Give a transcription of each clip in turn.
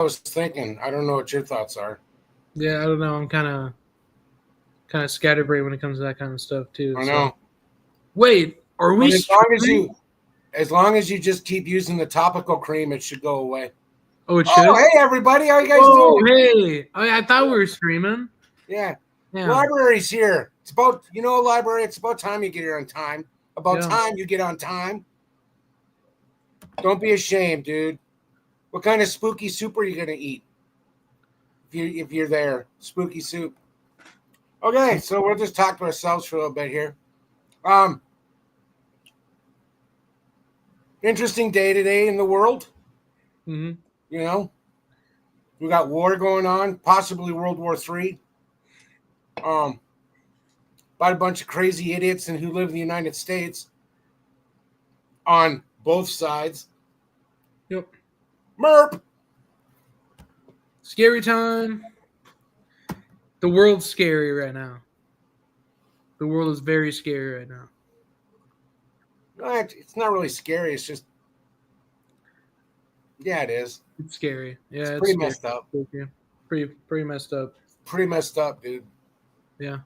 I was thinking. I don't know what your thoughts are. Yeah, I don't know. I'm kind of scatterbrained when it comes to that kind of stuff too. I So know, wait, are we but streaming? as long as you just keep using the topical cream, it should go away. Oh, it Oh, should. hey everybody, how you guys Oh, doing? hey! I thought we were streaming. Yeah, Yeah, library's here. It's about library. It's about time you get here on time. About yeah. time you get on time. Don't be ashamed, dude. What kind of spooky soup are you gonna eat if you're there? Spooky soup. Okay, so we'll just talk to ourselves for a little bit here. Um, Interesting day today in the world. Mm-hmm. You know, we got war going on, possibly World War III. Um, by a bunch of crazy idiots and who live in the United States on both sides. Yep. Merp. Scary time. The world's scary right now. The world is very scary right now. It's not really scary. It's just, yeah, it is. It's scary. It's Yeah, it's pretty scary. messed up. Pretty messed up. Pretty messed up, dude. Yeah.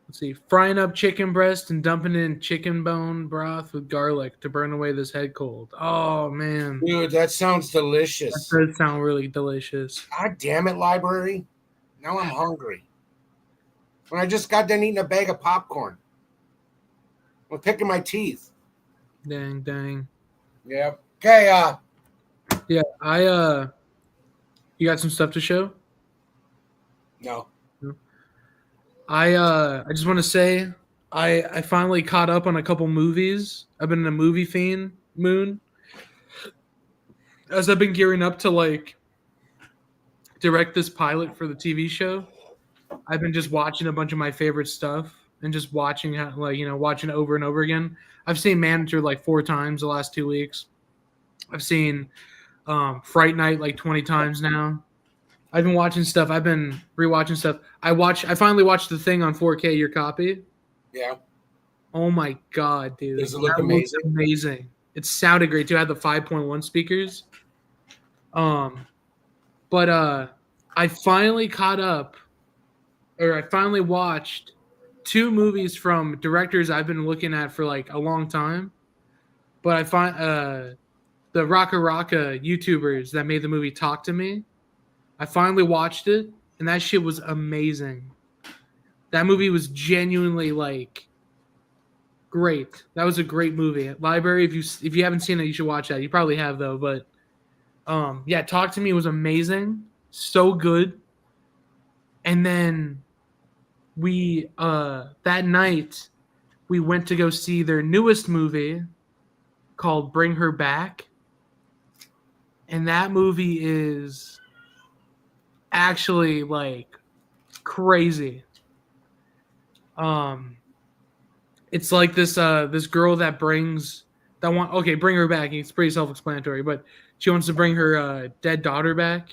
Let's see, frying up chicken breast and dumping it in chicken bone broth with garlic to burn away this head cold. Oh man, Dude, that sounds that delicious. does sound really delicious. God damn it, library. Now I'm hungry. When I just got done eating a bag of popcorn. I'm picking my teeth. Dang. Yep. Okay, Yeah, you got some stuff to show? no. No? I just want to say I finally caught up on a couple movies. I've been in a movie fiend moon as I've been gearing up to like direct this pilot for the TV show. I've been just watching a bunch of my favorite stuff and just watching how, like, watching it over and over again. I've seen Manager like 4 times the last 2 weeks. I've seen Fright Night like 20 times now. I've been watching stuff. I've been rewatching stuff. I finally watched The Thing on 4K. Your copy. Yeah. Oh my god, dude! Does it look That looks amazing? amazing. It sounded great too. I had the 5.1 speakers. But I finally caught up, or I finally watched 2 movies from directors I've been looking at for like a long time. But I find the Raka Raka YouTubers that made the movie Talk to Me. I finally watched it, and that shit was amazing. That movie was genuinely like great. That was a great movie. Library, if you haven't seen it, you should watch that. You probably have though, but yeah, Talk to Me was amazing. So good. And then we that night we went to go see their newest movie called Bring Her Back. And that movie is actually like crazy. It's like this girl that bring her back. It's pretty self-explanatory, but she wants to bring her dead daughter back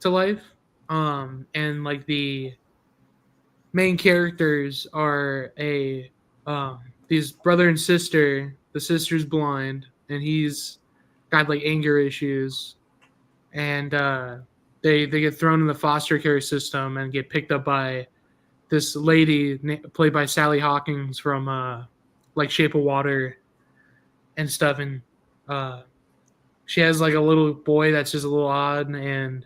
to life. And like the main characters are these brother and sister. The sister's blind and he's got like anger issues, and they get thrown in the foster care system and get picked up by this lady played by Sally Hawkins from like Shape of Water and stuff, and she has like a little boy that's just a little odd, and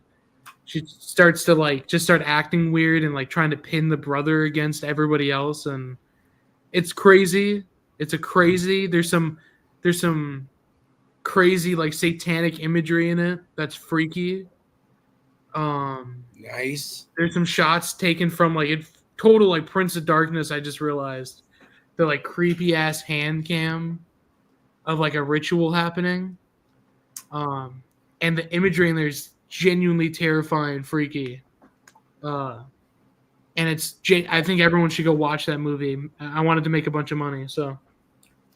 she starts to like just start acting weird and like trying to pin the brother against everybody else, and it's crazy. There's some crazy like satanic imagery in it that's freaky. Nice. There's some shots taken from like total like Prince of Darkness. I just realized the like creepy ass hand cam of like a ritual happening. And the imagery in there is genuinely terrifying, freaky. And I think everyone should go watch that movie. I wanted to make a bunch of money, so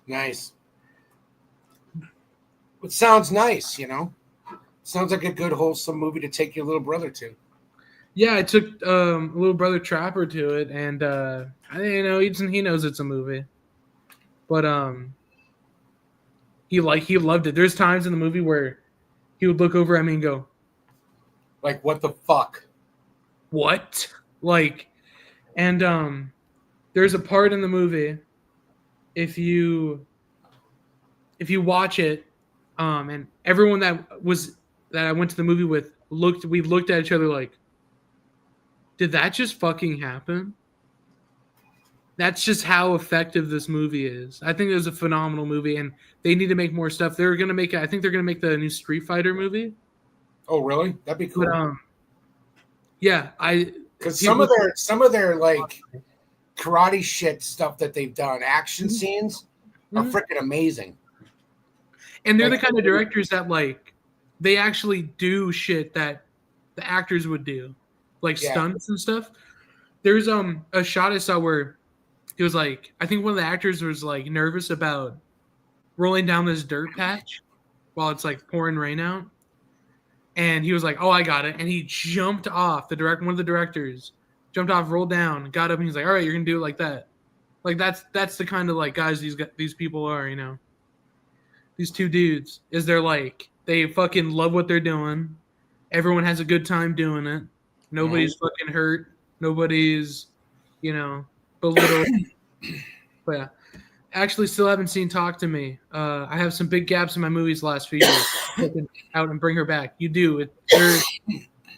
Nice. It sounds nice, Sounds like a good, wholesome movie to take your little brother to. yeah, I took little brother Trapper to it, and he knows it's a movie, but he loved it. There's times in the movie where he would look over at me and go, Like, what the fuck? "What?" Like, and there's a part in the movie if you watch it, and everyone that I went to the movie with we looked at each other like, did that just fucking happen? That's just how effective this movie is. I think it was a phenomenal movie, and they need to make more stuff. They're gonna make I think they're gonna make the new Street Fighter movie. Oh, really? That'd be cool. But yeah, because some of their like karate shit stuff that they've done, action scenes, are freaking amazing. And they're the kind of directors that like they actually do shit that the actors would do, like stunts and stuff. There's a shot I saw where it was like, I think one of the actors was like nervous about rolling down this dirt patch while it's like pouring rain out. And he was like, "Oh, I got it." And he jumped off. One of the directors jumped off, rolled down, got up, and he's like, "All right, you're gonna do it like that." Like that's the kind of like guys these people are, you know. These two dudes is they're like they fucking love what they're doing. Everyone has a good time doing it. Nobody's fucking hurt. Nobody's, you know, belittled. But yeah. Actually, still haven't seen Talk to Me. I have some big gaps in my movies the last few years. Out and bring her back. You do. They're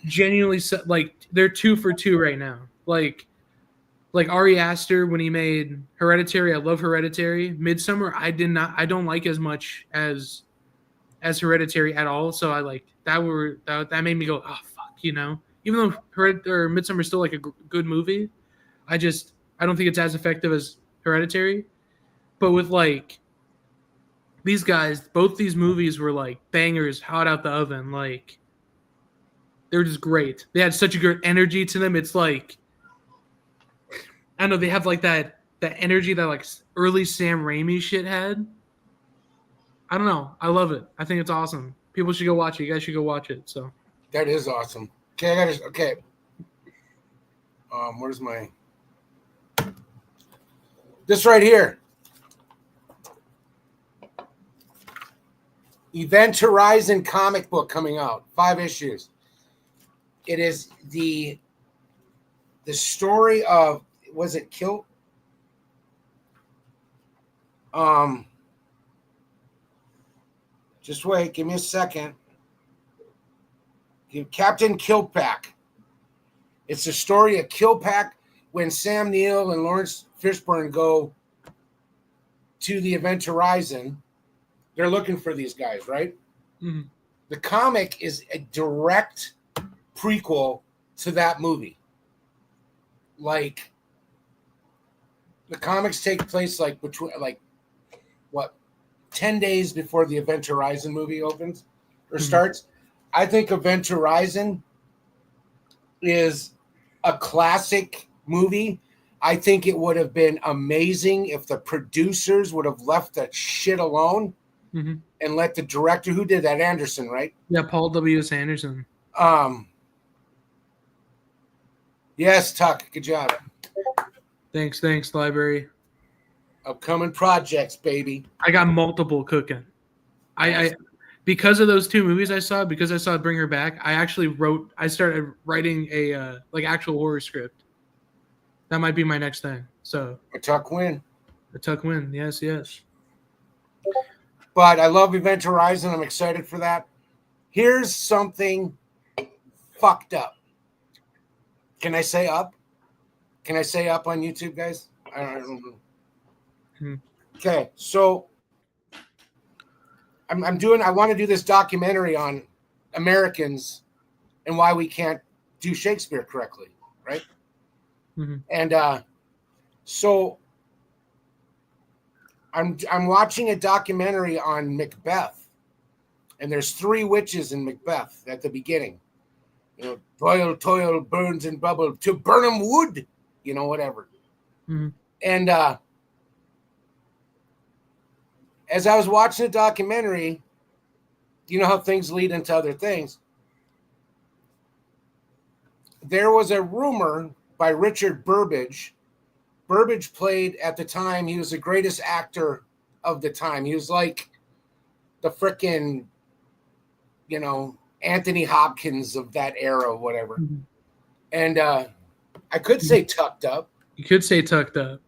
genuinely like they're 2 for 2 right now. Like Ari Aster when he made Hereditary. I love Hereditary. Midsummer, I don't like as much as Hereditary at all. So I like that made me go, oh fuck, you know. Even though Midsummer is still like a good movie, I don't think it's as effective as Hereditary. But with like these guys, both these movies were like bangers, hot out the oven. Like they're just great. They had such a good energy to them. It's like I don't know. They have like that energy that like early Sam Raimi shit had. I don't know. I love it. I think it's awesome. People should go watch it. You guys should go watch it. So that is awesome. Okay, okay. Where's my this right here? Event Horizon comic book coming out, 5 issues. It is the story of, was it Kill? Just wait, give me a second. Captain Kilpack. It's the story of Kilpack when Sam Neill and Lawrence Fishburne go to the Event Horizon. They're looking for these guys, right? Mm-hmm. The comic is a direct prequel to that movie. Like, the comics take place like between 10 days before the Event Horizon movie opens or starts. I think Event Horizon is a classic movie. I think it would have been amazing if the producers would have left that shit alone. Mm-hmm. And let the director, who did that, Anderson, right? Yeah, Paul W.S. Anderson. Yes, Tuck, good job. Thanks, Library. Upcoming projects, baby. I got multiple cooking. I because of those 2 movies I saw, because I saw Bring Her Back, I started writing a like actual horror script. That might be my next thing. So a Tuck win. Yes. But I love Event Horizon. I'm excited for that. Here's something fucked up. Can I say up? Can I say up on YouTube, guys? I don't know. Okay, so I want to do this documentary on Americans and why we can't do Shakespeare correctly, right? Mm-hmm. And so I'm watching a documentary on Macbeth, and there's 3 witches in Macbeth at the beginning. You know, toil, burns and bubble to burn 'em wood, you know, whatever. Mm-hmm. And as I was watching the documentary, you know how things lead into other things. There was a rumor by Richard Burbage. Burbage played at the time, he was the greatest actor of the time. He was like frickin', Anthony Hopkins of that era, whatever. Mhm. And I could say tucked up. You could say tucked up.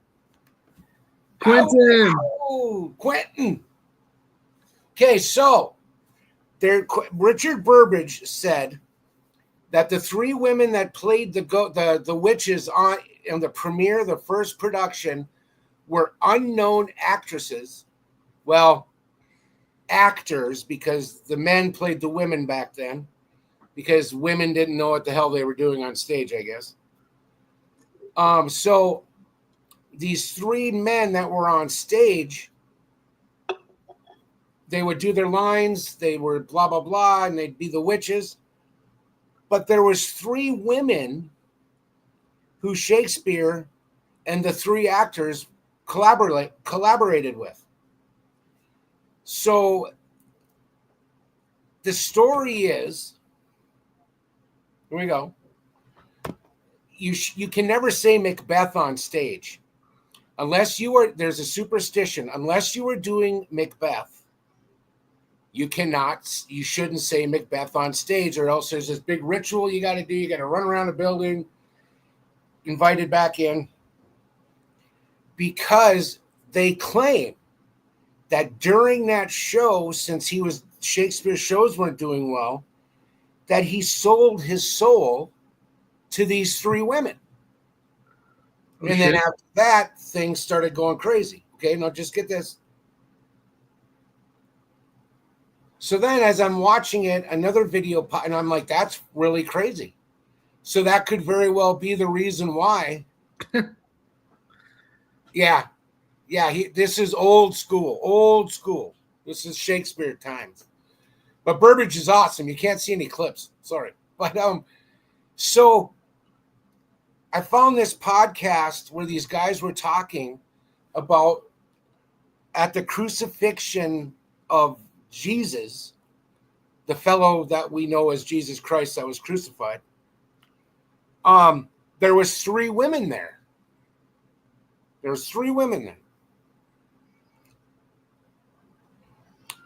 Quentin. Oh, Quentin. Okay, so Richard Burbage said that the three women that played the witches in the premiere, the first production, were unknown actresses. Well, actors, because the men played the women back then, because women didn't know what the hell they were doing on stage, I guess. So these three men that were on stage, they would do their lines, they were blah, blah, blah, and they'd be the witches. But there was three women who Shakespeare and the three actors collaborated with. So the story is, here we go. You can never say Macbeth on stage unless there's a superstition. Unless you are doing Macbeth, you shouldn't say Macbeth on stage, or else there's this big ritual you got to do. You got to run around the building, invited back in, because they claim that during that show, since Shakespeare's shows weren't doing well, that he sold his soul to these three women. Oh, and then after that, things started going crazy. Okay, now just get this. So then as I'm watching it, another video, and I'm like, that's really crazy. So that could very well be the reason why. Yeah. This is old school. This is Shakespeare times. But Burbage is awesome. You can't see any clips. Sorry. But so I found this podcast where these guys were talking about at the crucifixion of Jesus, the fellow that we know as Jesus Christ that was crucified. There was three women there.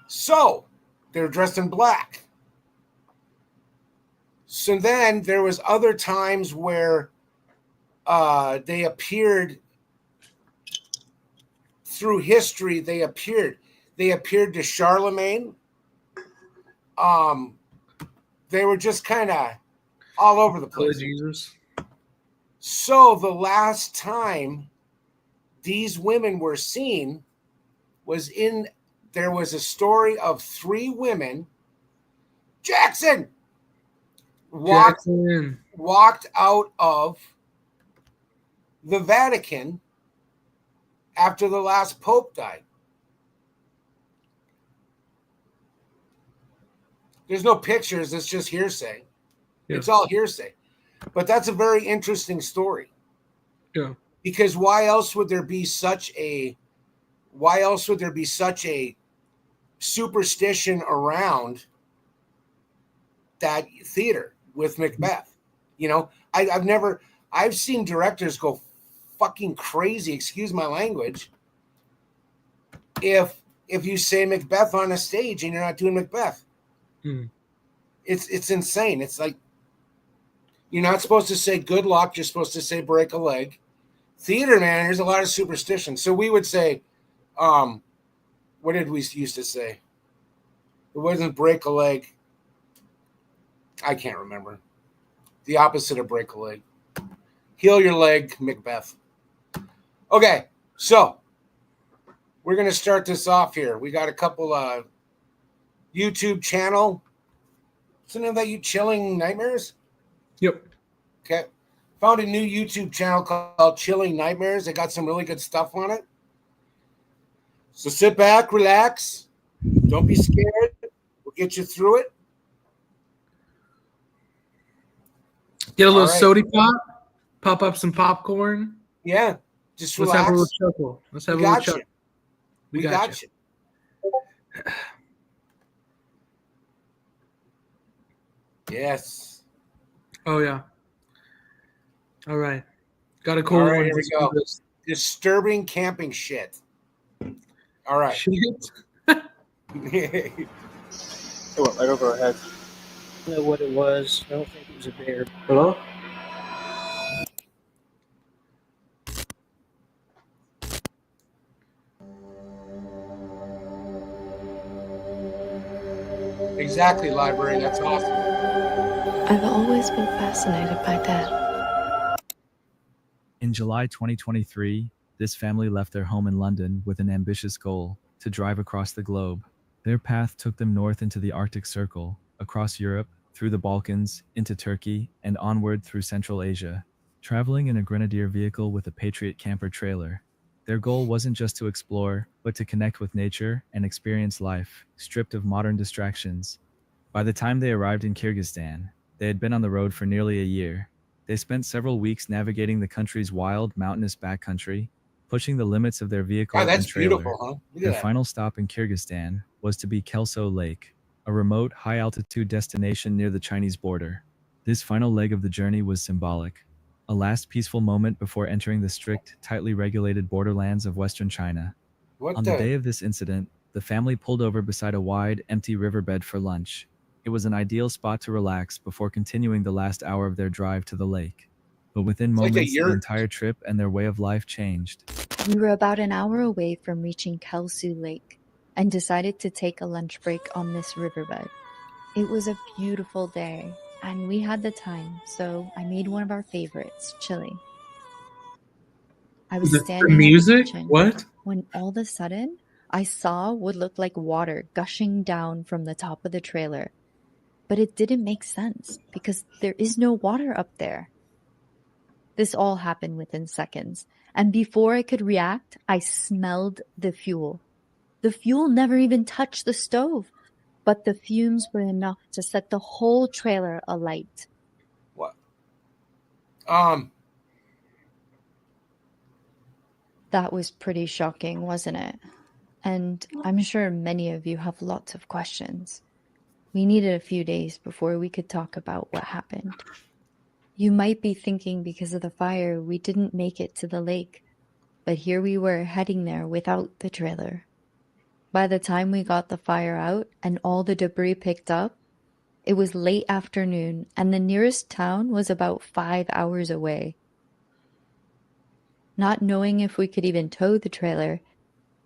So they're dressed in black. So then there was other times where they appeared through history. They appeared to Charlemagne. They were just kind of all over the place. Jesus. So the last time these women were seen was there was a story of three women. Jackson walked out of the Vatican after the last Pope died. There's no pictures. It's just hearsay. Yeah. It's all hearsay. But that's a very interesting story. Yeah. Because why else would there be such a superstition around that theater with Macbeth? I've seen directors go fucking crazy, excuse my language, if you say Macbeth on a stage and you're not doing Macbeth. It's insane. It's like you're not supposed to say good luck, you're supposed to say break a leg. Theater, man, there's a lot of superstition. So we would say, what did we used to say? It wasn't break a leg. I can't remember. The opposite of break a leg. Heal your leg, Macbeth. Okay, so we're going to start this off here. We got a couple YouTube channel. What's the name of that? You Chilling Nightmares? Yep. Okay. Found a new YouTube channel called Chilling Nightmares. They got some really good stuff on it. So sit back, relax. Don't be scared. We'll get you through it. Get a little soda pop up some popcorn. Yeah. Just relax. Let's have a little chuckle. We got you. Yes. Oh, yeah. All right. Got a cool one. Here we go. Disturbing camping shit. All right. Shit. It went right over our head. I don't know what it was. I don't think it was a bear. Hello? Exactly, library. That's awesome. I've always been fascinated by death. In July 2023, this family left their home in London with an ambitious goal to drive across the globe. Their path took them north into the Arctic Circle, across Europe, through the Balkans, into Turkey, and onward through Central Asia. Traveling in a Grenadier vehicle with a Patriot camper trailer, their goal wasn't just to explore, but to connect with nature and experience life, stripped of modern distractions. By the time they arrived in Kyrgyzstan, they had been on the road for nearly a year. They spent several weeks navigating the country's wild, mountainous backcountry, pushing the limits of their vehicle God, that's and trailer. beautiful, huh? Look Their at that. final stop in Kyrgyzstan was to be Kelso Lake, a remote, high-altitude destination near the Chinese border. This final leg of the journey was symbolic, a last peaceful moment before entering the strict, tightly regulated borderlands of Western China. What On the? the day of this incident, the family pulled over beside a wide, empty riverbed for lunch. It was an ideal spot to relax before continuing the last hour of their drive to the lake. But within It's like a moments, the yurt. entire trip and their way of life changed. We were about an hour away from reaching Kelsu Lake and decided to take a lunch break on this riverbed. It was a beautiful day and we had the time, so I made one of our favorites, chili. I was The standing in music? the kitchen What? when all of a sudden I saw what looked like water gushing down from the top of the trailer. But it didn't make sense because there is no water up there. This all happened within seconds, and before I could react, I smelled the fuel. The fuel never even touched the stove, but the fumes were enough to set the whole trailer alight. What? That was pretty shocking, wasn't it? And I'm sure many of you have lots of questions. We needed a few days before we could talk about what happened. You might be thinking because of the fire we didn't make it to the lake, but here we were heading there without the trailer. By the time we got the fire out and all the debris picked up, it was late afternoon and the nearest town was about 5 hours away. Not knowing if we could even tow the trailer,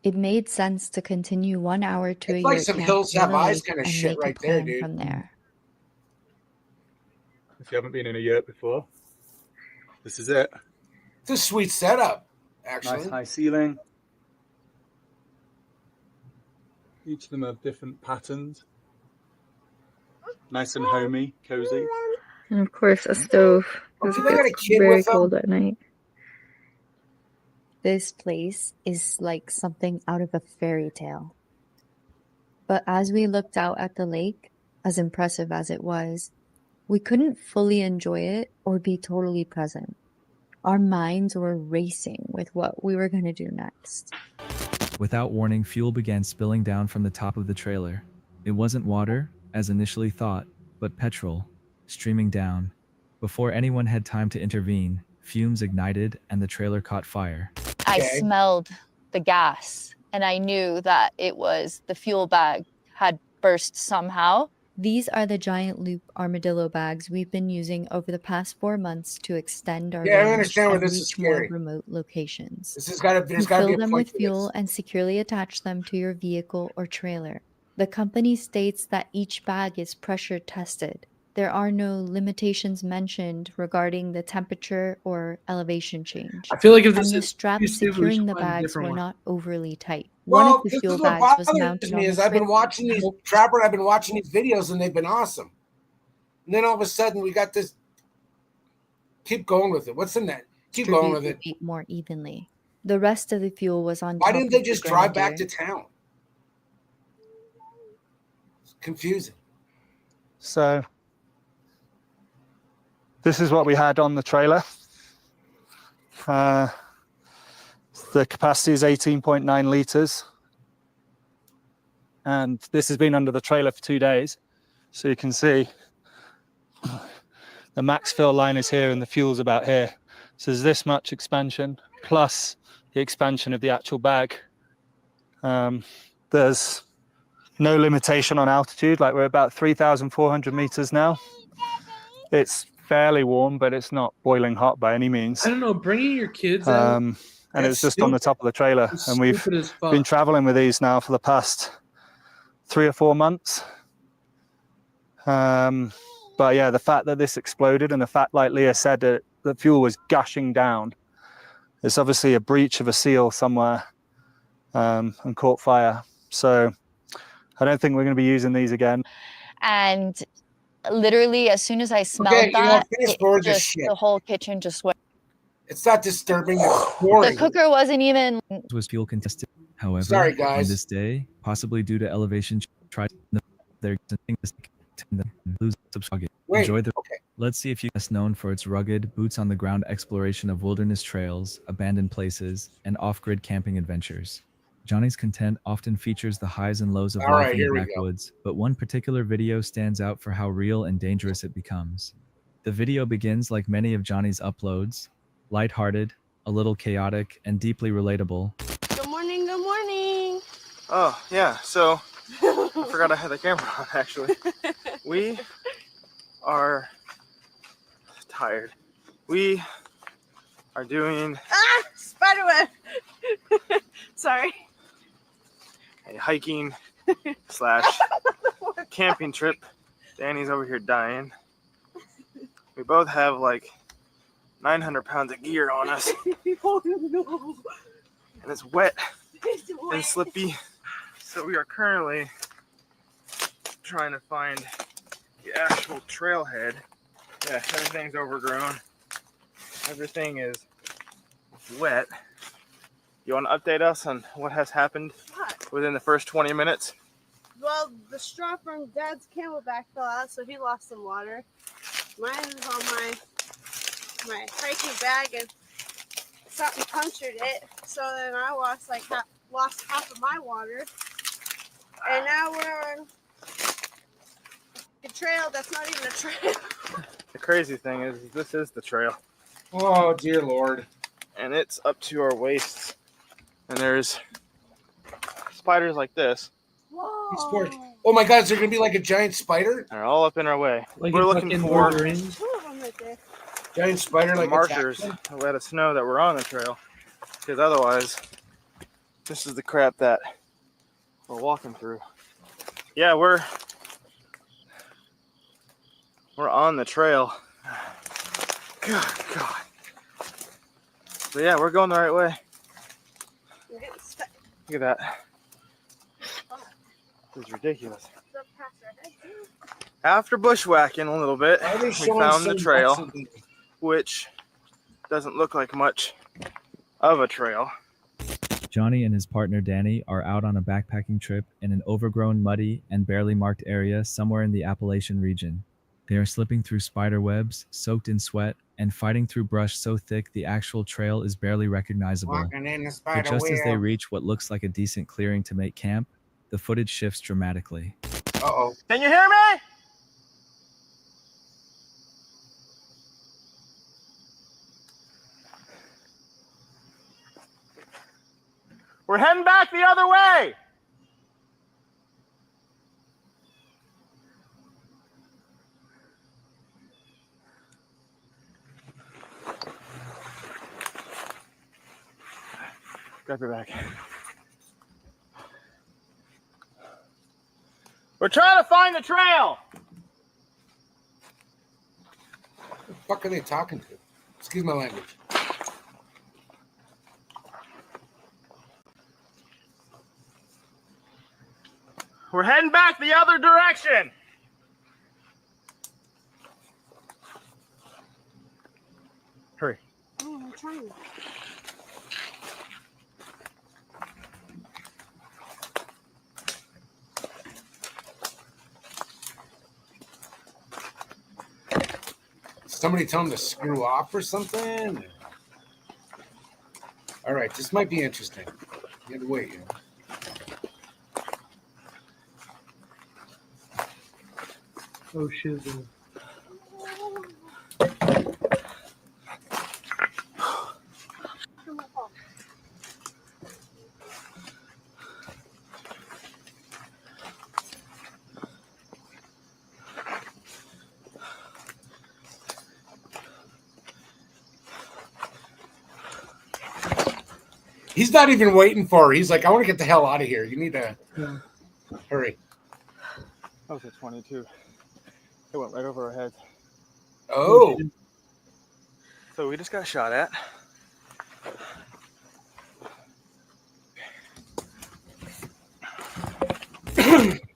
it made sense to continue 1 hour to It's a like yurt some camp Hills near Have the Eyes lake kinda and shit make a right there, plan dude. from there. If you haven't been in a yurt before, this is it. It's a sweet setup, actually. Nice high ceiling. Each of them have different patterns. Nice and homey, cozy. And of course, a stove, because Oh, it they got a gets kid very with them? cold at night. This place is like something out of a fairy tale. But as we looked out at the lake, as impressive as it was, we couldn't fully enjoy it or be totally present. Our minds were racing with what we were going to do next. Without warning, fuel began spilling down from the top of the trailer. It wasn't water, as initially thought, but petrol, streaming down. Before anyone had time to intervene, fumes ignited and the trailer caught fire. I Okay. smelled the gas and I knew that it was the fuel bag had burst somehow. These are the giant loop armadillo bags we've been using over the past 4 months to extend our Yeah, I range understand where and this is reach more scary. remote locations. This has got to. There's You got to be fill a them point with to fuel this. and securely attach them to your vehicle or trailer. The company states that each bag is pressure tested. There are no limitations mentioned regarding the temperature or elevation change. I feel like if And this the is straps too stupid, we securing should the find a bags different were one. not overly tight. One Well, of the this fuel is what bags was bothers mounted me on is the I've been trailer watching to these help Trapper and I've been watching these videos and they've been awesome. And then all of a sudden we got this. Keep going with it. What's in that? Keep going distribute with the it. weight more evenly. The rest of the fuel was on Why top didn't they of the just drive back to Grenadier. town? It's confusing. So this is what we had on the trailer. The capacity is 18.9 litres. And this has been under the trailer for 2 days. So you can see the max fill line is here and the fuel's about here. So there's this much expansion plus the expansion of the actual bag. There's no limitation on altitude. Like we're about 3,400 meters now. It's fairly warm, but it's not boiling hot by any means. I don't know. Bringing your kids out. And That's it's just on the top of the trailer. is And we've stupid as fuck. been traveling with these now for the past 3 or 4 months. But yeah, the fact that this exploded and the fact, like Leah said, that the fuel was gushing down, it's obviously a breach of a seal somewhere and caught fire. So I don't think we're going to be using these again. And literally, as soon as I smelled Okay, you know, that, finish board this just, shit. the whole kitchen just went. It's not disturbing. It's The boring. cooker wasn't even. Was fuel contested. However, Sorry, on guys. this day, possibly due to elevation, tried their lose subscribe. Wait, Enjoy the. okay. Let's see if you best known for its rugged, boots on the ground exploration of wilderness trails, abandoned places, and off-grid camping adventures. Johnny's content often features the highs and lows of All life right, in the here we go. backwoods, but one particular video stands out for how real and dangerous it becomes. The video begins like many of Johnny's uploads, lighthearted, a little chaotic, and deeply relatable. Good morning, good morning. Oh, yeah, so I forgot I had the camera on, actually. We are tired. We are doing Ah, spiderweb. Sorry. a hiking slash camping trip. Danny's over here dying. We both have like 900 pounds of gear on us, Oh no. and it's wet It's and wet. slippy. So we are currently trying to find the actual trailhead. Yeah, everything's overgrown. Everything is wet. You want to update us on what has happened What? within the first 20 minutes? Well, the straw from Dad's camelback fell out, so he lost some water. Mine is on my hiking bag, and something punctured it. So then I lost half of my water, and now we're on a trail that's not even a trail. The crazy thing is, this is the trail, Oh, dear Lord. and it's up to our waists. And there's spiders like this. Whoa. Oh my God, is there going to be like a giant spider? They're all up in our way. Like We're in looking fucking for Lord of the Rings. Two of them right there. Giant spider like markers attacked them? to let us know that we're on the trail, because otherwise this is the crap that we're walking through. Yeah, we're on the trail. God. But yeah, we're going the right way. We're getting stuck Look at that. This is ridiculous. up past our head, too. After bushwhacking a little bit, Why are they we showing found so the trail, much of the- which doesn't look like much of a trail. Johnny and his partner Danny are out on a backpacking trip in an overgrown, muddy, and barely marked area somewhere in the Appalachian region. They are slipping through spider webs, soaked in sweat, and fighting through brush so thick the actual trail is barely recognizable. Walking in the But spider just as they web. reach what looks like a decent clearing to make camp, the footage shifts dramatically. Uh-oh. Can you hear me? We're heading back the other way. Grab your bag. We're trying to find the trail. What the fuck are they talking to? Excuse my language. We're heading back the other direction. Hurry. Oh, I'm trying. Somebody tell them to screw off or something? All right, this might be interesting. You have to wait, you know. Oh shit. He's not even waiting for her. He's like, I want to get the hell out of here. You need to hurry. That was a 22. It went right over our heads. Oh. So we just got shot at.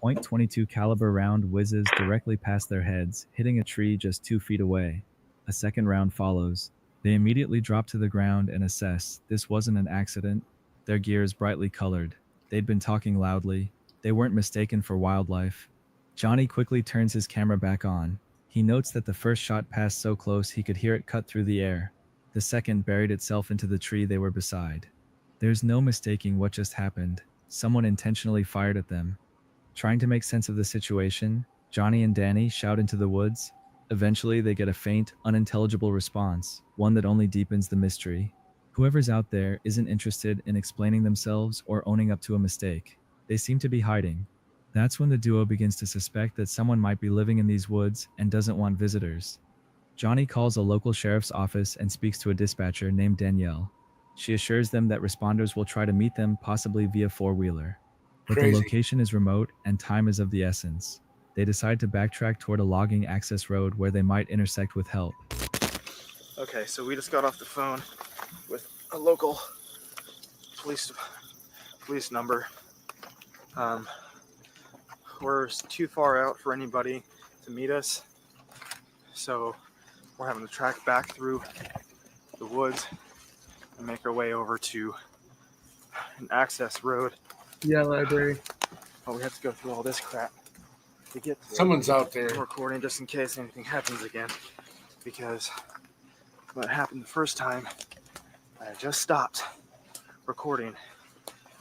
.22 caliber round whizzes directly past their heads, hitting a tree just 2 feet away. A second round follows. They immediately drop to the ground and assess. This wasn't an accident. Their gear is brightly colored. They'd been talking loudly. They weren't mistaken for wildlife. Johnny quickly turns his camera back on. He notes that the first shot passed so close he could hear it cut through the air. The second buried itself into the tree they were beside. There's no mistaking what just happened. Someone intentionally fired at them. Trying to make sense of the situation, Johnny and Danny shout into the woods. Eventually, they get a faint, unintelligible response, one that only deepens the mystery. Whoever's out there isn't interested in explaining themselves or owning up to a mistake. They seem to be hiding. That's when the duo begins to suspect that someone might be living in these woods and doesn't want visitors. Johnny calls a local sheriff's office and speaks to a dispatcher named Danielle. She assures them that responders will try to meet them, possibly via four-wheeler. But the location is remote and time is of the essence. They decide to backtrack toward a logging access road where they might intersect with help. Okay, so we just got off the phone with a local police number. We're too far out for anybody to meet us, so we're having to track back through the woods and make our way over to an access road. Yeah, library. Oh, we have to go through all this crap to get to Someone's out there. I'm recording just in case anything happens again, because what happened the first time, I just stopped recording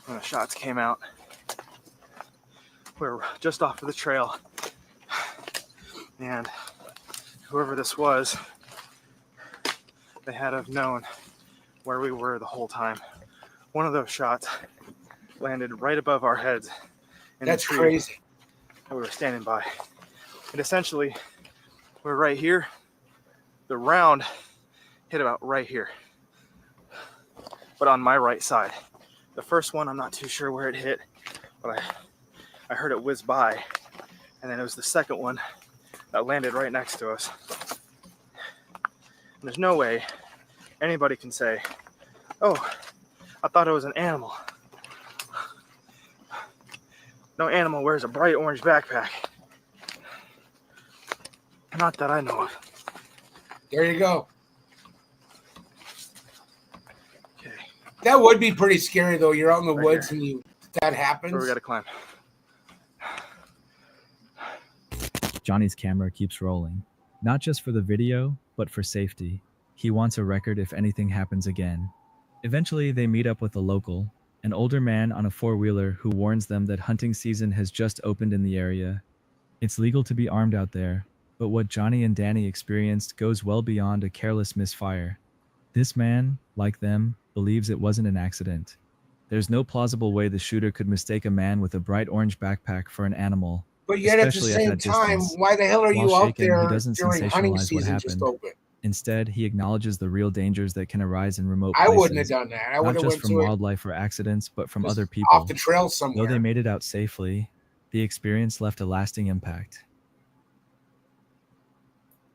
when the shots came out. We were just off of the trail, and whoever this was, they had to have known where we were the whole time. One of those shots landed right above our heads in That's the tree crazy. that we were standing by. And essentially, we're right here. The round hit about right here, but on my right side. The first one, I'm not too sure where it hit, but I heard it whiz by, and then it was the second one that landed right next to us. And there's no way anybody can say, oh, I thought it was an animal. No animal wears a bright orange backpack. Not that I know of. There you go. Okay. That would be pretty scary, though. You're out in the Right woods here. and that happens. Where we gotta climb. Johnny's camera keeps rolling, not just for the video, but for safety. He wants a record if anything happens again. Eventually, they meet up with a local, an older man on a four-wheeler who warns them that hunting season has just opened in the area. It's legal to be armed out there, but what Johnny and Danny experienced goes well beyond a careless misfire. This man, like them, believes it wasn't an accident. There's no plausible way the shooter could mistake a man with a bright orange backpack for an animal. But yet at the especially same that time, distance. why the hell are you While out shaken, there he doesn't during hunting sensationalize what season just happened. open? Instead, he acknowledges the real dangers that can arise in remote I places. wouldn't have done that. I would Not have just went from to it wildlife or accidents, but from just other people. off the trail Though somewhere. they made it out safely, the experience left a lasting impact.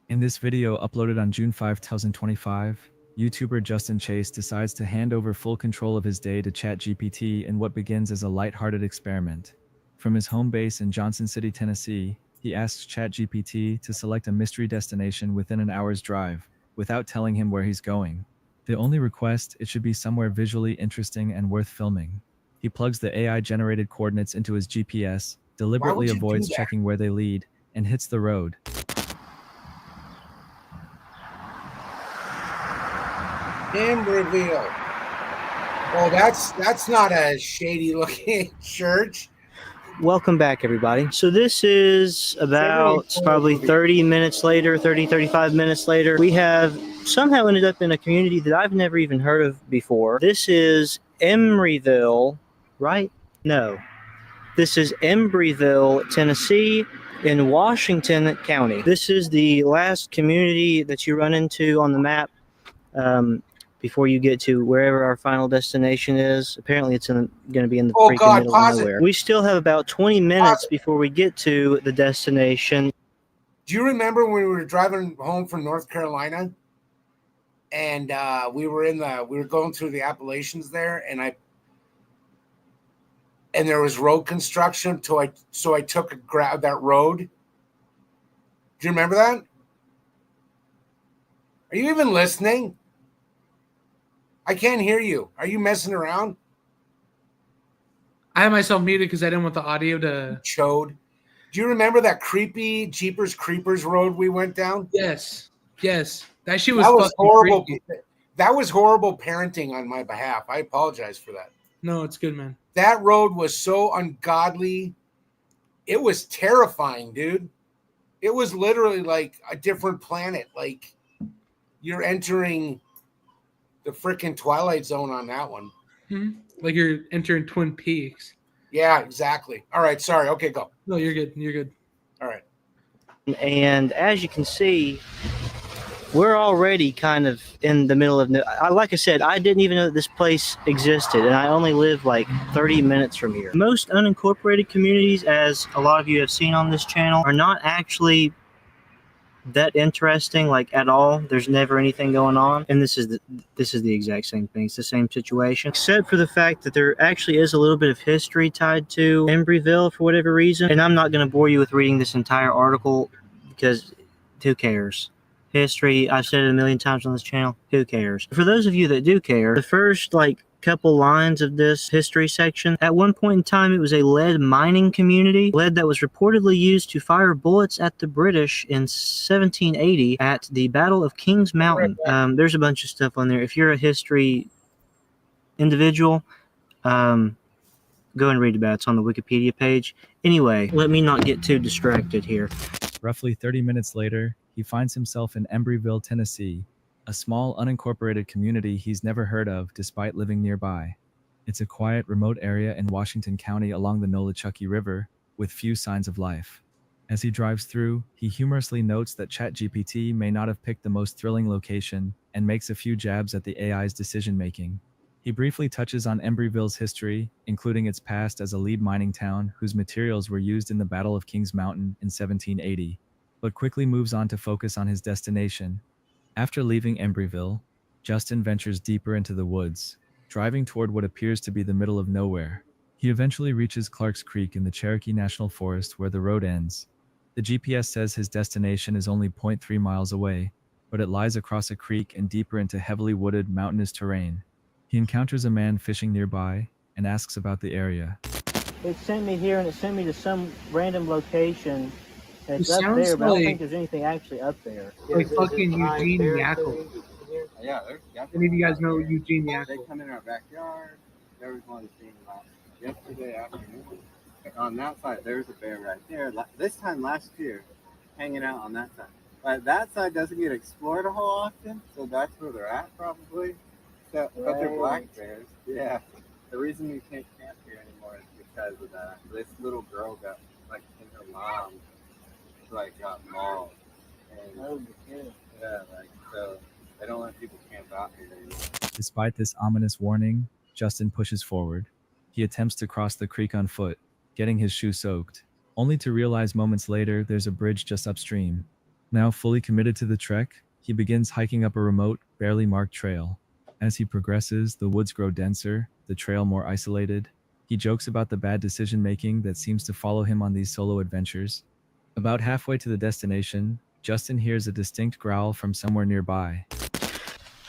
In this video uploaded on June 5, 2025, YouTuber Justin Chase decides to hand over full control of his day to ChatGPT in what begins as a lighthearted experiment. From his home base in Johnson City, Tennessee, he asks ChatGPT to select a mystery destination within an hour's drive, without telling him where he's going. The only request, it should be somewhere visually interesting and worth filming. He plugs the AI-generated coordinates into his GPS, deliberately you do avoids that? checking where they lead, and hits the road. Embryville. Well, that's not a shady looking church. Welcome back, everybody. So this is about probably 30 minutes later, 35 minutes later. We have somehow ended up in a community that I've never even heard of before. This is Emeryville, right? No. This is Embryville, Tennessee, in Washington County. This is the last community that you run into on the map. before you get to wherever our final destination is. Apparently, it's going to be in the Oh, freaking God, middle pause of it. nowhere. We still have about 20 minutes before we get to the destination. Do you remember when we were driving home from North Carolina, and we were going through the Appalachians there, and there was road construction, so I took that road. Do you remember that? Are you even listening? I can't hear you. Are you messing around? I had myself muted because I didn't want the audio to. Chode. Do you remember that creepy Jeepers Creepers road we went down? Yes. That shit was That was fucking horrible. creepy. That was horrible parenting on my behalf. I apologize for that. No, it's good, man. That road was so ungodly. It was terrifying, dude. It was literally like a different planet. Like you're entering the freaking Twilight Zone on that one. Like you're entering Twin Peaks. Yeah, exactly. All right, sorry. Okay, go. No, you're good. You're good. All right. And as you can see, we're already kind of in the middle of like I said, I didn't even know that this place existed, and I only live like 30 minutes from here. Most unincorporated communities, as a lot of you have seen on this channel, are not actually that interesting, like at all. There's never anything going on, and this is the exact same thing. It's the same situation, except for the fact that there actually is a little bit of history tied to Embryville for whatever reason. And I'm not going to bore you with reading this entire article because who cares? History, I've said it a million times on this channel, who cares? For those of you that do care, the first couple lines of this history section: at one point in time, it was a lead mining community, lead that was reportedly used to fire bullets at the British in 1780 at the Battle of Kings Mountain. There's a bunch of stuff on there. If you're a history individual, go and read about it. It's on the Wikipedia page. Anyway, let me not get too distracted here. Roughly 30 minutes later, he finds himself in Embryville, Tennessee, a small unincorporated community he's never heard of despite living nearby. It's a quiet, remote area in Washington County along the Nolichucky River, with few signs of life. As he drives through, he humorously notes that ChatGPT may not have picked the most thrilling location and makes a few jabs at the AI's decision-making. He briefly touches on Embryville's history, including its past as a lead mining town whose materials were used in the Battle of Kings Mountain in 1780, but quickly moves on to focus on his destination. After leaving Embryville, Justin ventures deeper into the woods, driving toward what appears to be the middle of nowhere. He eventually reaches Clark's Creek in the Cherokee National Forest where the road ends. The GPS says his destination is only 0.3 miles away, but it lies across a creek and deeper into heavily wooded, mountainous terrain. He encounters a man fishing nearby and asks about the area. It sent me here, and it sent me to some random location. And it's It up sounds there, but I don't like- think there's anything actually up there. Like fucking Eugene Yackel. Yeah, there's Any of you guys know Eugene They Yackel? come in our backyard. There was one seen last yesterday afternoon. On that side, there's a bear right there. This time last year, hanging out on that side. But that side doesn't get explored a whole often, so that's where they're at probably. So, but they're black bears. Yeah. The reason we can't camp here anymore is because of that. This little girl got and her mom got mauled. And, yeah, so they don't let people camp out here anymore. Despite this ominous warning, Justin pushes forward. He attempts to cross the creek on foot, getting his shoe soaked, only to realize moments later there's a bridge just upstream. Now fully committed to the trek, he begins hiking up a remote, barely marked trail. As he progresses, the woods grow denser, the trail more isolated. He jokes about the bad decision-making that seems to follow him on these solo adventures. About halfway to the destination, Justin hears a distinct growl from somewhere nearby.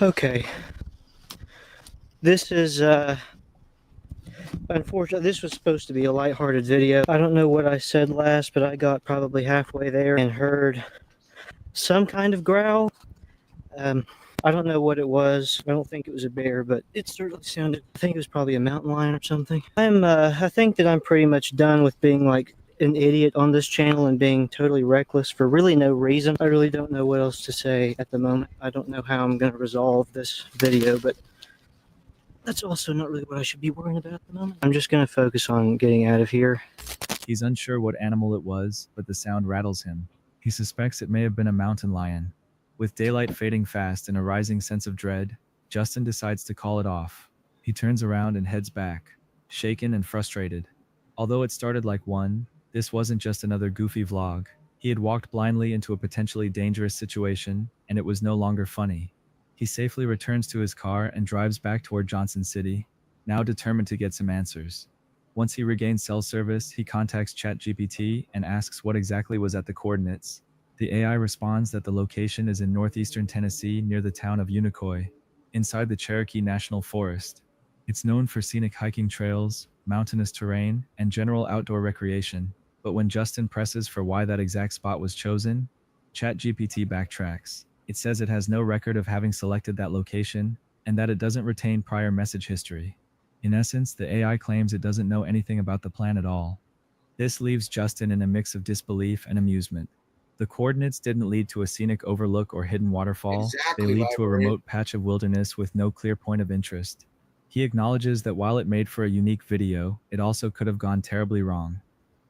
Okay. This is, unfortunately, this was supposed to be a lighthearted video. I don't know what I said last, but I got probably halfway there and heard some kind of growl. I don't know what it was. I don't think it was a bear, but it certainly sounded, I think it was probably a mountain lion or something. I think that I'm pretty much done with being like an idiot on this channel and being totally reckless for really no reason. I really don't know what else to say at the moment. I don't know how I'm going to resolve this video, but that's also not really what I should be worrying about at the moment. I'm just going to focus on getting out of here. He's unsure what animal it was, but the sound rattles him. He suspects it may have been a mountain lion. With daylight fading fast and a rising sense of dread, Justin decides to call it off. He turns around and heads back, shaken and frustrated. Although it started like one, this wasn't just another goofy vlog. He had walked blindly into a potentially dangerous situation, and it was no longer funny. He safely returns to his car and drives back toward Johnson City, now determined to get some answers. Once he regains cell service, he contacts ChatGPT and asks what exactly was at the coordinates. The AI responds that the location is in northeastern Tennessee near the town of Unicoi, inside the Cherokee National Forest. It's known for scenic hiking trails, mountainous terrain, and general outdoor recreation. But when Justin presses for why that exact spot was chosen, ChatGPT backtracks. It says it has no record of having selected that location, and that it doesn't retain prior message history. In essence, the AI claims it doesn't know anything about the plan at all. This leaves Justin in a mix of disbelief and amusement. The coordinates didn't lead to a scenic overlook or hidden waterfall. Exactly, They lead to a librarian. remote patch of wilderness with no clear point of interest. He acknowledges that while it made for a unique video, it also could have gone terribly wrong.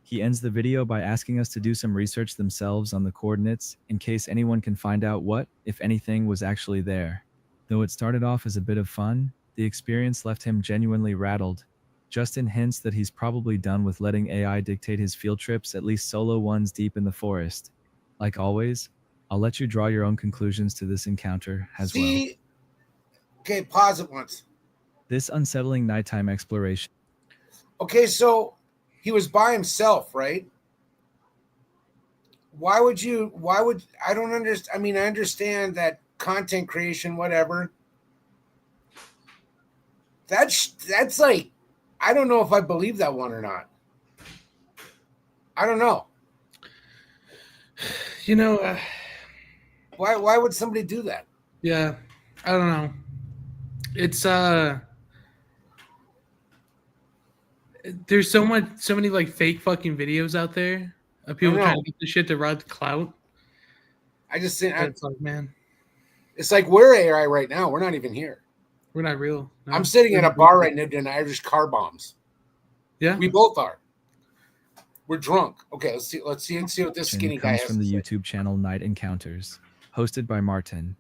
He ends the video by asking us to do some research themselves on the coordinates in case anyone can find out what, if anything, was actually there. Though it started off as a bit of fun, the experience left him genuinely rattled. Justin hints that he's probably done with letting AI dictate his field trips, at least solo ones deep in the forest. Like always, I'll let you draw your own conclusions to this encounter as well. See? Okay, pause it once. This unsettling nighttime exploration. Okay, so he was by himself, right? Why would I don't understand. I mean, I understand that content creation, whatever. That's like, I don't know if I believe that one or not. I don't know. You know, Why would somebody do that? yeah, I don't know. It's there's so many like fake fucking videos out there of people I know. trying to get the shit to ride the clout. I just think It's like, man, it's like we're AI right now. We're not even here. we're not real. No. I'm sitting in a bar right now doing Irish car bombs. Yeah, We both are. We're drunk. Okay, let's see what this skinny guy comes has from to the say. YouTube channel Night Encounters, hosted by Martin.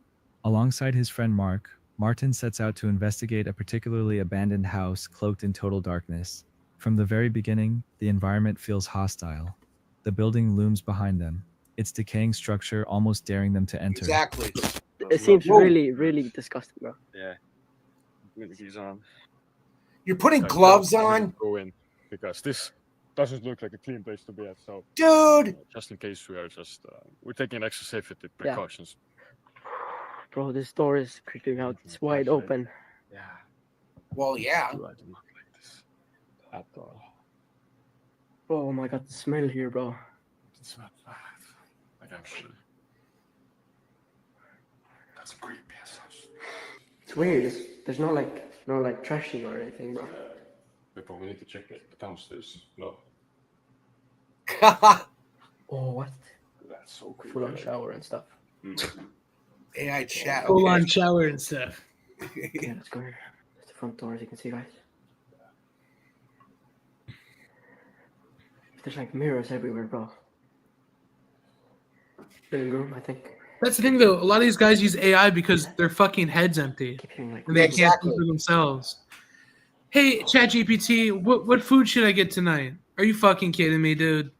Alongside his friend Mark, Martin sets out to investigate a particularly abandoned house cloaked in total darkness. From the very beginning, the environment feels hostile. The building looms behind them, its decaying structure almost daring them to enter. Exactly. It seems Whoa. really disgusting, bro. Yeah. With these on. You're putting I gloves don't on, Go in because this doesn't look like a clean place to be at. So, dude. just in case we are we're taking extra safety precautions. Bro, this door is creeping out. It's wide open. Yeah. Well, yeah. I do not like this at all. Oh my god, the smell here, bro. It's not bad. Like actually, that's creepy as such. It's weird. There's no like trashing or anything, bro. We probably need to check it downstairs. No, Oh, what? that's so creepy. Full on shower and stuff. AI chat. full Okay. on shower and stuff. Yeah, let's go here. That's the front door, as you can see, guys. There's like mirrors everywhere, bro. Living room, I think. That's the thing, though. A lot of these guys use AI because their fucking head's empty Keep hearing like and they can't Exactly. think for themselves. Hey, ChatGPT, what food should I get tonight? Are you fucking kidding me, dude?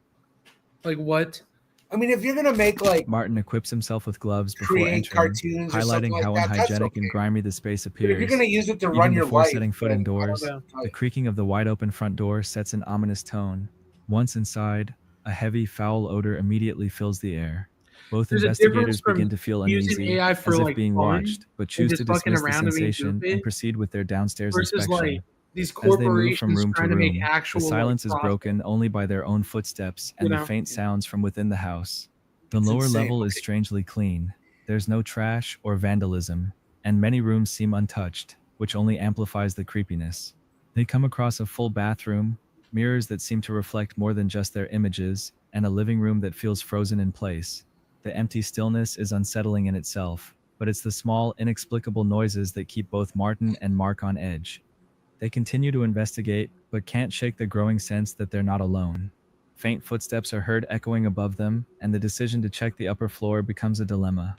Like what? I mean, if you're gonna make like Martin equips himself with gloves before create entering, cartoons or something highlighting like how that, that's unhygienic okay. and grimy the space But if you're appears. gonna use it to Even run your before life, setting foot then I indoors, don't know. the creaking of the wide open front door sets an ominous tone. Once inside, a heavy, foul odor immediately fills the air. Both There's a investigators difference from begin to feel using uneasy, AI as for, if like, being fun watched, but choose just to fucking dismiss the around and being sensation goofy and proceed with their downstairs versus inspection. like these As they move from corporations room to trying to make room, actual the silence like, is broken only by their own footsteps and You the know? faint sounds from within the house. The It's lower insane. level is strangely clean. There's no trash or vandalism, and many rooms seem untouched, which only amplifies the creepiness. They come across a full bathroom, mirrors that seem to reflect more than just their images, and a living room that feels frozen in place. The empty stillness is unsettling in itself, but it's the small, inexplicable noises that keep both Martin and Mark on edge. They continue to investigate, but can't shake the growing sense that they're not alone. Faint footsteps are heard echoing above them, and the decision to check the upper floor becomes a dilemma.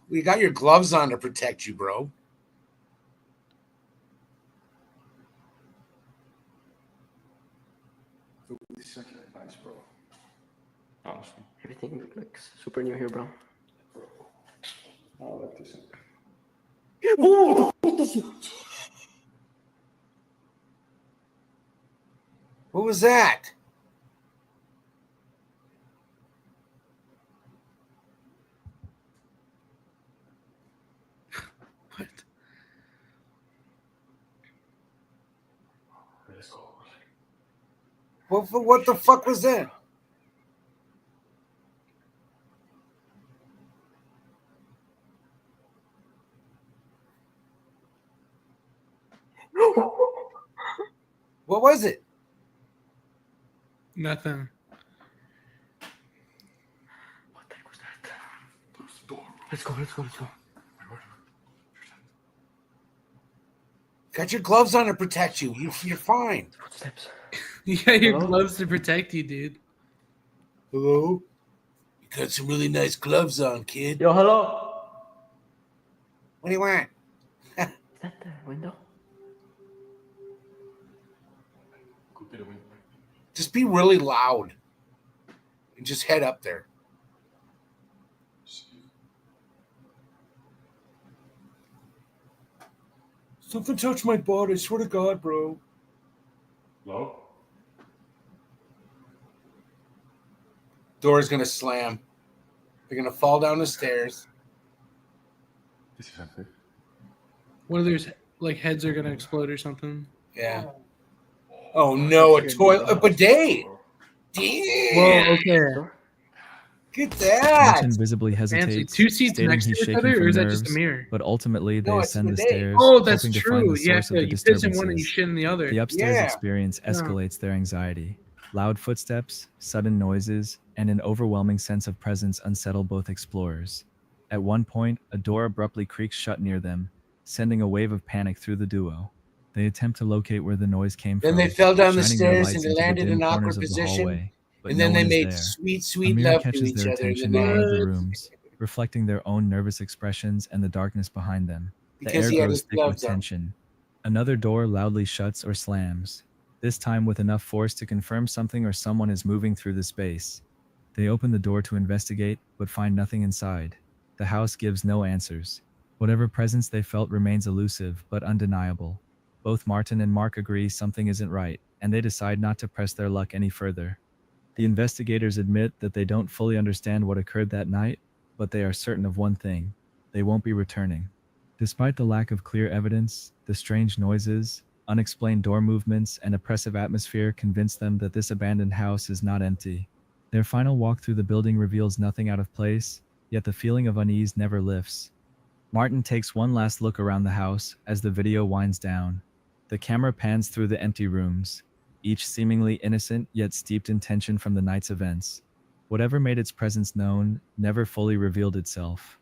You got your gloves on to protect you, bro. This is nice, bro. Honestly. Everything looks super new here, bro. I like this. Oh, what the What was that? What the fuck was that? What was it? Nothing. What the heck was that? Let's go, let's go, let's go. Got your gloves on to protect you. You're fine. Footsteps. You got your Hello? gloves to protect you, dude. Hello? You got some really nice gloves on, kid. Yo, hello. What do you want? Is that the window? Just be really loud. And just head up there. Something touched my body. I swear to God, bro. Hello? Door's gonna slam. They're gonna fall down the stairs. This is unfair. One of their like heads are gonna explode or something. Yeah. Oh no, a toilet, a bidet. Damn. Whoa, okay. Get that. Martin visibly hesitates, Two seats stating next he's to each shaking other, from or is that nerves, just a mirror? but ultimately they No, it's ascend the bidet. stairs, Oh, that's hoping to true. find the Yeah, source of the you piss in disturbances. one and you shit in the other. The upstairs Yeah. experience Yeah. escalates their anxiety. Loud footsteps, sudden noises, and an overwhelming sense of presence unsettle both explorers. At one point, a door abruptly creaks shut near them, sending a wave of panic through the duo. They attempt to locate where the noise came Then from, they fell down the shining their stairs lights and they into the landed dim in an corners awkward of the position. hallway, but And no then one they is made there. sweet, A sweet mirror love to catches each their other. attention And in one of the then rooms, reflecting their own nervous expressions and the darkness behind them. The Because air he had grows his thick with gloves on. tension. Another door loudly shuts or slams, this time with enough force to confirm something or someone is moving through the space. They open the door to investigate, but find nothing inside. The house gives no answers. Whatever presence they felt remains elusive, but undeniable. Both Martin and Mark agree something isn't right, and they decide not to press their luck any further. The investigators admit that they don't fully understand what occurred that night, but they are certain of one thing: they won't be returning. Despite the lack of clear evidence, the strange noises, unexplained door movements, and oppressive atmosphere convince them that this abandoned house is not empty. Their final walk through the building reveals nothing out of place, yet the feeling of unease never lifts. Martin takes one last look around the house as the video winds down. The camera pans through the empty rooms, each seemingly innocent yet steeped in tension from the night's events. Whatever made its presence known never fully revealed itself.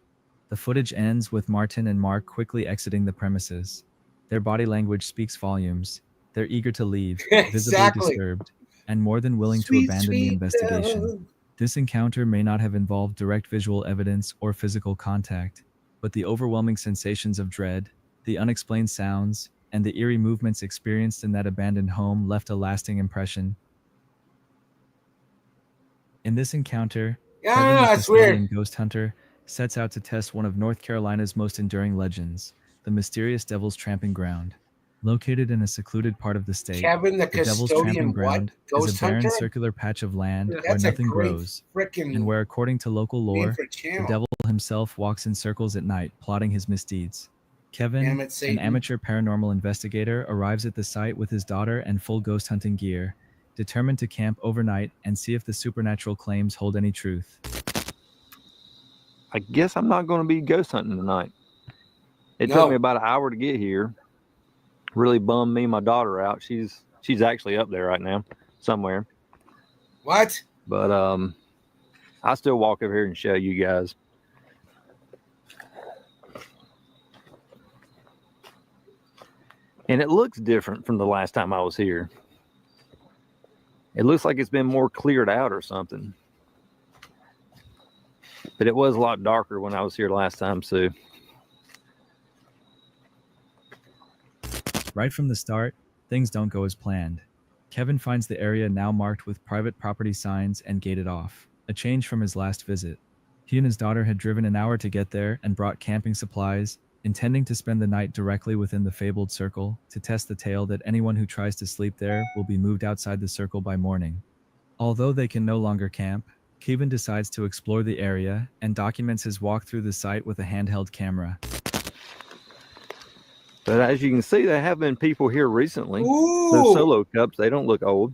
The footage ends with Martin and Mark quickly exiting the premises. Their body language speaks volumes. They're eager to leave, visibly Exactly. disturbed, and more than willing to Sweet, abandon the sweet investigation. love. This encounter may not have involved direct visual evidence or physical contact, but the overwhelming sensations of dread, the unexplained sounds, and the eerie movements experienced in that abandoned home left a lasting impression. In this encounter, Yeah, Kevin, the that's weird. custodian ghost hunter, sets out to test one of North Carolina's most enduring legends, the mysterious Devil's Tramping Ground. Located in a secluded part of the state, Kevin, the Devil's custodian, Tramping what? Ground is Ghost a barren hunter? circular patch of land where That's a nothing great grows, frickin' and where, according to local name lore, for a the channel. devil himself walks in circles at night, plotting his misdeeds. Kevin, Damn it, an Satan. amateur paranormal investigator, arrives at the site with his daughter and full ghost hunting gear, determined to camp overnight and see if the supernatural claims hold any truth. I guess I'm not going to be ghost hunting tonight. It No. took me about an hour to get here. Really bummed me and my daughter out. She's actually up there right now, somewhere. What? But I still walk over here and show you guys. And it looks different from the last time I was here. It looks like it's been more cleared out or something. But it was a lot darker when I was here last time, Sue. Right from the start, things don't go as planned. Kevin finds the area now marked with private property signs and gated off, a change from his last visit. He and his daughter had driven an hour to get there and brought camping supplies, intending to spend the night directly within the fabled circle to test the tale that anyone who tries to sleep there will be moved outside the circle by morning. Although they can no longer camp, Kevin decides to explore the area and documents his walk through the site with a handheld camera. But as you can see, there have been people here recently. Ooh. Those Solo cups, they don't look old.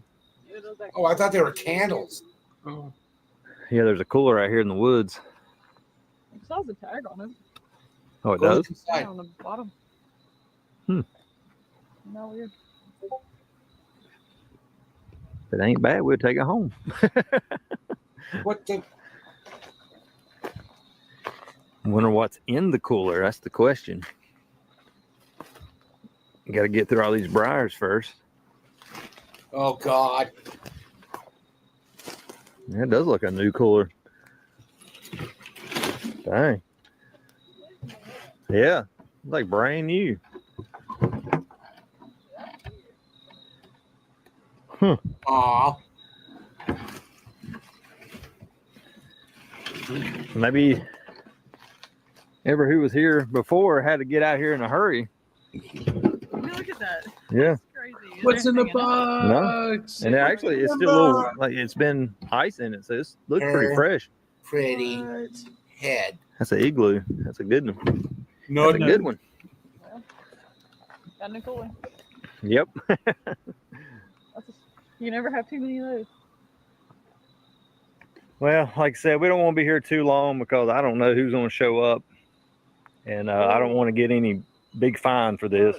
Oh, I thought they were candles. Oh. Yeah, there's a cooler right here in the woods. It still has a tag on it. Oh, it Go does? inside. Yeah, on the bottom. Hmm. Isn't that weird? If it ain't bad, we'll take it home. What the? Wonder what's in the cooler. That's the question. You got to get through all these briars first. Oh God. Yeah, it does look a new cooler. Dang. Yeah, like brand new. Aw. Maybe ever who was here before had to get out here in a hurry. Look at that. Yeah. Crazy. What's in the No. box? And actually, it's still a little, like it's been ice in it, so it looks pretty fresh. Pretty head. That's an igloo. That's a good one. No, That's a good one. Got a cooler. Yep. You never have too many of those. Well, like I said, we don't want to be here too long because I don't know who's going to show up, and I don't want to get any big fine for this.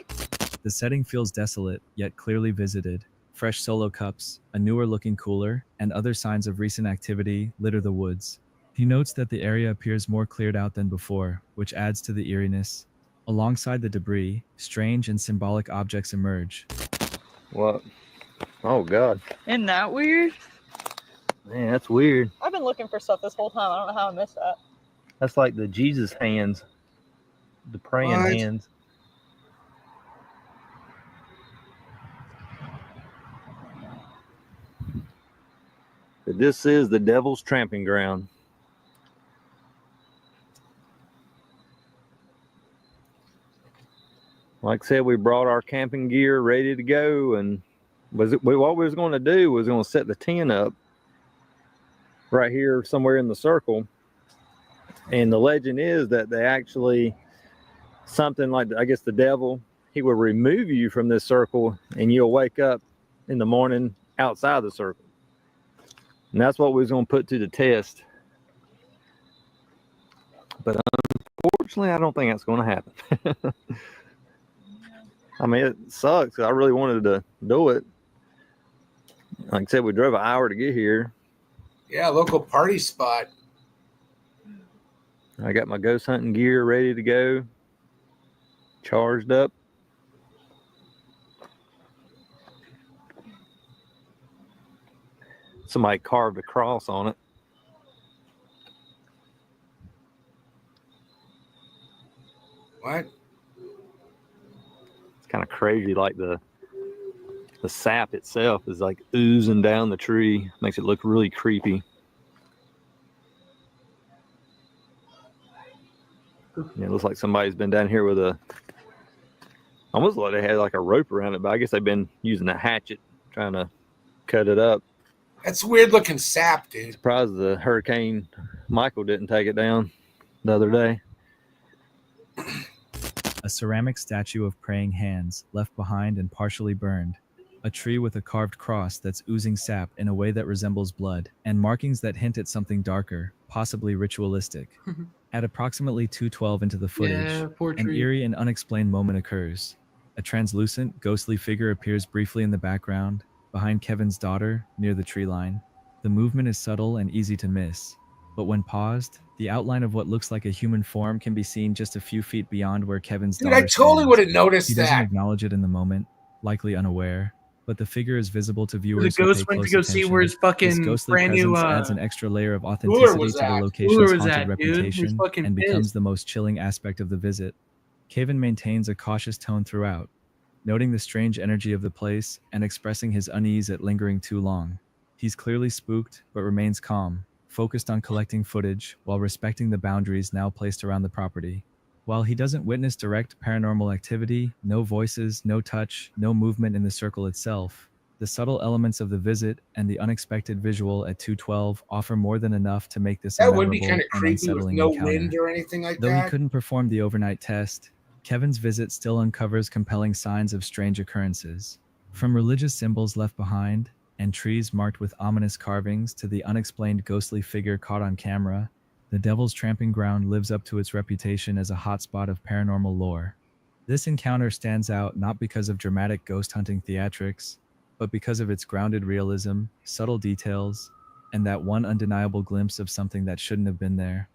The setting feels desolate, yet clearly visited. Fresh Solo cups, a newer looking cooler, and other signs of recent activity litter the woods. He notes that the area appears more cleared out than before, which adds to the eeriness. Alongside the debris, strange and symbolic objects emerge. What? Oh, God. Isn't that weird? Man, that's weird. I've been looking for stuff this whole time. I don't know how I missed that. That's like the Jesus hands, the praying What? hands. But this is the devil's tramping ground. Like I said, we brought our camping gear ready to go, and what we was going to do was going to set the tent up right here somewhere in the circle. And the legend is that they actually, something like, I guess the devil, he will remove you from this circle and you'll wake up in the morning outside the circle. And that's what we was going to put to the test. But unfortunately, I don't think that's going to happen. I mean, it sucks. I really wanted to do it. Like I said, we drove an hour to get here. Yeah, local party spot. I got my ghost hunting gear ready to go, charged up. Somebody carved a cross on it. What? It's kind of crazy, like the sap itself is like oozing down the tree. Makes it look really creepy. Yeah, it looks like somebody's been down here with almost like they had like a rope around it, but I guess they've been using a hatchet trying to cut it up. That's weird looking sap, dude. Surprised the Hurricane Michael didn't take it down the other day. A ceramic statue of praying hands left behind and partially burned. A tree with a carved cross that's oozing sap in a way that resembles blood, and markings that hint at something darker, possibly ritualistic. At approximately 2:12 into the footage, Yeah, poor an tree. eerie and unexplained moment occurs. A translucent, ghostly figure appears briefly in the background, behind Kevin's daughter, near the tree line. The movement is subtle and easy to miss, but when paused, the outline of what looks like a human form can be seen just a few feet beyond where Kevin's Dude, daughter I totally stands. would have noticed He doesn't that. acknowledge it in the moment, likely unaware. but the figure is visible to The viewers who ghost pay went to close go see attention. where his This fucking ghostly brand new presence adds an extra layer of cooler authenticity was to the at. location's Cooler was haunted at, dude. He's reputation fucking and becomes pissed. the most chilling aspect of the visit. Caven maintains a cautious tone throughout, noting the strange energy of the place and expressing his unease at lingering too long. He's clearly spooked, but remains calm, focused on collecting footage while respecting the boundaries now placed around the property. While he doesn't witness direct paranormal activity, no voices, no touch, no movement in the circle itself, the subtle elements of the visit and the unexpected visual at 212 offer more than enough to make this a That would be memorable kind of and creepy with unsettling no encounter. wind or anything like Though that. he couldn't perform the overnight test, Kevin's visit still uncovers compelling signs of strange occurrences. From religious symbols left behind, and trees marked with ominous carvings to the unexplained ghostly figure caught on camera, the Devil's Tramping Ground lives up to its reputation as a hotspot of paranormal lore. This encounter stands out not because of dramatic ghost hunting theatrics, but because of its grounded realism, subtle details, and that one undeniable glimpse of something that shouldn't have been there.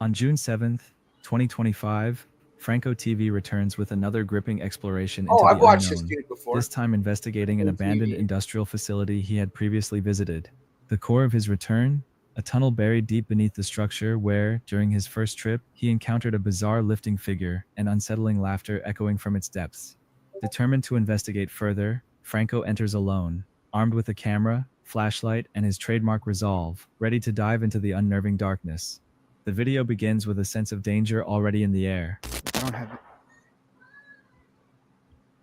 On June 7th, 2025, Franco TV returns with another gripping exploration into I've the watched this unknown, dude before. this time investigating an On abandoned TV. industrial facility he had previously visited. The core of his return, a tunnel buried deep beneath the structure where, during his first trip, he encountered a bizarre lifting figure and unsettling laughter echoing from its depths. Determined to investigate further, Franco enters alone, armed with a camera, flashlight, and his trademark resolve, ready to dive into the unnerving darkness. The video begins with a sense of danger already in the air. I don't have it.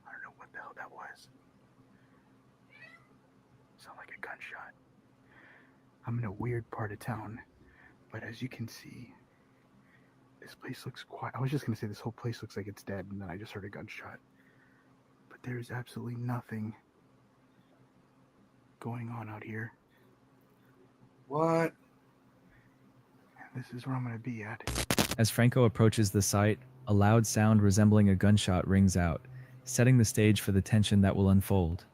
I don't know what the hell that was. Sound like a gunshot. I'm in a weird part of town, but as you can see, this place looks quiet. I was just gonna say this whole place looks like it's dead, and then I just heard a gunshot. But there's absolutely nothing going on out here. What? This is where I'm gonna be at. As Franco approaches the site, a loud sound resembling a gunshot rings out, setting the stage for the tension that will unfold.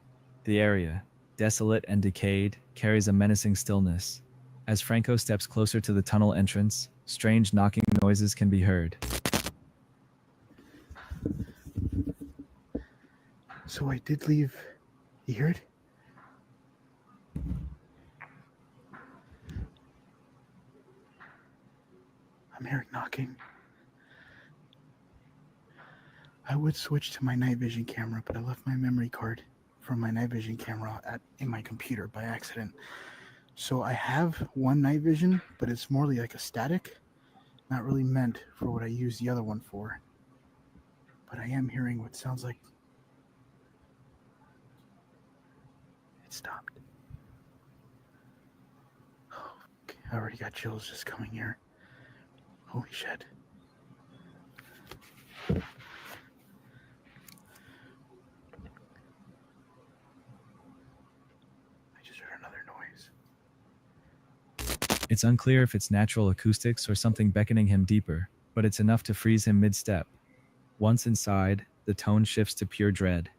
The area, desolate and decayed, carries a menacing stillness. As Franco steps closer to the tunnel entrance, strange knocking noises can be heard. So I did leave. You hear it? I'm hearing knocking. I would switch to my night vision camera, but I left my memory card from my night vision camera in my computer by accident. So I have one night vision, but it's more like a static, not really meant for what I use the other one for. But I am hearing what sounds like it stopped. Oh, okay. I already got chills just coming here. Holy shit. It's unclear if it's natural acoustics or something beckoning him deeper, but it's enough to freeze him mid-step. Once inside, the tone shifts to pure dread.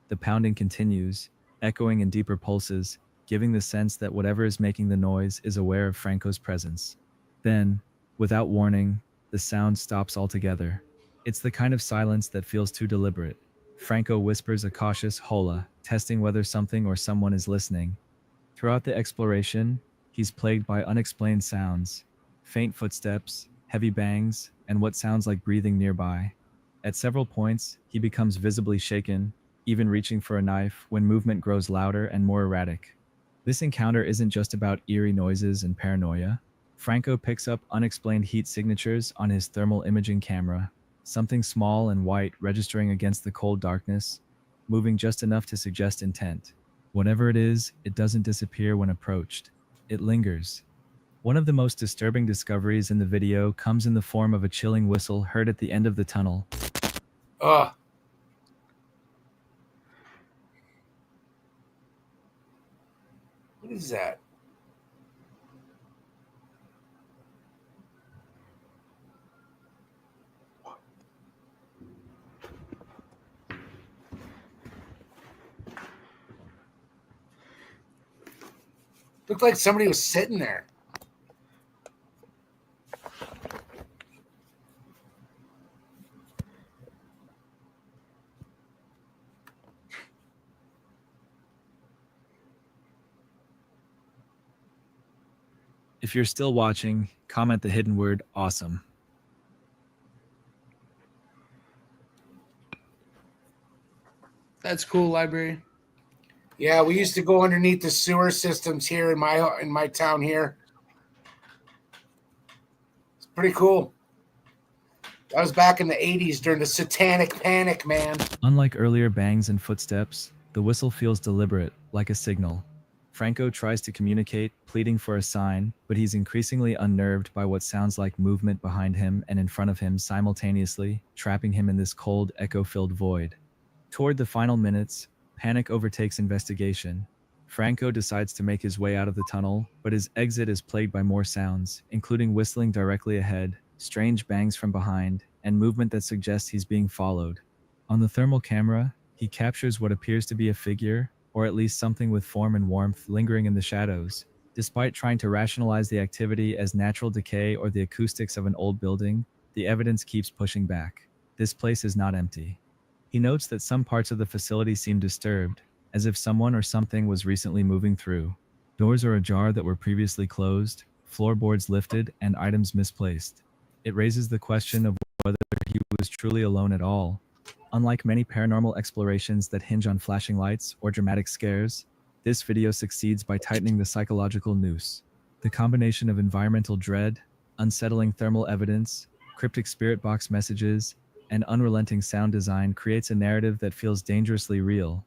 The pounding continues, echoing in deeper pulses, giving the sense that whatever is making the noise is aware of Franco's presence. Then, without warning, the sound stops altogether. It's the kind of silence that feels too deliberate. Franco whispers a cautious hola, testing whether something or someone is listening. Throughout the exploration, he's plagued by unexplained sounds, faint footsteps, heavy bangs, and what sounds like breathing nearby. At several points, he becomes visibly shaken, even reaching for a knife when movement grows louder and more erratic. This encounter isn't just about eerie noises and paranoia. Franco picks up unexplained heat signatures on his thermal imaging camera, something small and white registering against the cold darkness, moving just enough to suggest intent. Whatever it is, it doesn't disappear when approached. It lingers. One of the most disturbing discoveries in the video comes in the form of a chilling whistle heard at the end of the tunnel. Ugh. What is that? Looked like somebody was sitting there. If you're still watching, comment the hidden word awesome. That's cool, library. Yeah, we used to go underneath the sewer systems here in my town here. It's pretty cool. That was back in the 80s during the Satanic Panic, man. Unlike earlier bangs and footsteps, the whistle feels deliberate, like a signal. Franco tries to communicate, pleading for a sign, but he's increasingly unnerved by what sounds like movement behind him and in front of him simultaneously, trapping him in this cold, echo-filled void. Toward the final minutes, panic overtakes investigation. Franco decides to make his way out of the tunnel, but his exit is plagued by more sounds, including whistling directly ahead, strange bangs from behind, and movement that suggests he's being followed. On the thermal camera, he captures what appears to be a figure, or at least something with form and warmth lingering in the shadows. Despite trying to rationalize the activity as natural decay or the acoustics of an old building, the evidence keeps pushing back. This place is not empty. He notes that some parts of the facility seem disturbed, as if someone or something was recently moving through. Doors are ajar that were previously closed, floorboards lifted, and items misplaced. It raises the question of whether he was truly alone at all. Unlike many paranormal explorations that hinge on flashing lights or dramatic scares, this video succeeds by tightening the psychological noose. The combination of environmental dread, unsettling thermal evidence, cryptic spirit box messages, and unrelenting sound design creates a narrative that feels dangerously real.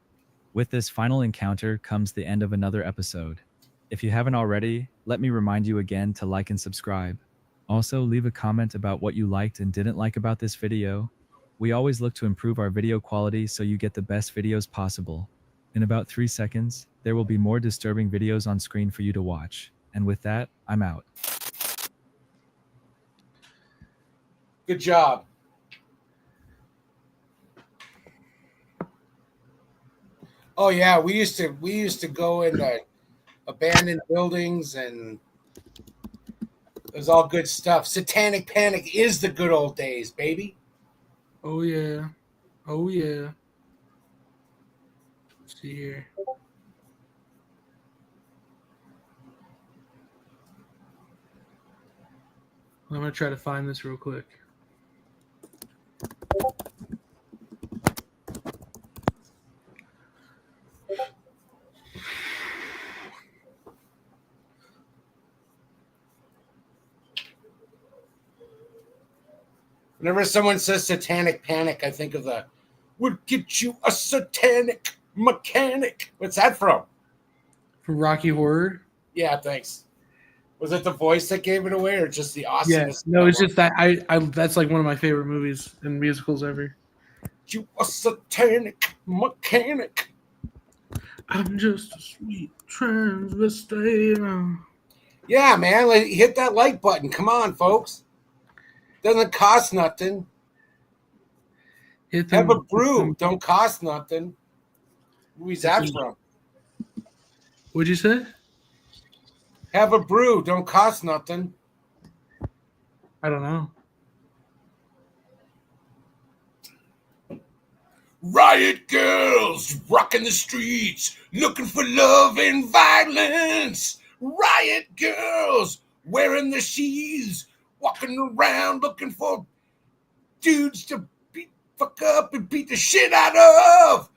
With this final encounter comes the end of another episode. If you haven't already, let me remind you again to like and subscribe. Also, leave a comment about what you liked and didn't like about this video. We always look to improve our video quality so you get the best videos possible. In about 3 seconds, there will be more disturbing videos on screen for you to watch. And with that, I'm out. Good job. Oh yeah, we used to go into abandoned buildings, and it was all good stuff. Satanic Panic is the good old days, baby. Oh yeah. Oh yeah. Let's see here. I'm gonna try to find this real quick. Whenever someone says Satanic Panic, I think of the "Would get you a satanic mechanic." What's that from? From Rocky Horror. Yeah, thanks. Was it the voice that gave it away, or just the awesomeness? Yeah, no, it's just that I that's like one of my favorite movies and musicals ever. You a satanic mechanic. I'm just a sweet transvestite. Yeah, man, like, hit that like button. Come on, folks. Doesn't cost nothing. Have a brew. Don't cost nothing. Who's that from? What'd you say? Have a brew. Don't cost nothing. I don't know. Riot girls rocking the streets, looking for love and violence. Riot girls wearing the sheaths, walking around looking for dudes to fuck up and beat the shit out of.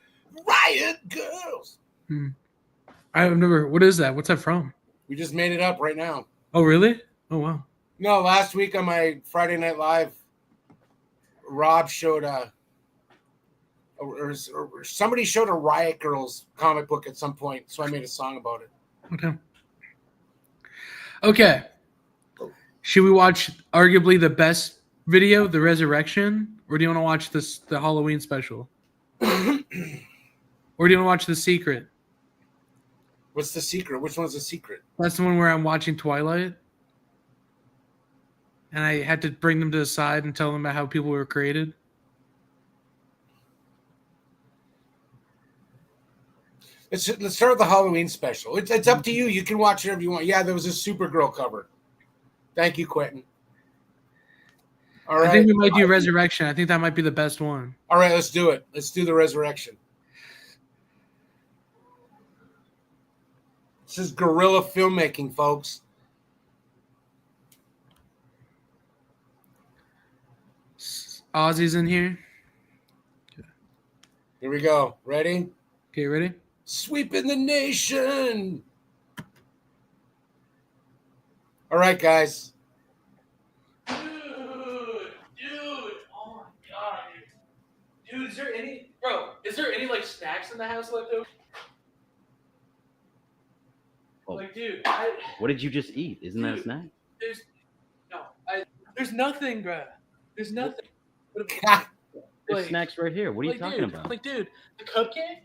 Riot girls. I've never. What is that? What's that from? We just made it up right now. Oh really? Oh wow. No, last week on my Friday Night Live, Rob showed or somebody showed a Riot Girls comic book at some point, so I made a song about it. Okay. Should we watch arguably the best video, The Resurrection, or do you want to watch the Halloween special? Or do you want to watch The Secret? What's The Secret? Which one's The Secret? That's the one where I'm watching Twilight. And I had to bring them to the side and tell them about how people were created. Let's start with the Halloween special. It's up to you. You can watch whatever you want. Yeah, there was a Supergirl cover. Thank you, Quentin. All right. I think we might do Resurrection. I think that might be the best one. All right, let's do it. Let's do the Resurrection. This is guerrilla filmmaking, folks. Ozzy's in here. Here we go. Ready? Okay, ready? Sweeping the nation. All right, guys. Dude, oh my god, dude, is there any like snacks in the house left over? Oh. Like, dude, What did you just eat? Isn't that a snack? There's nothing, bruh. There's nothing. There's snacks right here. What are you talking about? Like, dude, the cupcake?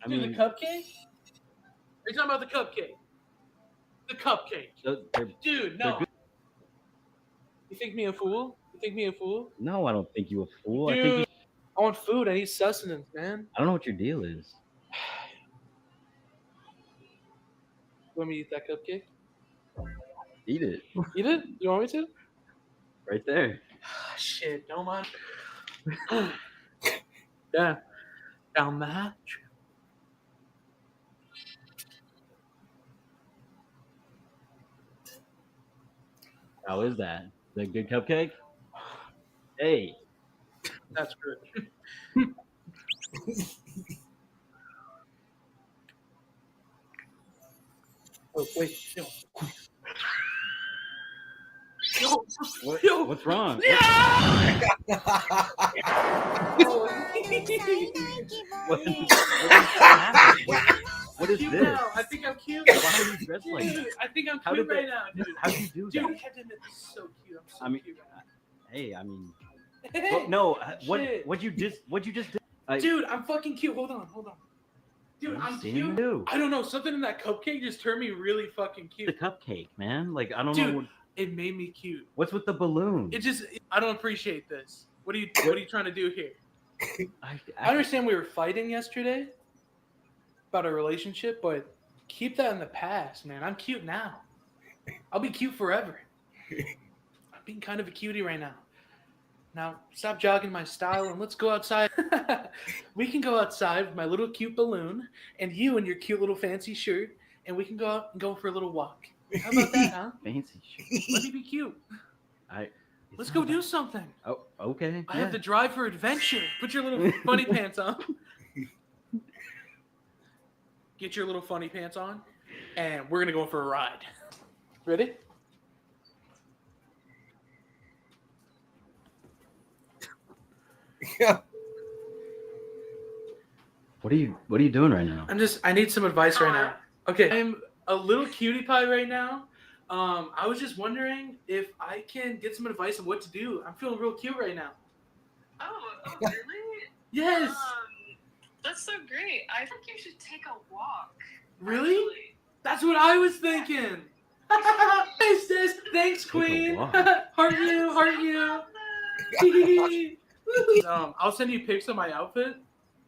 I mean, the cupcake? Are you talking about the cupcake? The cupcake. Dude, no. You think me a fool? You think me a fool? No, I don't think you a fool. Dude, I think I want food. I need sustenance, man. I don't know what your deal is. Want me to eat that cupcake? Eat it. Eat it? You want me to? Right there. Shit, don't mind. Yeah. Down the hatch. How is that? Is that a good cupcake? Hey. That's good. Oh, wait. No. What's wrong? What is Cute this? now. I think I'm cute. Why are you dressed like Dude, that? I think I'm How cute did right that- now, dude. how did you do Dude, that? I have to admit, this is so cute. I'm so I mean, cute. hey, I mean, no. Shit. What you just did? Dude, I'm fucking cute. Hold on. Dude, What are you I'm seeing cute. me do? I don't know. Something in that cupcake just turned me really fucking cute. The cupcake, man. Like I don't Dude, know what, it made me cute. what's with the balloon. I don't appreciate this. What are you trying to do here? I understand we were fighting yesterday about a relationship, but keep that in the past, man. I'm cute now. I'll be cute forever. I'm being kind of a cutie right now. Now, stop jogging my style and let's go outside. We can go outside with my little cute balloon and you in your cute little fancy shirt, and we can go out and go for a little walk. How about that, huh? Fancy shit. Let me be cute. Let's go do something. Oh, okay. I have the drive for adventure. Put your little funny pants on. Get your little funny pants on, and we're gonna go for a ride. Ready? Yeah. What are you doing right now? I need some advice right now. Okay, I'm a little cutie pie right now. I was just wondering if I can get some advice on what to do. I'm feeling real cute right now. Oh, really? Yes. That's so great. I think you should take a walk. Really? That's what I was thinking. Hey, sis. Thanks, Queen. Heart you. I'll send you pics of my outfit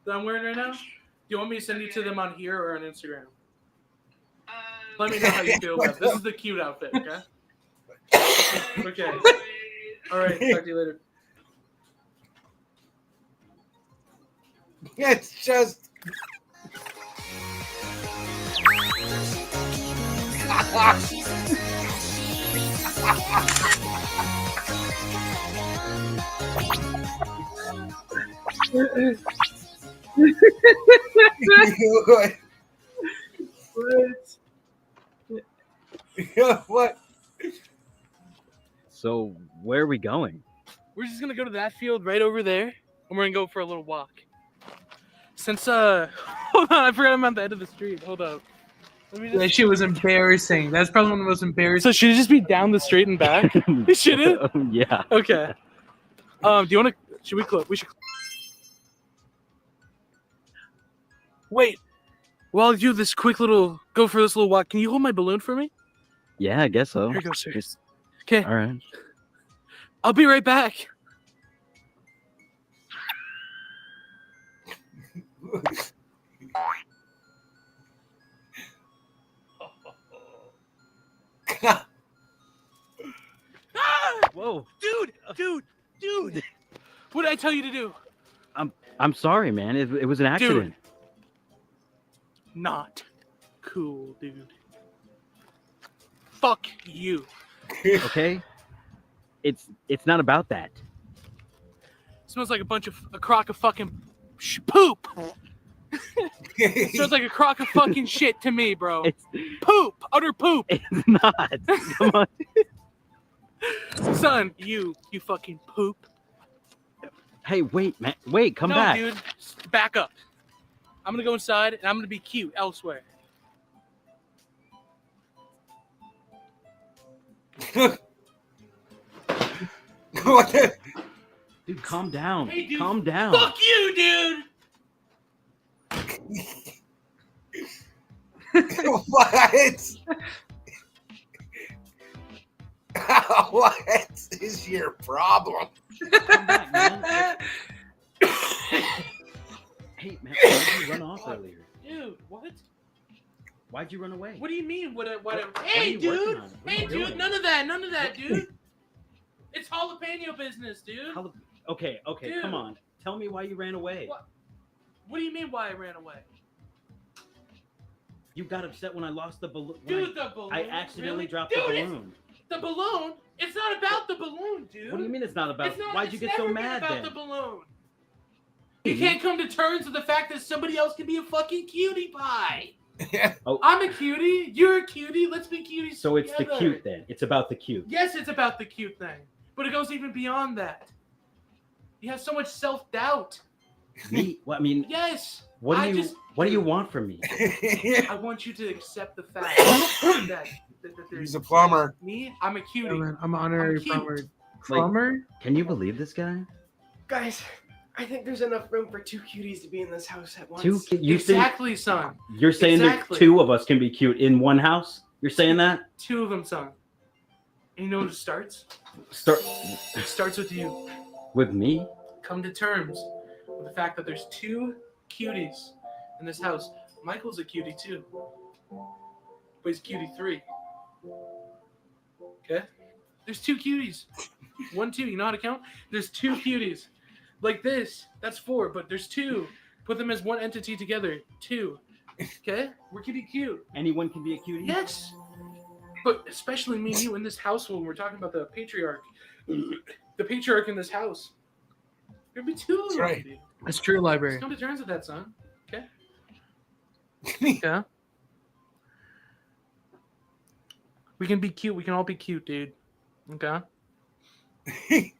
that I'm wearing right now. Do you want me to send you to them on here or on Instagram? Let me know how you feel about it. This is the cute outfit, okay? Okay. All right. Talk to you later. It's just. What? So where are we going? We're just gonna go to that field right over there, and we're gonna go for a little walk. Since hold on, I forgot I'm at the end of the street. Hold up. That shit was embarrassing. That's probably one of the most embarrassing. So should it just be down the street and back? Should it? Yeah. Okay. Do you want to? Should we close? We should. Wait. While you do this quick little go for this little walk, can you hold my balloon for me? Yeah, I guess so. Here you go, sir. Okay. All right. I'll be right back. Whoa. Dude. What did I tell you to do? I'm sorry, man. It was an accident. Not cool, dude. Fuck you. Okay? It's not about that. smells like a crock of fucking poop. It smells like a crock of fucking shit to me, bro. Poop, utter poop. It's not. Come on. Son, you fucking poop. Hey, wait, man. Wait, come no, back. dude, back up. I'm gonna go inside and I'm gonna be cute elsewhere. Dude, calm down. Hey, dude, Calm down. Fuck you, dude. What? What is your problem? Come back, man. Hey, man, why'd you run off earlier? Dude, what? Why'd you run away? What do you mean? What? are Hey, you working dude. on? What are Hey, you dude. doing? None of that, dude. It's jalapeno business, dude. Okay, Dude. come on. Tell me why you ran away. What do you mean? Why I ran away? You got upset when I lost the balloon. Dude, the balloon. I accidentally Really? dropped Dude, the it's- balloon. The balloon? It's not about the balloon, dude. What do you mean it's not about? It's not, Why'd you it's get so never been mad about then? the balloon. You can't come to terms with the fact that somebody else can be a fucking cutie pie. Oh. I'm a cutie. You're a cutie. Let's be cuties So it's the together. cute then. It's about the cute. Yes, it's about the cute thing, but it goes even beyond that. You have so much self-doubt. Me? Well, I mean, Yes. what do I you just- what do you want from me? I want you to accept the fact that there's He's a plumber. me. I'm a cutie. Yeah, man, I'm an honorary plumber. Like, can you believe this guy? Guys, I think there's enough room for 2 cuties to be in this house at once. You think Exactly, son. you're saying Exactly. that 2 of us can be cute in one house? You're saying that? 2 of them, son. And you know what it starts? Start It starts with you. with me? Come to terms with the fact that there's 2 cuties in this house. Michael's a cutie too, but he's cutie 3. Okay? There's 2 cuties. 1, 2. You know how to count? There's 2 cuties. Like this. That's 4, but there's 2. Put them as one entity together. 2. Okay? We're cutie cute. Anyone can be a cutie? Yes. But especially me and you in this household, we're talking about the patriarch. The patriarch in this house. There'd be 2 of them. right. dude. That's true, library. Just come to terms with that, son. Okay? Yeah. We can be cute. We can all be cute, dude. Okay? Let's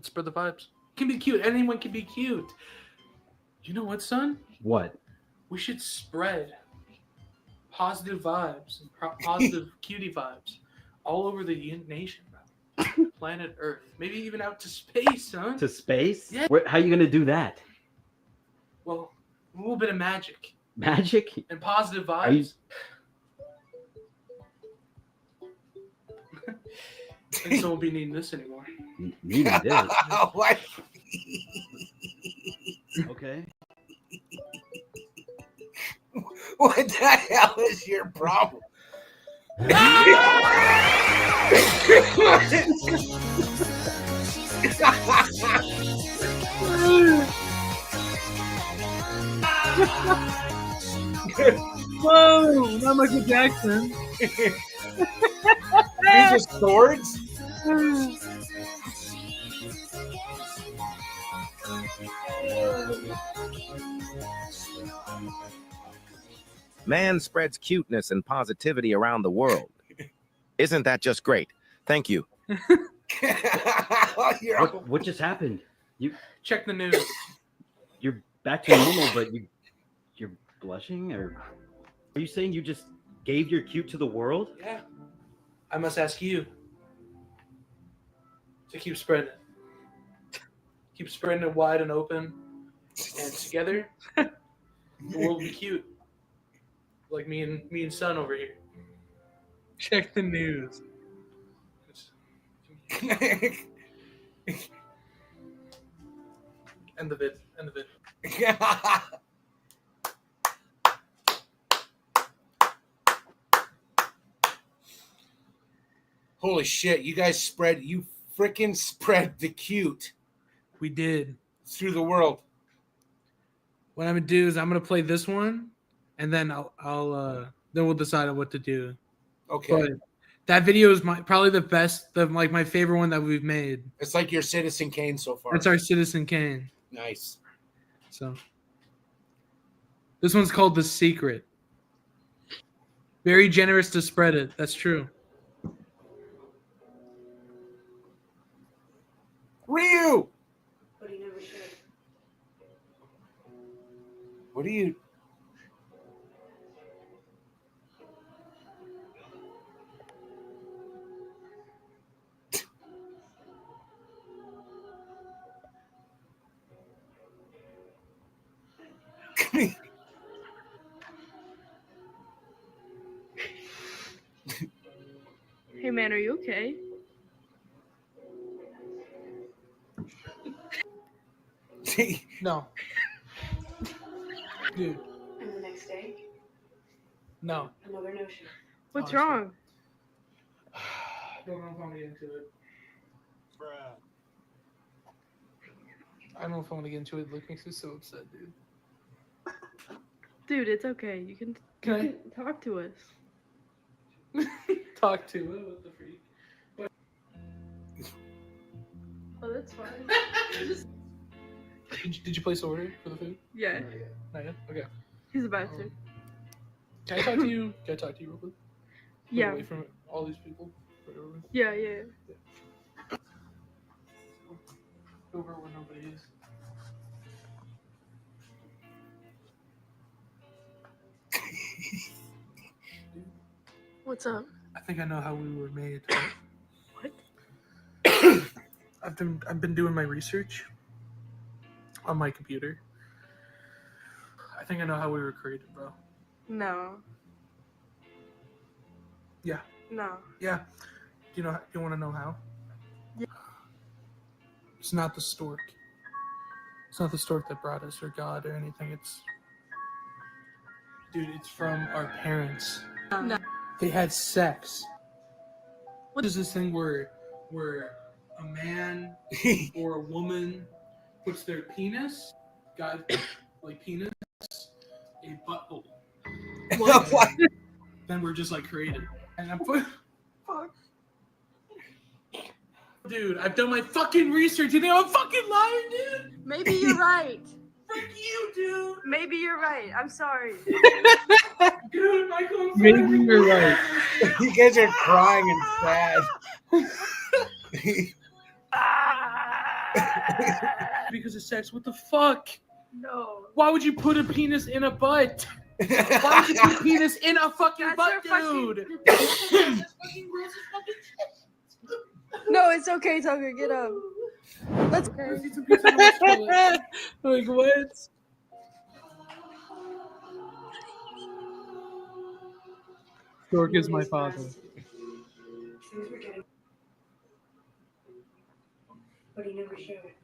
spread the vibes. Can be cute. Anyone can be cute. You know what, son? What? We should spread positive vibes and positive cutie vibes all over the nation, bro. Planet Earth. Maybe even out to space, son. To space? Yeah. How are you gonna do that? Well, a little bit of magic Magic? and positive Are you vibes. And so we'll be needing this anymore. needing this? What? Okay. What the hell is your problem? Whoa, not Michael Jackson. These are swords? Man spreads cuteness and positivity around the world. Isn't that just great? Thank you. What just happened? You check the news. You're back to normal, but you're blushing, or are you saying you just gave your cute to the world? Yeah. I must ask you to keep spreading it. Keep spreading it wide and open. And together, the world will be cute. Like me and son over here. Check the news. End the vid. End the vid. Holy shit, you guys freaking spread the cute We did. through the world. What I'm gonna do is I'm gonna play this one, and then I'll then we'll decide on what to do. Okay. But That video is probably the best, my favorite one that we've made. It's like your Citizen Kane so far. That's our Citizen Kane. Nice. So this one's called The Secret. Very generous to spread it. That's true. Ryu! But he never should. What do you... Hey man, are you okay? No. Dude. And the next day, No. another no-show. What's wrong? I don't know if I'm gonna get into it. I don't know if I want to get into it. It makes me so upset, dude. Dude, it's okay. You can talk to us. Talk to it. What the freak? Oh, that's fine. Did you place the order for the food? Yeah. Not yet? Okay. He's about to. Can I talk to you? Can I talk to you real quick? Yeah. Away from all these people. Yeah, yeah. Over where nobody is. What's up? I think I know how we were made. What? I've been doing my research on my computer. I think I know how we were created, bro. No. Yeah. No. Yeah. Do you want to know how? Yeah. It's not the stork. It's not the stork that brought us or God or anything. Dude, it's from our parents. No. They had sex. What is this thing where a man or a woman puts their penis, penis, a butthole. What? Then we're just created. And I'm fuck. Dude, I've done my fucking research. You think I'm fucking lying, dude? Maybe you're right. Frick you, dude. Maybe you're right. I'm sorry. Dude, Michael, Maybe you're right. You guys are crying and sad. Because of sex, what the fuck? No. Why would you put a penis in a butt? Why would you put a penis in a fucking butt, dude? No, it's okay, Tucker. Get up. Let's go. Like, what? Stork is my father. But he never showed it.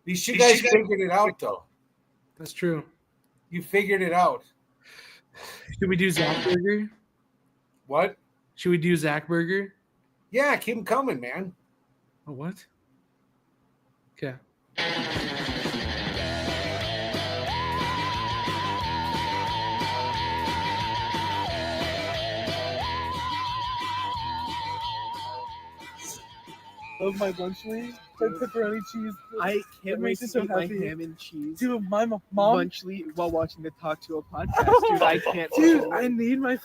At least you guys figured it out, though. That's true. You figured it out. Should we do Zach Burger? What? Should we do Zach Burger? Yeah, keep them coming, man. Oh, what? Okay. Love my lunch leaf. Pepperoni cheese. I can't wait to eat my ham and cheese. Dude, my mom lunchly while watching the Talk to a podcast. Dude, I can't. Dude, I need my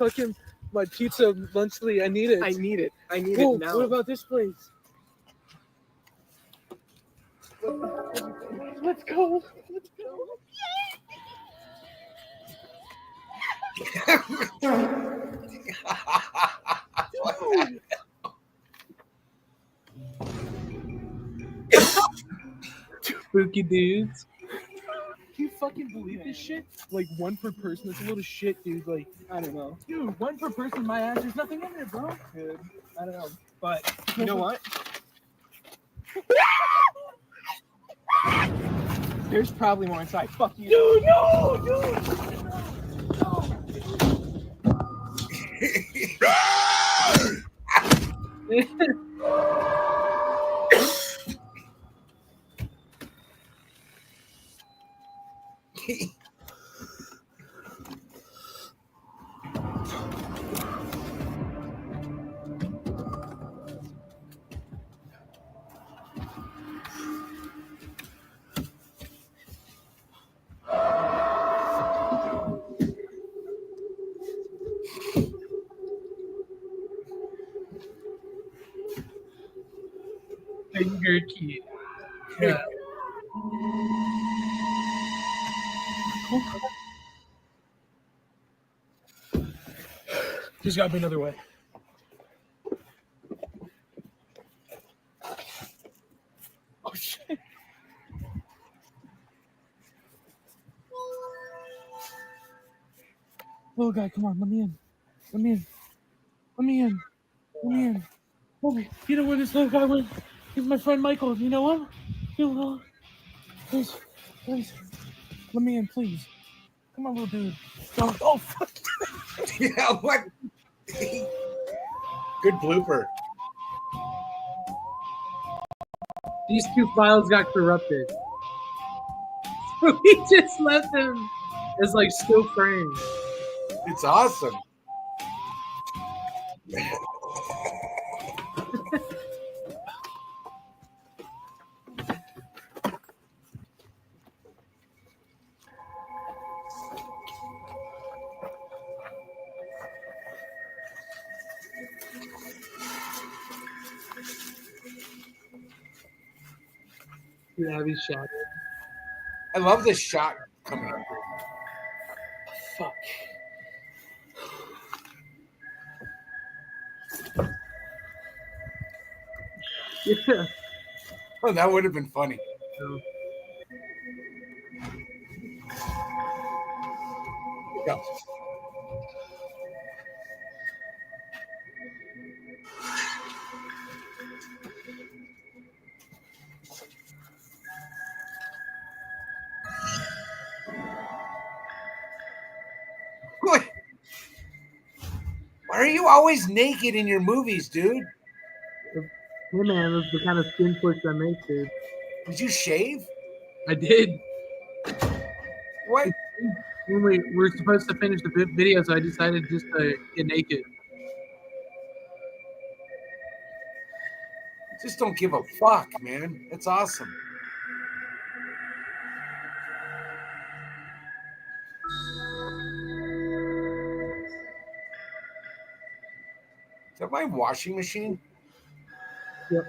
pizza lunchly. I need it. I need it. I need Whoa, it now. what about this place? Let's go. Let's go. Dude. Spooky dudes. Can you fucking believe this shit? Like one per person. That's a little shit, dude. Like, I don't know. Dude, one per person, my ass. There's nothing in there, bro. Dude, I don't know. But you know what? There's probably more inside. Fuck you. Dude, no, dude. Finger key. Yeah. There's gotta be another way. Oh shit. Little guy, come on, let me in. Let me in. Let me in. Let me in. Let me. You know where this little guy went? He's my friend Michael. Do you know him? You know him? Please. Please. Let me in, please. Come on, little dude. Oh, fuck. Yeah, what? Good blooper. These two files got corrupted. So we just left them as like still frames. It's awesome. Yeah, he's shot. I love this shot coming up. Fuck. Yeah. Oh, that would have been funny. Go. What? Why are you always naked in your movies, dude? Hey man, that's the kind of skin push I make, dude. Did you shave? I did. What? When we were supposed to finish the video, so I decided just to get naked. Just don't give a fuck, man. That's awesome. Is that my washing machine? Yep.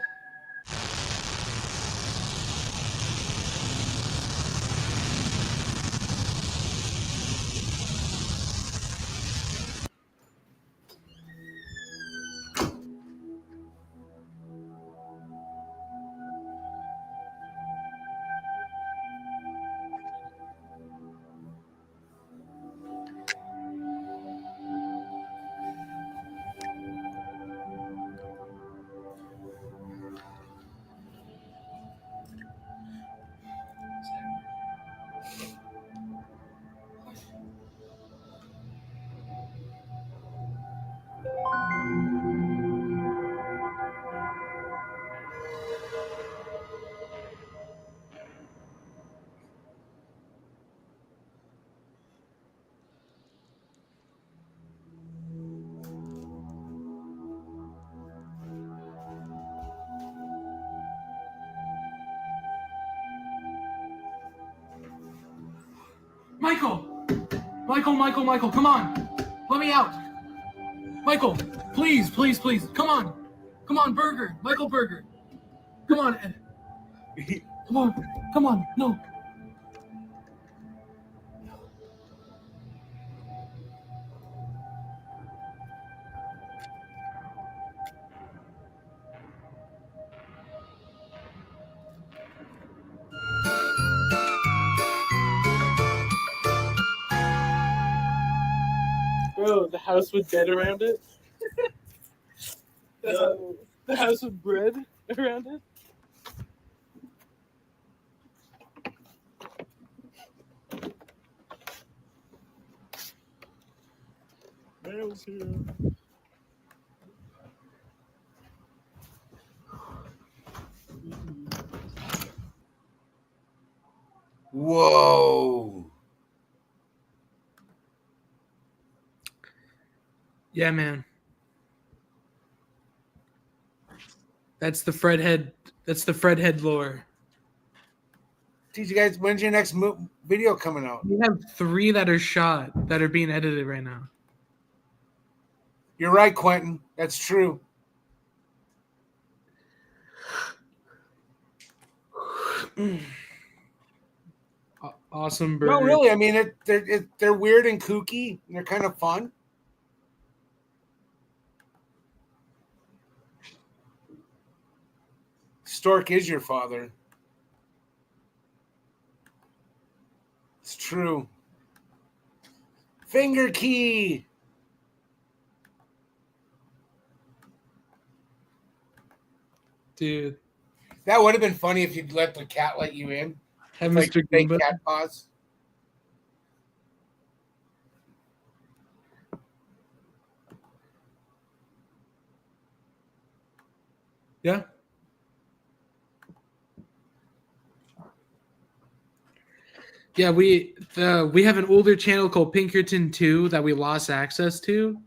Michael, come on. Let me out. Michael, please, please, please. Come on, Burger. Michael Burger. Come on. Come on. No. Bro, the house with dead around it. The house with bread around it. Phil's here. Whoa. Yeah, man. That's the Fredhead. That's the Fredhead lore. Geez, you guys, when's your next video coming out? We have 3 that are shot that are being edited right now. You're right, Quentin. That's true. Awesome bird. No, really. I mean, they're weird and kooky, and they're kind of fun. Stork is your father. It's true. Finger key. Dude. That would have been funny if you'd let the cat let you in. Have Like Mr. fake Goomba. cat paws. Yeah. Yeah, we have an older channel called Pinkerton 2 that we lost access to.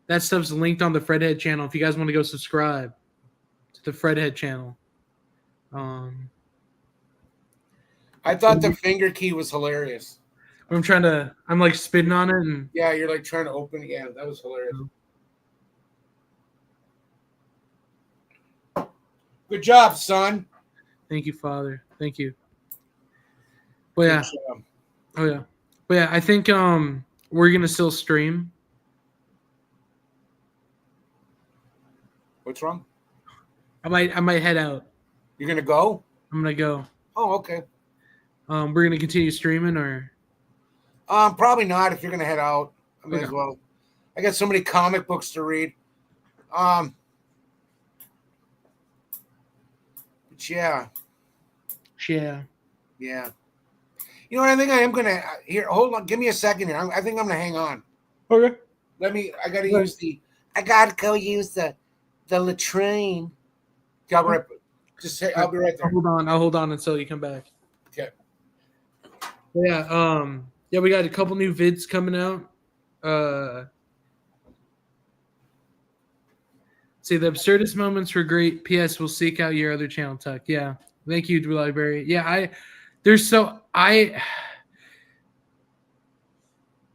That stuff's linked on the Fredhead channel if you guys want to go subscribe to the Fredhead channel. I thought the finger key was hilarious. I'm like spitting on it and Yeah, you're like trying to open it. Yeah, that was hilarious. Good job, son. thank you, Father. Thank you. But yeah. Good job. Oh yeah. But yeah, I think we're gonna still stream. What's wrong? I might head out. You're gonna go? I'm gonna go. Oh, okay. We're gonna continue streaming or Probably not if you're gonna head out. I may Okay. as well. I got so many comic books to read. But yeah. Yeah. You know what? I think I am gonna here. Hold on. Give me a second here. I think I'm gonna hang on. Okay. I gotta use the. I gotta go use the latrine. I'll be right, I'll be right there. I'll hold on until you come back. Okay. Yeah, yeah, we got a couple new vids coming out. See, the absurdist moments were great. P.S. We'll seek out your other channel, Tuck. Yeah, thank you, Drew Library. Yeah, I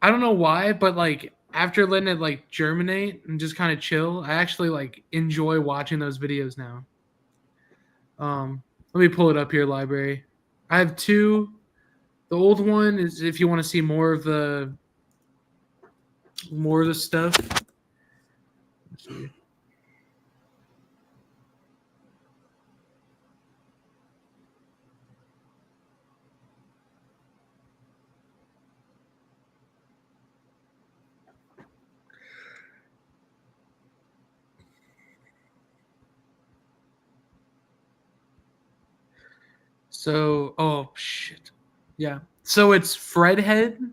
don't know why, but like after letting it like germinate and just kind of chill, I actually like enjoy watching those videos now. Let me pull it up here, library. I have 2. The old one is if you want to see more of the stuff. Let's see. So, oh shit. Yeah. So it's Fredhead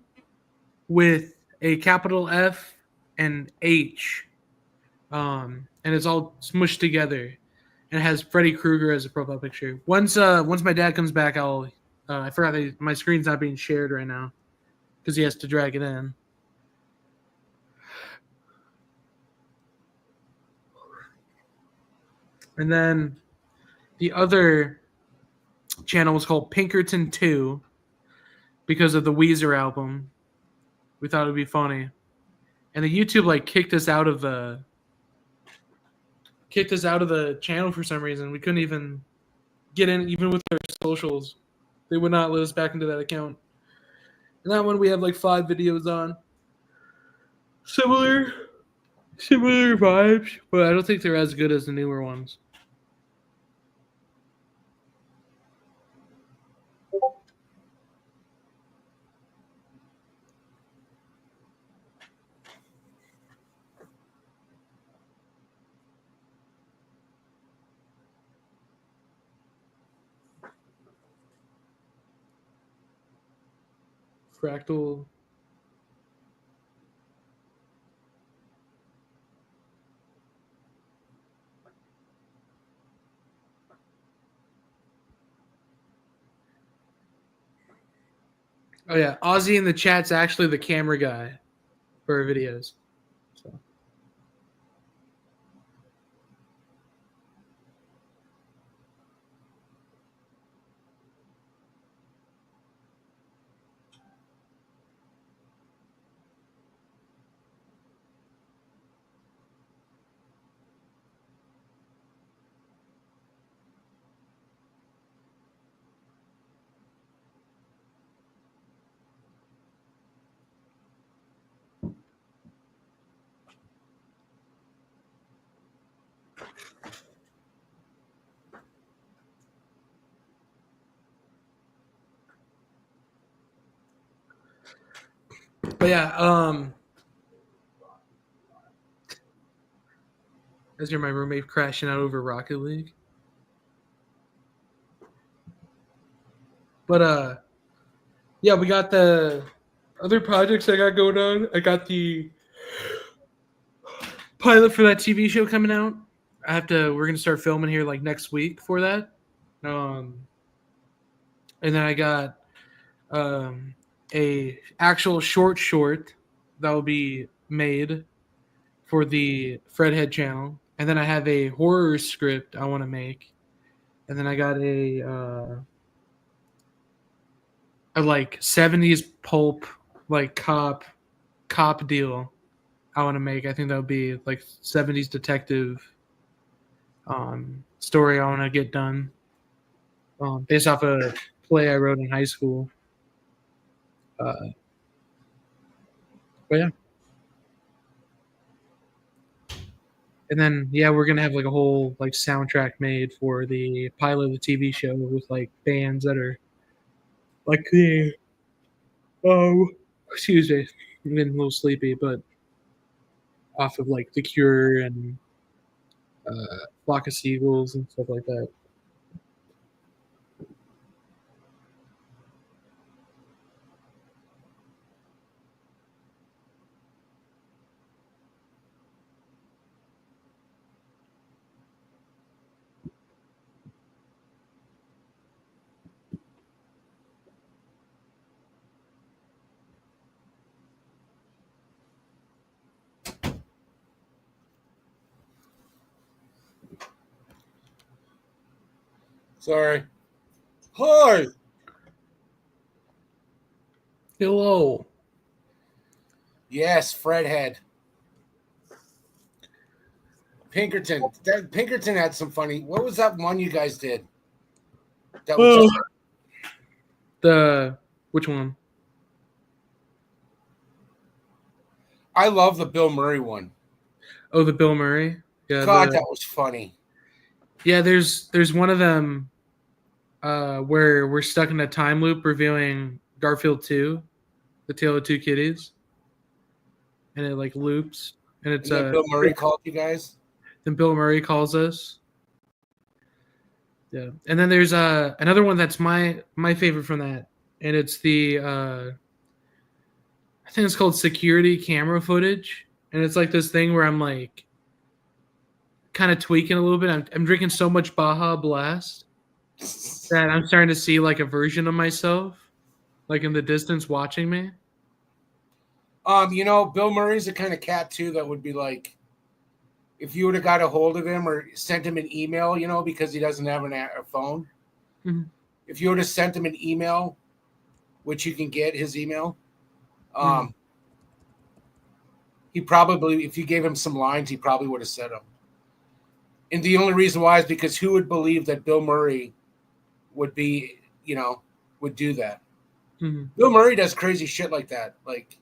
with a capital F and H. And it's all smushed together. And it has Freddy Krueger as a profile picture. Once my dad comes back, I'll I forgot that my screen's not being shared right now because he has to drag it in. And then the other channel was called Pinkerton 2 because of the Weezer album. We thought it'd be funny. And the YouTube like kicked us out of the channel for some reason. We couldn't even get in even with our socials. They would not let us back into that account. And that one we have like 5 videos on. Similar vibes, but I don't think they're as good as the newer ones. Fractal. Oh yeah, Ozzy in the chat's actually the camera guy for our videos. So. But yeah, as you're my roommate crashing out over Rocket League. But yeah, we got the other projects I got going on. I got the pilot for that TV show coming out. We're gonna start filming here like next week for that. And then I got a actual short that will be made for the Fredhead channel. And then I have a horror script I want to make. And then I got a like 70s pulp like cop deal I want to make. I think that would be like 70s detective story I want to get done based off a play I wrote in high school. But yeah. And then yeah, we're gonna have like a whole like soundtrack made for the pilot of the TV show with like bands that are like the excuse me, I'm getting a little sleepy, but off of like The Cure and Flock of Seagulls and stuff like that. Sorry. Hi. Hello. Yes, Fredhead. Pinkerton. Pinkerton had some funny. What was that one you guys did? That was which one? I love the Bill Murray one. Oh, the Bill Murray. Yeah. God, that was funny. Yeah, there's one of them where we're stuck in a time loop reviewing Garfield 2, The Tale of Two Kitties. And it like loops. And it's And then Bill Murray called you guys? Then Bill Murray calls us. Yeah. And then there's another one that's my favorite from that. And it's the I think it's called security camera footage. And it's like this thing where I'm like kind of tweaking a little bit. I'm drinking so much Baja Blast that I'm starting to see like a version of myself, like in the distance watching me. You know, Bill Murray's the kind of cat too that would be like, if you would have got a hold of him or sent him an email, you know, because he doesn't have a phone. Mm-hmm. If you would have sent him an email, which you can get his email, he probably, if you gave him some lines, he probably would have said them. And the only reason why is because who would believe that Bill Murray would be, you know, would do that? Mm-hmm. Bill Murray does crazy shit like that. Like,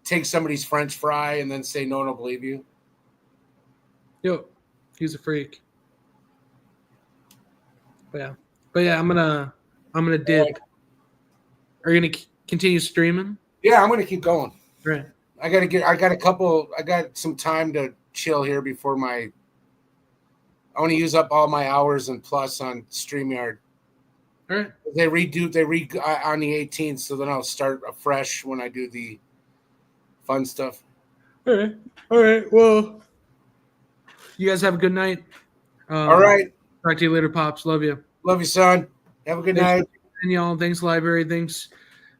take somebody's French fry and then say, no one will believe you. Yo, he's a freak. But yeah, I'm gonna dip. Are you gonna continue streaming? Yeah, I'm gonna keep going. Right. I got some time to chill here before I want to use up all my hours and plus on StreamYard. All right. They read on the 18th, so then I'll start afresh when I do the fun stuff. All right. Well, you guys have a good night. All right. Talk to you later, Pops. Love you. Love you, son. Have a good night. Danielle. Thanks, Library. Thanks,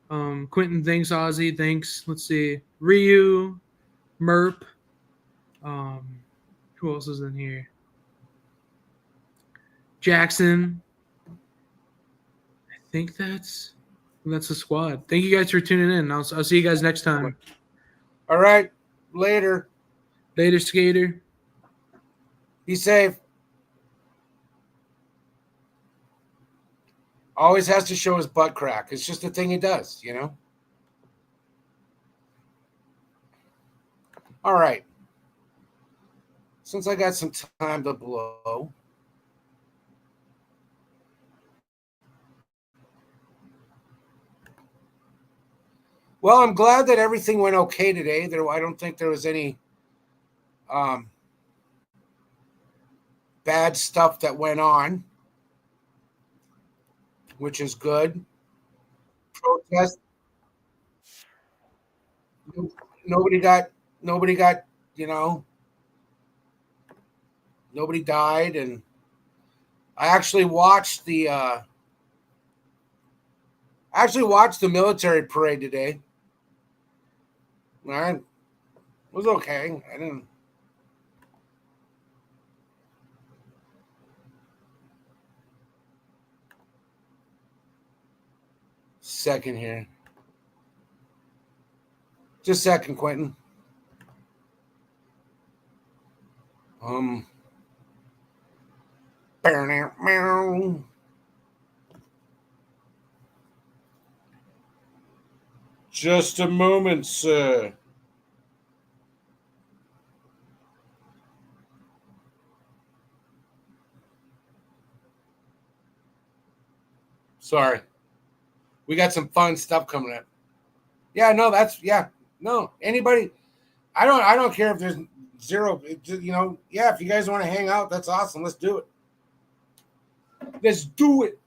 Quentin. Thanks, Ozzy. Thanks. Let's see. Ryu, Merp. Who else is in here? Jackson. I think that's the squad. Thank you guys for tuning in. I'll see you guys next time. All right. Later. Later, Skater. Be safe. Always has to show his butt crack. It's just a thing he does, you know? All right. Since I got some time to blow. Well, I'm glad that everything went okay today. I don't think there was any bad stuff that went on, which is good. Protest. Nobody got, you know, nobody died. And I actually watched the military parade today. All right. It was okay. I didn't. Second here. Just a second, Quentin. Just a moment, sir. Sorry. We got some fun stuff coming up. Yeah, no, no. Anybody, I don't care if there's zero, you know, yeah, if you guys want to hang out, that's awesome. Let's do it. Let's do it.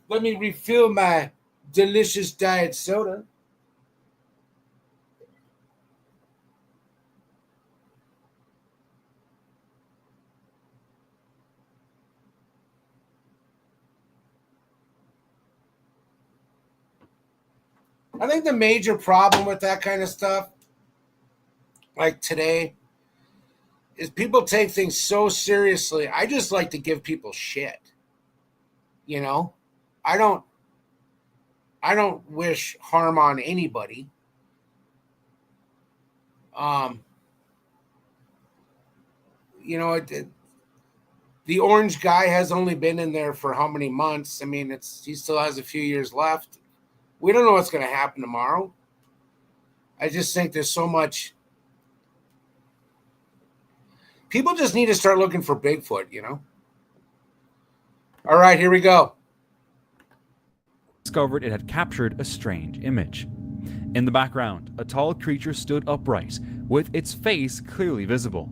Let me refill my delicious diet soda. I think the major problem with that kind of stuff, like today, is people take things so seriously. I just like to give people shit. You know? I don't wish harm on anybody. You know, the orange guy has only been in there for how many months? I mean, he still has a few years left. We don't know what's going to happen tomorrow. I just think there's so much. People just need to start looking for Bigfoot, you know? All right, here we go. Discovered it had captured a strange image. In the background, a tall creature stood upright, with its face clearly visible.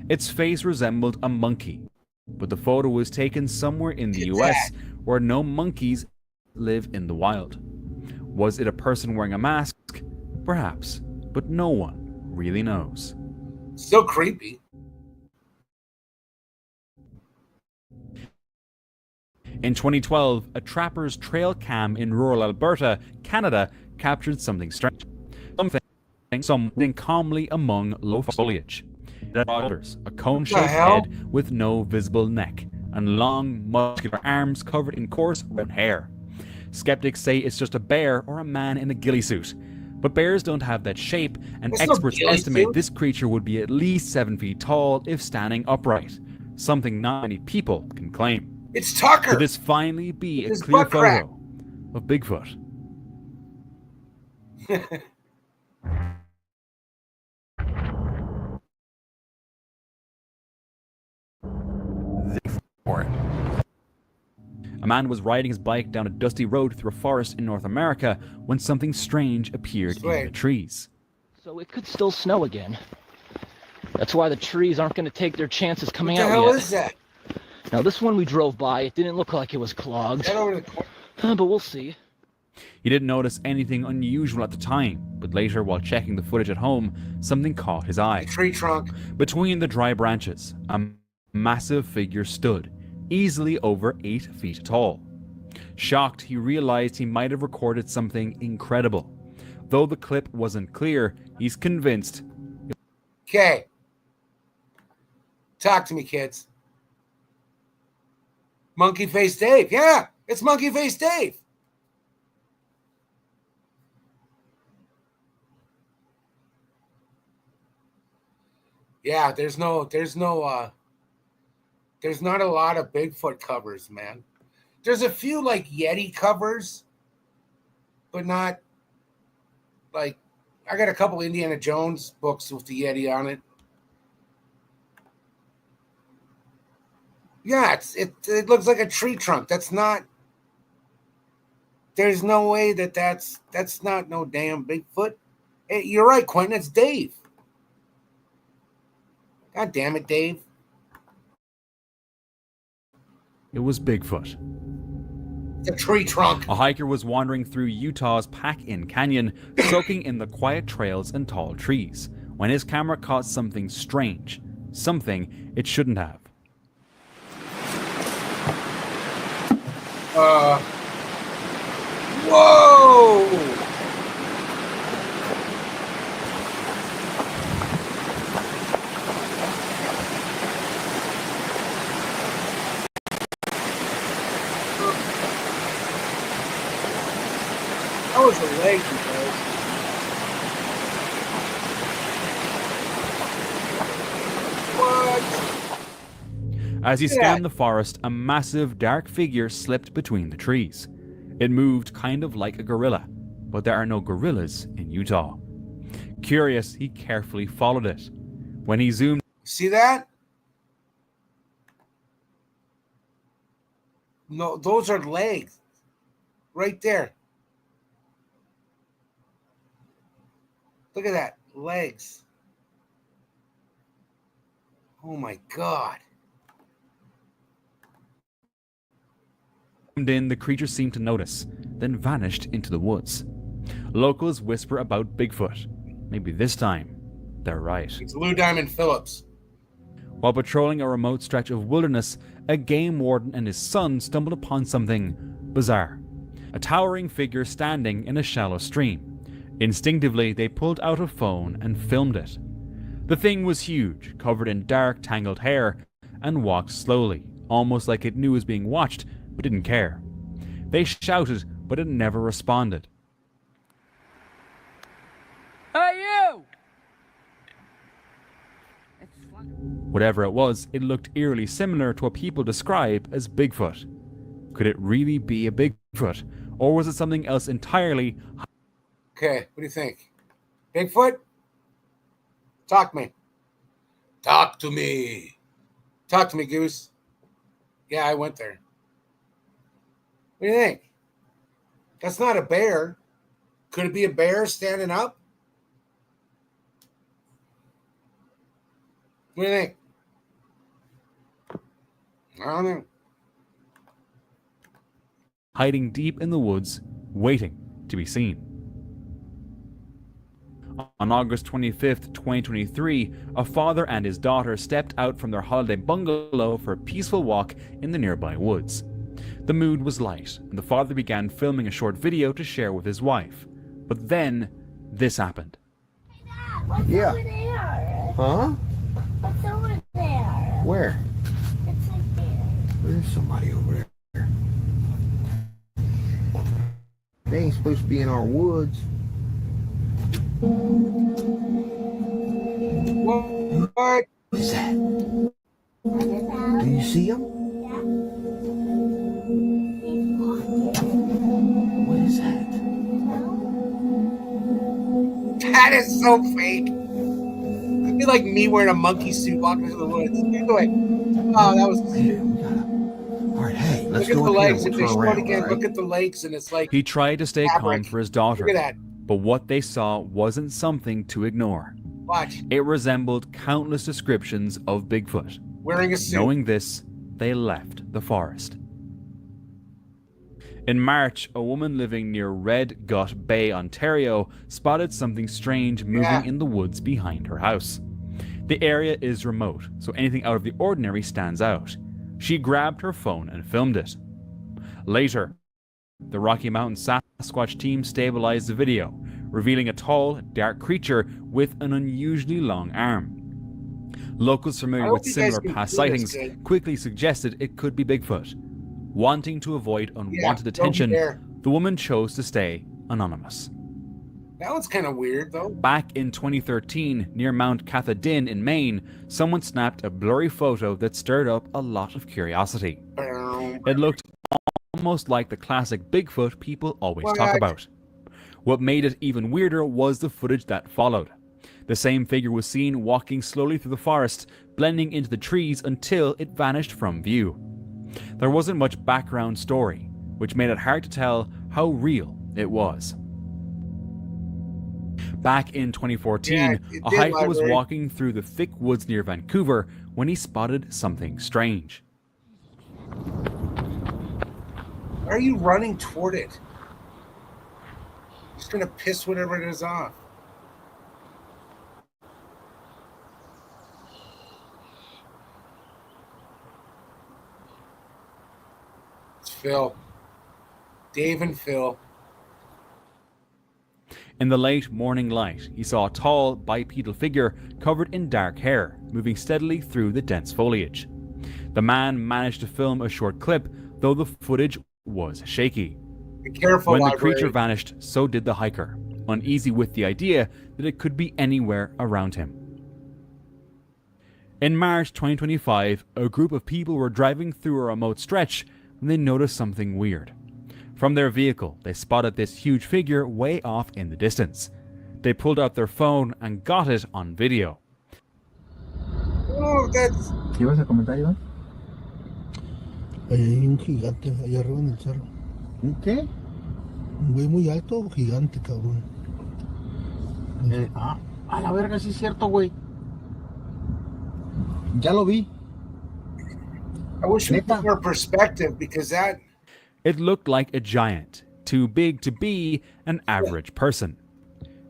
Its face resembled a monkey, but the photo was taken somewhere in the US where no monkeys live in the wild. Was it a person wearing a mask? Perhaps, but no one really knows. So creepy. In 2012, a trapper's trail cam in rural Alberta, Canada, captured something strange. Something calmly among low foliage. A cone-shaped head with no visible neck, and long, muscular arms covered in coarse brown hair. Skeptics say it's just a bear or a man in a ghillie suit. But bears don't have that shape, and experts estimate this creature would be at least 7 feet tall if standing upright, something not many people can claim. It's Tucker! Could this finally be a clear photo of Bigfoot? A man was riding his bike down a dusty road through a forest in North America when something strange appeared in the trees. So it could still snow again. That's why the trees aren't going to take their chances coming out yet. What the hell is that? Now this one we drove by, it didn't look like it was clogged. But we'll see. He didn't notice anything unusual at the time, but later while checking the footage at home, something caught his eye. A tree trunk. Between the dry branches, a massive figure stood, easily over 8 feet tall. Shocked, he realized he might have recorded something incredible. Though the clip wasn't clear, he's convinced. Okay. Talk to me, kids. Monkey Face Dave. Yeah, it's Monkey Face Dave. Yeah, there's not a lot of Bigfoot covers, man. There's a few like Yeti covers, but not like, I got a couple Indiana Jones books with the Yeti on it. Yeah, it looks like a tree trunk. That's not. There's no way that's not no damn Bigfoot. Hey, you're right, Quentin. It's Dave. God damn it, Dave. It was Bigfoot. It's a tree trunk. A hiker was wandering through Utah's Pack-In Canyon, soaking in the quiet trails and tall trees, when his camera caught something strange, something it shouldn't have. Whoa! That was a leg, you guys. What? As he scanned the forest, a massive dark figure slipped between the trees. It moved kind of like a gorilla, but there are no gorillas in Utah. Curious, he carefully followed it. When he zoomed... See that? No, those are legs. Right there. Look at that. Legs. Oh my God. In, the creature seemed to notice, then vanished into the woods. Locals whisper about Bigfoot. Maybe this time, they're right. It's Lou Diamond Phillips. While patrolling a remote stretch of wilderness, a game warden and his son stumbled upon something bizarre. A towering figure standing in a shallow stream. Instinctively, they pulled out a phone and filmed it. The thing was huge, covered in dark, tangled hair, and walked slowly, almost like it knew it was being watched, but didn't care. They shouted, but it never responded. Hey, you! Whatever it was, it looked eerily similar to what people describe as Bigfoot. Could it really be a Bigfoot, or was it something else entirely? Okay, what do you think? Bigfoot? Talk to me. Talk to me. Talk to me, Goose. Yeah, I went there. What do you think? That's not a bear. Could it be a bear standing up? What do you think? I don't know. Hiding deep in the woods, waiting to be seen. On August 25th, 2023, a father and his daughter stepped out from their holiday bungalow for a peaceful walk in the nearby woods. The mood was light, and the father began filming a short video to share with his wife. But then, this happened. What's Yeah. over there? Huh? What's over there? Where? It's like there. There's somebody over there. They ain't supposed to be in our woods. What? What is that? Do you see him? What is that? That is so fake. It'd be like me wearing a monkey suit walking through the woods. Anyway, oh, that was. All right, hey, let's look at go the up here. legs. We'll If they turn show it around, again, all look right? at the legs, and it's like He tried to stay calm fabric. for his daughter, Look at that. but what they saw wasn't something to ignore. Watch. It resembled countless descriptions of Bigfoot. Wearing a suit. Knowing this, they left the forest. In March, a woman living near Red Gut Bay, Ontario, spotted something strange moving in the woods behind her house. The area is remote, so anything out of the ordinary stands out. She grabbed her phone and filmed it. Later, the Rocky Mountain Sasquatch team stabilized the video, revealing a tall, dark creature with an unusually long arm. Locals familiar with similar past sightings quickly suggested it could be Bigfoot. Wanting to avoid unwanted attention, the woman chose to stay anonymous. That one's kind of weird, though. Back in 2013, near Mount Cathedin in Maine, someone snapped a blurry photo that stirred up a lot of curiosity. It looked almost like the classic Bigfoot people always talk about. What made it even weirder was the footage that followed. The same figure was seen walking slowly through the forest, blending into the trees until it vanished from view. There wasn't much background story, which made it hard to tell how real it was. Back in 2014, a hiker was walking through the thick woods near Vancouver when he spotted something strange. Why are you running toward it? Just gonna piss whatever it is off. It's Phil. Dave and Phil. In the late morning light, he saw a tall, bipedal figure covered in dark hair, moving steadily through the dense foliage. The man managed to film a short clip, though the footage was shaky. Be careful, when the library. creature vanished, so did the hiker, uneasy with the idea that it could be anywhere around him. In March 2025, a group of people were driving through a remote stretch when they noticed something weird. From their vehicle, they spotted this huge figure way off in the distance. They pulled out their phone and got it on video. Oh, that's... ¿Qué ibas a comentar, Iván? Hay un gigante allá arriba en el cerro. ¿Un qué? Un güey muy alto, gigante, cabrón. A la verga, sí es cierto, güey. Ya lo vi. I wish we had more perspective because that... It looked like a giant, too big to be an average person.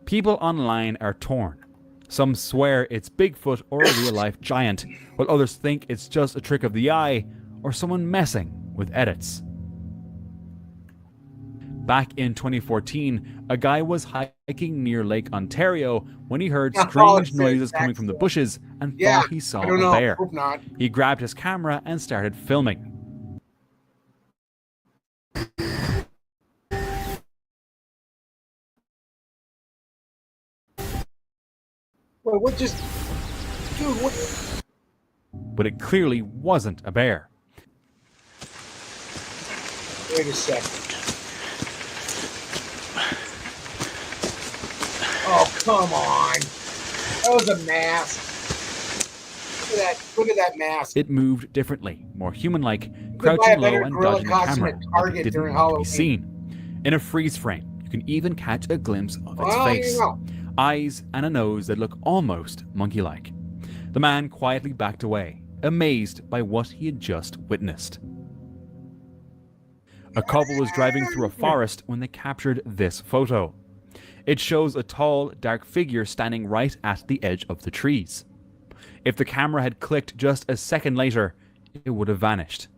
People online are torn. Some swear it's Bigfoot or a real-life giant, while others think it's just a trick of the eye or someone messing with edits. Back in 2014, a guy was hiking near Lake Ontario when he heard strange noises coming from the bushes and thought he saw a bear. He grabbed his camera and started filming. Wait, what just... Dude, what... But it clearly wasn't a bear. Wait a second. Oh, come on. That was a mask. Look at that mask. It moved differently, more human-like, crouching low and dodging the camera like it didn't want to be seen. In a freeze frame, you can even catch a glimpse of its face. Eyes and a nose that look almost monkey-like. The man quietly backed away, amazed by what he had just witnessed. A couple was driving through a forest when they captured this photo. It shows a tall, dark figure standing right at the edge of the trees. If the camera had clicked just a second later, it would have vanished.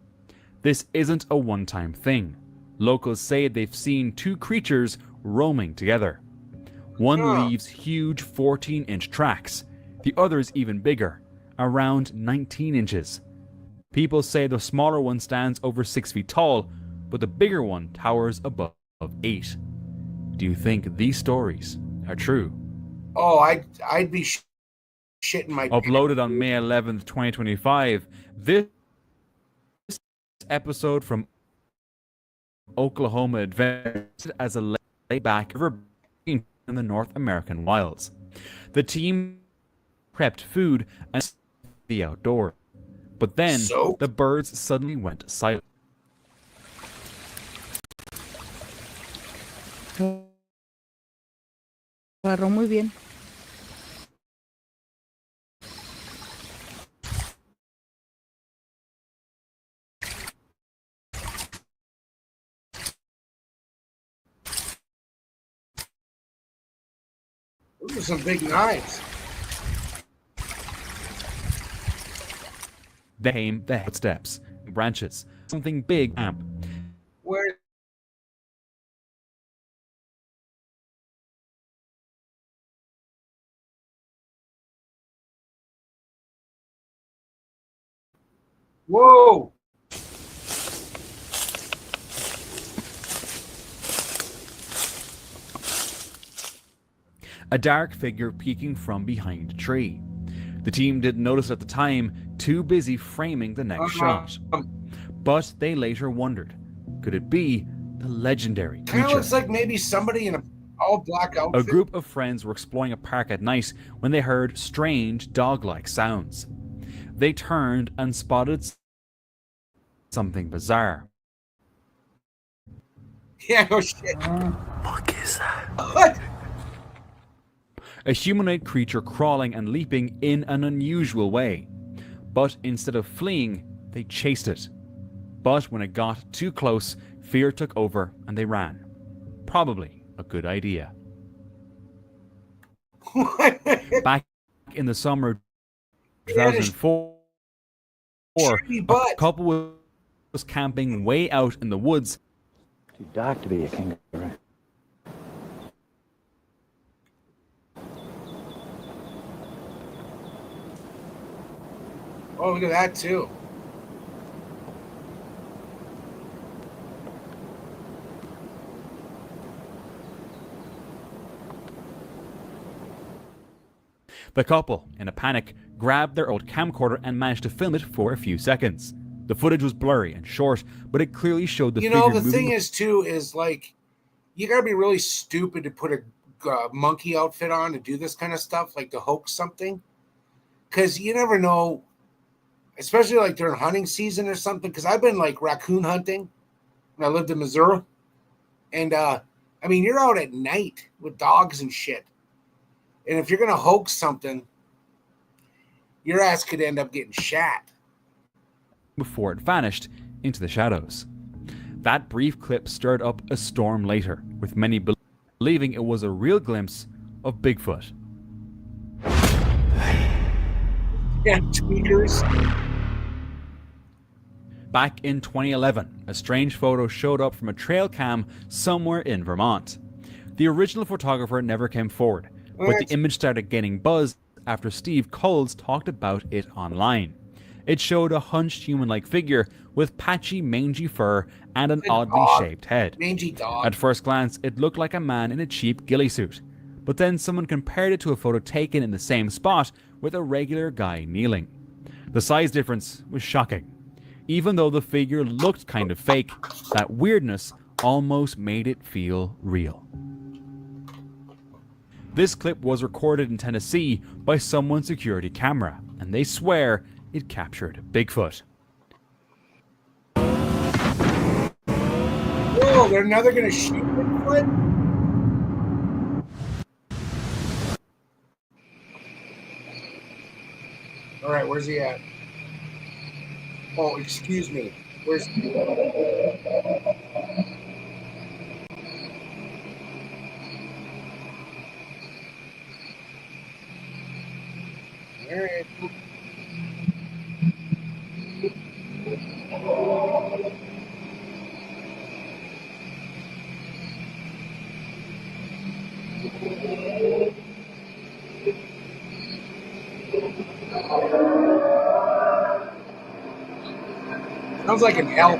This isn't a one-time thing. Locals say they've seen two creatures roaming together. One leaves huge 14-inch tracks. The other's even bigger, around 19 inches. People say the smaller one stands over 6 feet tall, but the bigger one towers above 8. Do you think these stories are true? Oh, I'd be shitting my... Uploaded on May 11th, 2025, this episode from Oklahoma Adventure as a layback river in the North American wilds. The team prepped food and the outdoor, but then the birds suddenly went silent. Agarró muy bien. Those are some big knives. Then came the footsteps, branches, something big amp. Where Whoa! A dark figure peeking from behind a tree. The team didn't notice at the time, too busy framing the next shot. But they later wondered, could it be the legendary Kind of creature? looks like maybe somebody in a all black A outfit. group of friends were exploring a park at night when they heard strange dog-like sounds. They turned and spotted something bizarre. Yeah, no shit. What is that? What? A humanoid creature crawling and leaping in an unusual way. But instead of fleeing, they chased it. But when it got too close, fear took over and they ran. Probably a good idea. Back in the summer of 2004, a couple was camping way out in the woods. Too dark to be a kangaroo. Oh, look at that too. The couple, in a panic, grabbed their old camcorder and managed to film it for a few seconds. The footage was blurry and short, but it clearly showed the figure The moving. thing is too is like you gotta be really stupid to put a monkey outfit on to do this kind of stuff, like to hoax something, because you never know, especially like during hunting season or something. Because I've been like raccoon hunting when I lived in Missouri, and I mean you're out at night with dogs and shit, and if you're gonna hoax something, your ass could end up getting shot before it vanished into the shadows. That brief clip stirred up a storm later, with many believing it was a real glimpse of Bigfoot. Yeah, tweakers. Back in 2011, a strange photo showed up from a trail cam somewhere in Vermont. The original photographer never came forward, but the image started gaining buzz after Steve Coles talked about it online. It showed a hunched human-like figure with patchy, mangy fur and an oddly shaped head. Mangy dog. At first glance, it looked like a man in a cheap ghillie suit, but then someone compared it to a photo taken in the same spot with a regular guy kneeling. The size difference was shocking. Even though the figure looked kind of fake, that weirdness almost made it feel real. This clip was recorded in Tennessee by someone's security camera, and they swear it captured Bigfoot. Whoa, they're now gonna shoot Bigfoot? All right, where's he at? Oh, excuse me. Where's he? All right. Sounds like an elk.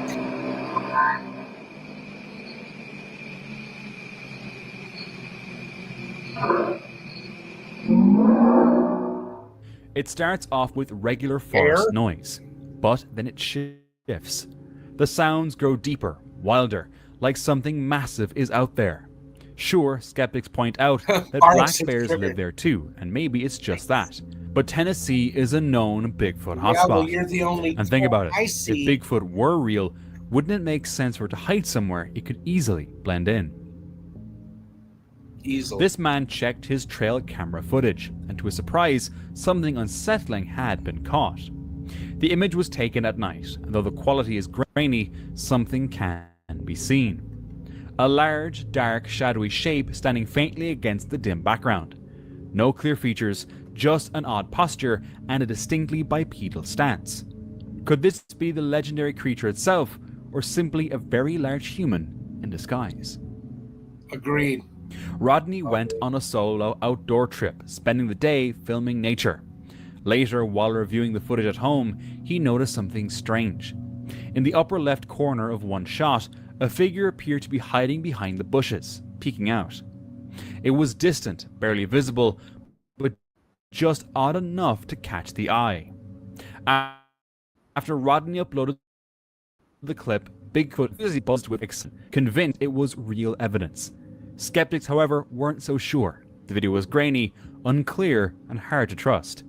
It starts off with regular forest noise, but then it shifts. The sounds grow deeper, wilder, like something massive is out there. Sure, skeptics point out that black bears live there too, and maybe it's just that. But Tennessee is a known Bigfoot hotspot. Yeah, well, you're the only and think about it, I if see. Bigfoot were real, wouldn't it make sense for it to hide somewhere it could easily blend in? Easily. This man checked his trail camera footage, and to his surprise, something unsettling had been caught. The image was taken at night, and though the quality is grainy, something can be seen. A large, dark, shadowy shape standing faintly against the dim background. No clear features, just an odd posture and a distinctly bipedal stance. Could this be the legendary creature itself, or simply a very large human in disguise? Agreed. Rodney went on a solo outdoor trip, spending the day filming nature. Later, while reviewing the footage at home, he noticed something strange. In the upper left corner of one shot, a figure appeared to be hiding behind the bushes, peeking out. It was distant, barely visible, but just odd enough to catch the eye. After Rodney uploaded the clip, Bigfoot was buzzed with excitement, convinced it was real evidence. Skeptics, however, weren't so sure. The video was grainy, unclear, and hard to trust.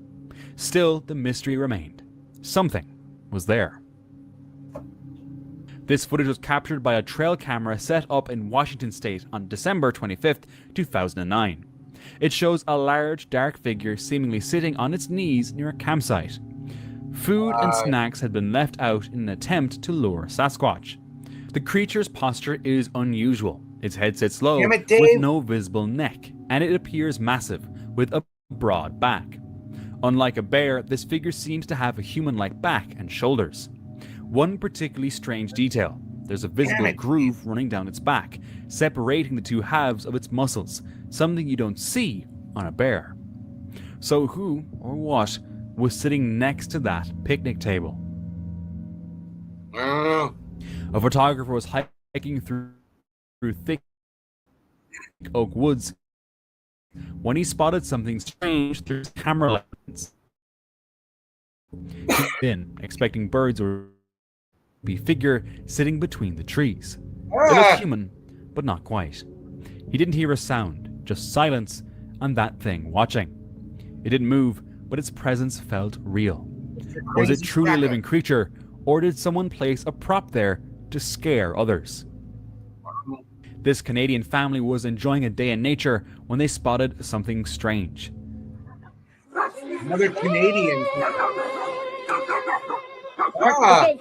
Still, the mystery remained. Something was there. This footage was captured by a trail camera set up in Washington state on December 25th, 2009. It shows a large, dark figure seemingly sitting on its knees near a campsite. Food and snacks had been left out in an attempt to lure Sasquatch. The creature's posture is unusual. Its head sits low with no visible neck, and it appears massive with a broad back. Unlike a bear, this figure seems to have a human-like back and shoulders. One particularly strange detail: there's a visible groove running down its back, separating the two halves of its muscles, something you don't see on a bear. So who or what was sitting next to that picnic table? I don't know. A photographer was hiking through thick oak woods when he spotted something strange through his camera lens. He'd been expecting birds or a figure sitting between the trees. It looked human, but not quite. He didn't hear a sound, just silence and that thing watching. It didn't move, but its presence felt real. Was it truly a living creature, or did someone place a prop there to scare others? This Canadian family was enjoying a day in nature when they spotted something strange. Another Canadian. A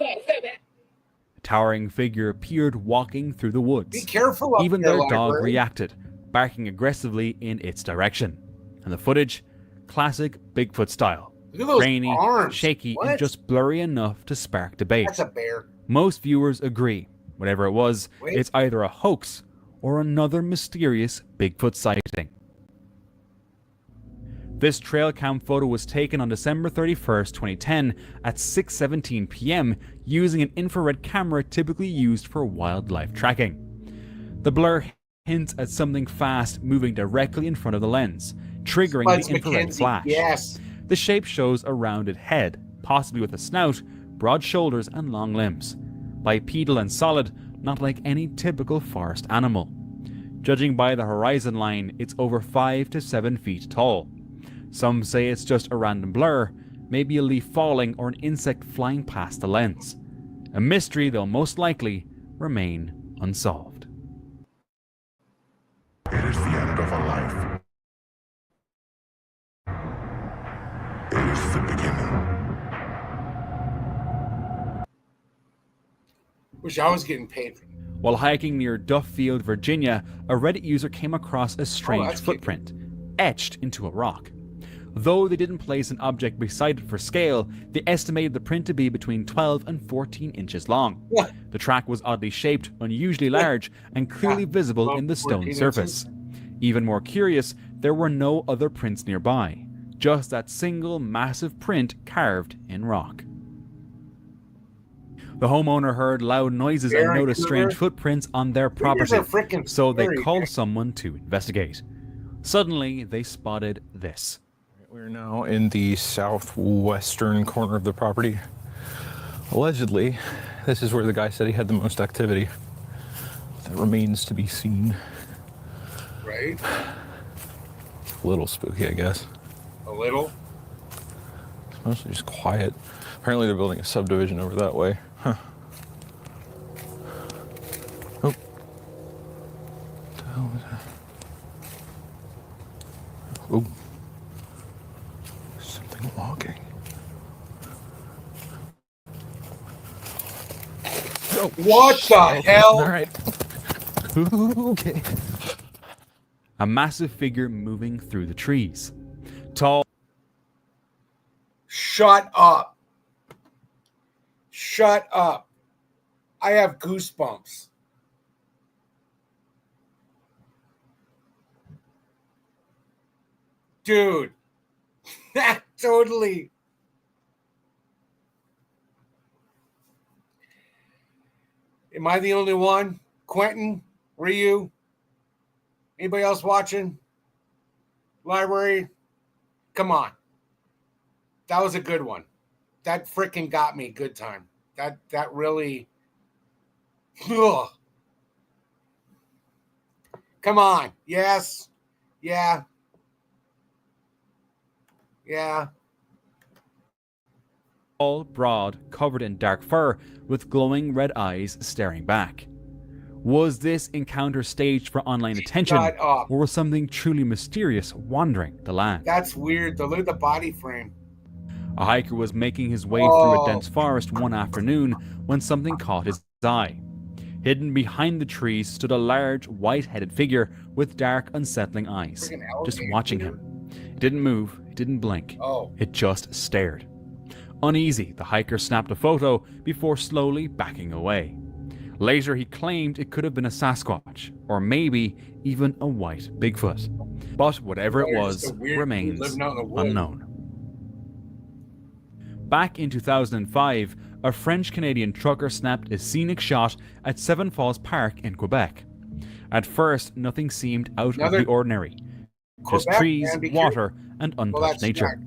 towering figure appeared walking through the woods. Be careful up Even there, their dog library. reacted, barking aggressively in its direction. And the footage, classic Bigfoot style. Look at those Grainy, arms. shaky, What? and just blurry enough to spark debate. That's a bear. Most viewers agree. Whatever it was, it's either a hoax or another mysterious Bigfoot sighting. This trail cam photo was taken on December 31st, 2010 at 6:17 p.m. using an infrared camera typically used for wildlife tracking. The blur hints at something fast moving directly in front of the lens, triggering Spuds the infrared McKenzie, flash. yes. The shape shows a rounded head, possibly with a snout, broad shoulders, and long limbs. Bipedal and solid, not like any typical forest animal. Judging by the horizon line, it's over 5 to 7 feet tall. Some say it's just a random blur, maybe a leaf falling or an insect flying past the lens. A mystery that'll most likely remain unsolved. It is the end of a life. It is the beginning. Wish I was getting paid for that. While hiking near Duffield, Virginia, a Reddit user came across a strange that's footprint, etched into a rock. Though they didn't place an object beside it for scale, they estimated the print to be between 12 and 14 inches long. What? The track was oddly shaped, unusually large, and clearly visible in the stone 14 surface. Even more curious, there were no other prints nearby, just that single massive print carved in rock. The homeowner heard loud noises and Very noticed clear. strange footprints on their Fingers property, are frickin' so they scary, called man. someone to investigate. Suddenly, they spotted this. We're now in the southwestern corner of the property. Allegedly, this is where the guy said he had the most activity. That remains to be seen. Right? A little spooky, I guess. A little. It's mostly just quiet. Apparently they're building a subdivision over that way. Huh. Oh. What the hell was that? Oh. Something walking. Oh, What the hell? All right. Okay. A massive figure moving through the trees. Tall. Shut up. Shut up. I have goosebumps. Dude. Totally. Am I the only one? Quentin, Ryu, anybody else watching? Library, come on. That was a good one. That freaking got me good time. That really. Ugh. Come on. Yes. Yeah. Yeah. Tall, broad, covered in dark fur, with glowing red eyes staring back. Was this encounter staged for online attention, Shut up. or was something truly mysterious wandering the land? That's weird. Look at the body frame. A hiker was making his way through a dense forest one afternoon when something caught his eye. Hidden behind the trees stood a large, white-headed figure with dark, unsettling eyes, just watching him. It didn't move, it didn't blink, it just stared. Uneasy, the hiker snapped a photo before slowly backing away. Later, he claimed it could have been a Sasquatch, or maybe even a white Bigfoot. But whatever it was remains unknown. Back in 2005, a French-Canadian trucker snapped a scenic shot at Seven Falls Park in Quebec. At first, nothing seemed out of the ordinary. Just Quebec, trees, man, be water, and untouched nature.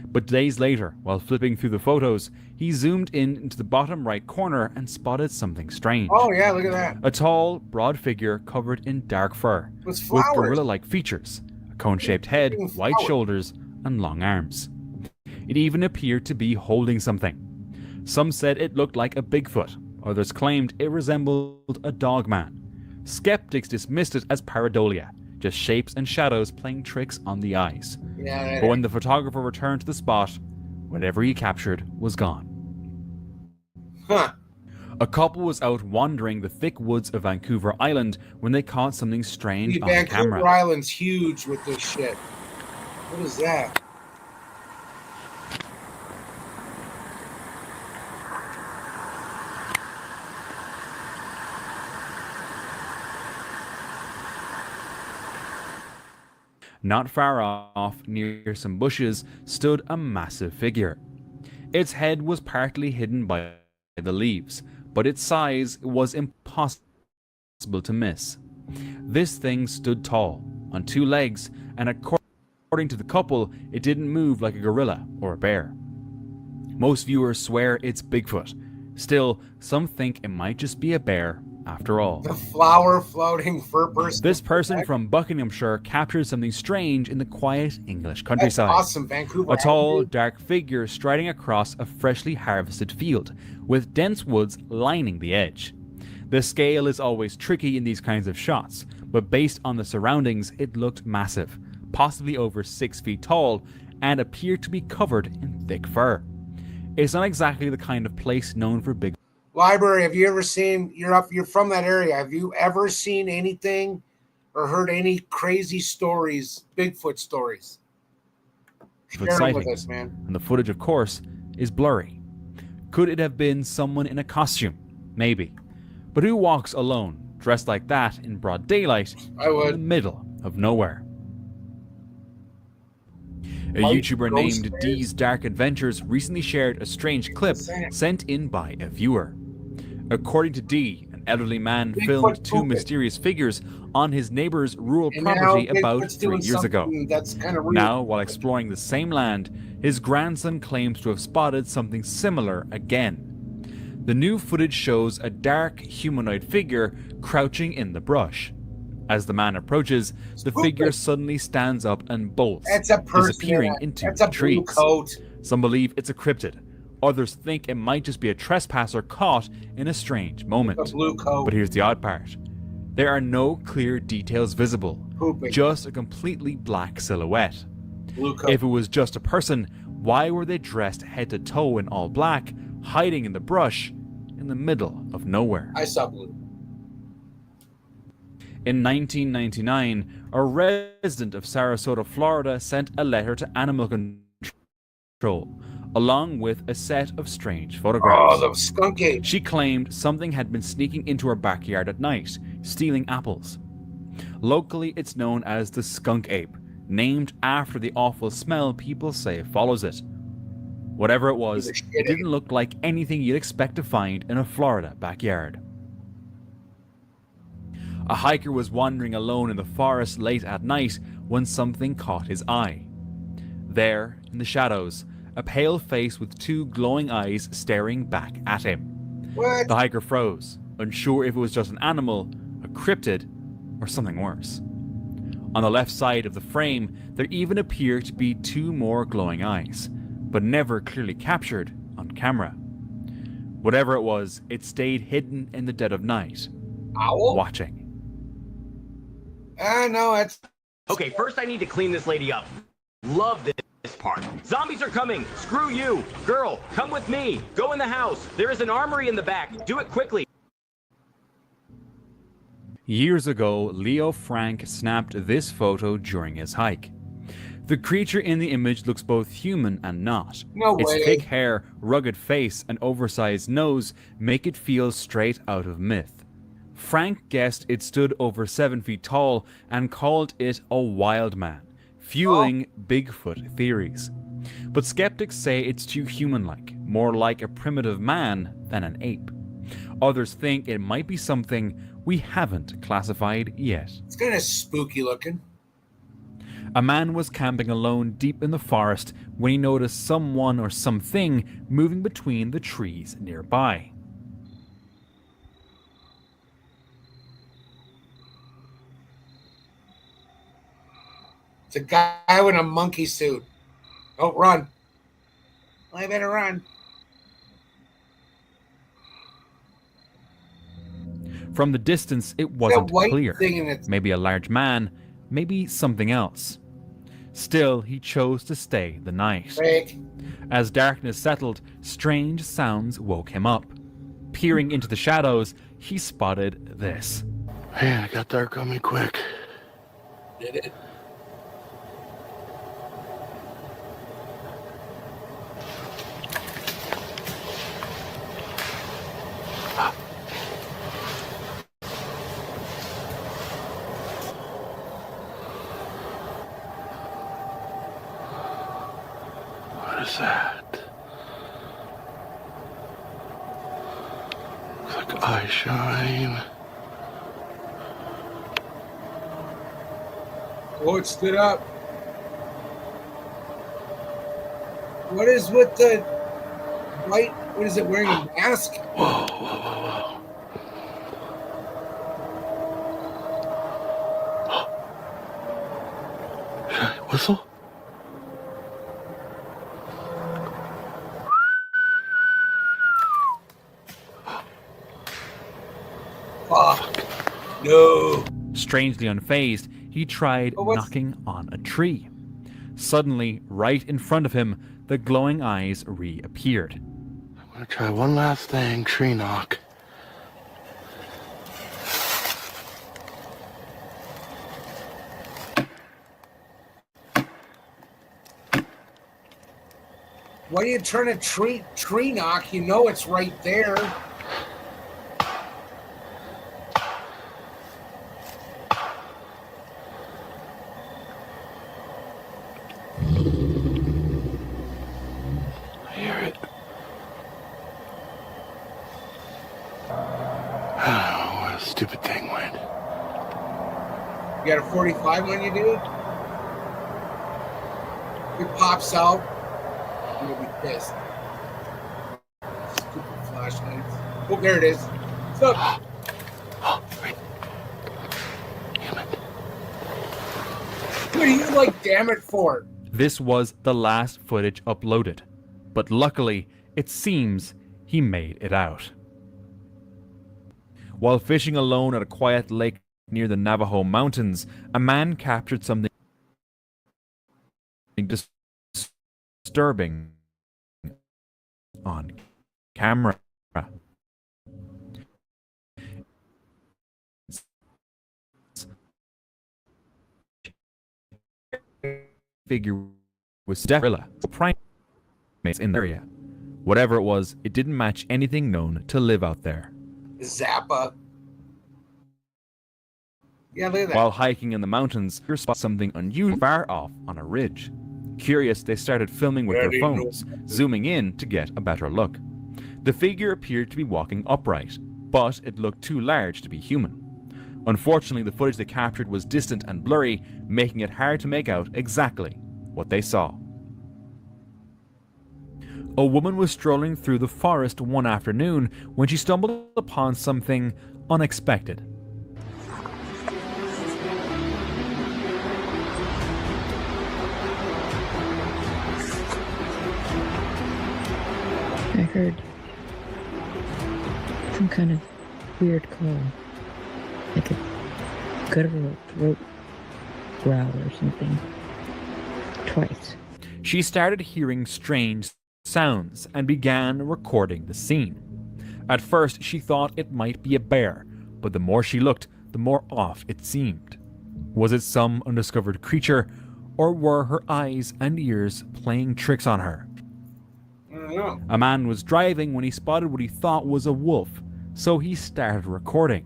But days later, while flipping through the photos, he zoomed in into the bottom right corner and spotted something strange. Oh, yeah, look at that. A tall, broad figure covered in dark fur, with gorilla-like features, a cone-shaped head, wide shoulders, and long arms. It even appeared to be holding something. Some said it looked like a Bigfoot, others claimed it resembled a dogman. Skeptics dismissed it as pareidolia, just shapes and shadows playing tricks on the eyes. Yeah, but when the photographer returned to the spot, whatever he captured was gone. Huh. A couple was out wandering the thick woods of Vancouver Island when they caught something strange on Vancouver camera. Island's huge with this shit. What is that? Not far off, near some bushes, stood a massive figure. Its head was partly hidden by the leaves, but its size was impossible to miss. This thing stood tall, on two legs, and according to the couple, it didn't move like a gorilla or a bear. Most viewers swear it's Bigfoot. Still, some think it might just be a bear after all. The flower floating fur person. This person from Buckinghamshire captured something strange in the quiet English countryside. That's awesome, Vancouver. A tall, dark figure striding across a freshly harvested field, with dense woods lining the edge. The scale is always tricky in these kinds of shots, but based on the surroundings, it looked massive, possibly over 6 feet tall, and appeared to be covered in thick fur. It's not exactly the kind of place known for big. Library, have you ever seen, you're from that area, have you ever seen anything or heard any crazy stories, Bigfoot stories? Share them with us, man. And the footage, of course, is blurry. Could it have been someone in a costume? Maybe. But who walks alone, dressed like that in broad daylight, in the middle of nowhere? A YouTuber named D's Dark Adventures recently shared a strange clip sent in by a viewer. According to D, an elderly man filmed two mysterious figures on his neighbor's rural property about 3 years ago. Now, while exploring the same land, his grandson claims to have spotted something similar again. The new footage shows a dark humanoid figure crouching in the brush. As the man approaches, the figure suddenly stands up and bolts, disappearing into the trees. Some believe it's a cryptid. Others think it might just be a trespasser caught in a strange moment. But here's the odd part. There are no clear details visible, just a completely black silhouette. If it was just a person, why were they dressed head to toe in all black, hiding in the brush, in the middle of nowhere? I saw blue. In 1999, a resident of Sarasota, Florida, sent a letter to Animal Control, along with a set of strange photographs. Oh, the skunk ape. She claimed something had been sneaking into her backyard at night, stealing apples. Locally, it's known as the skunk ape, named after the awful smell people say follows it. Whatever it was, it didn't look like anything you'd expect to find in a Florida backyard. A hiker was wandering alone in the forest late at night when something caught his eye. There, in the shadows, a pale face with two glowing eyes staring back at him. What? The hiker froze, unsure if it was just an animal, a cryptid, or something worse. On the left side of the frame, there even appeared to be two more glowing eyes, but never clearly captured on camera. Whatever it was, it stayed hidden in the dead of night, Owl? watching. No, it's... Okay, first I need to clean this lady up. Love this part. Zombies are coming! Screw you! Girl, come with me! Go in the house! There is an armory in the back! Do it quickly! Years ago, Leo Frank snapped this photo during his hike. The creature in the image looks both human and not. No Its way. thick hair, rugged face, and oversized nose make it feel straight out of myth. Frank guessed it stood over 7 feet tall and called it a wild man, fueling Bigfoot theories. But skeptics say it's too human-like, more like a primitive man than an ape. Others think it might be something we haven't classified yet. It's kind of spooky looking. A man was camping alone deep in the forest when he noticed someone or something moving between the trees nearby. It's a guy with a monkey suit. Oh, run. I better run. From the distance, it wasn't white clear. thing in its- Maybe a large man, maybe something else. Still, he chose to stay the night. Fake. As darkness settled, strange sounds woke him up. Peering into the shadows, he spotted this. Man, it got dark on me quick. Did it? What is that? Looks like eye shine. Oh, it stood up. What is with the white? What is it wearing a mask? Whoa, whoa, whoa, whoa. Should I whistle? Fuck. No. Strangely unfazed, he tried knocking on a tree. Suddenly, right in front of him, the glowing eyes reappeared. I'm gonna try one last thing, tree knock. Why are you trying to tree knock? You know it's right there. I hear it. I don't know where the stupid thing went. You got a 45 on you, dude? It pops out. I'm gonna be pissed. Stupid flashlights. Oh, there it is. Look. What are you like, damn it, for? This was the last footage uploaded, but luckily, it seems he made it out. While fishing alone at a quiet lake near the Navajo Mountains, a man captured something disturbing on camera. Figure was gorilla primates in the area. Whatever it was, it didn't match anything known to live out there. Zappa. Yeah, look at that. While hiking in the mountains, they spot something unusual far off on a ridge. Curious, they started filming with their phones, zooming in to get a better look. The figure appeared to be walking upright, but it looked too large to be human. Unfortunately, the footage they captured was distant and blurry, making it hard to make out exactly what they saw. A woman was strolling through the forest one afternoon when she stumbled upon something unexpected. I heard some kind of weird call, like a guttural throat growl or something, twice. She started hearing strange sounds and began recording the scene. At first, she thought it might be a bear, but the more she looked, the more off it seemed. Was it some undiscovered creature, or were her eyes and ears playing tricks on her? A man was driving when he spotted what he thought was a wolf, so he started recording.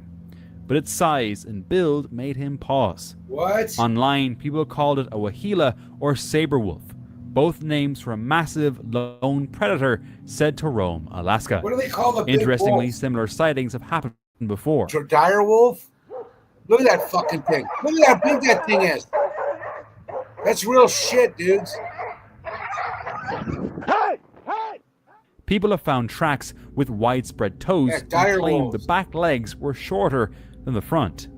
But its size and build made him pause. What? Online, people called it a wahila or saber wolf, both names for a massive lone predator said to roam Alaska. What do they call the big Interestingly, wolf? similar sightings have happened before. Dire wolf? Look at that fucking thing. Look at how big that thing is. That's real shit, dudes. People have found tracks with widespread toes and dire claimed wolves. the back legs were shorter than the front.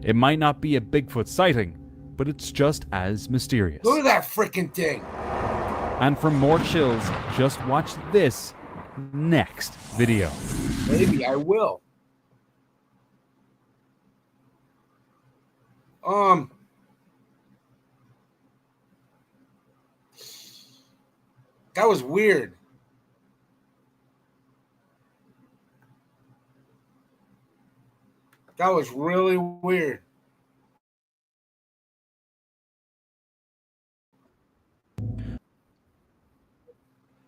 It might not be a Bigfoot sighting, but it's just as mysterious. Look at that freaking thing. And for more chills, just watch this next video. Maybe I will. That was weird. That was really weird.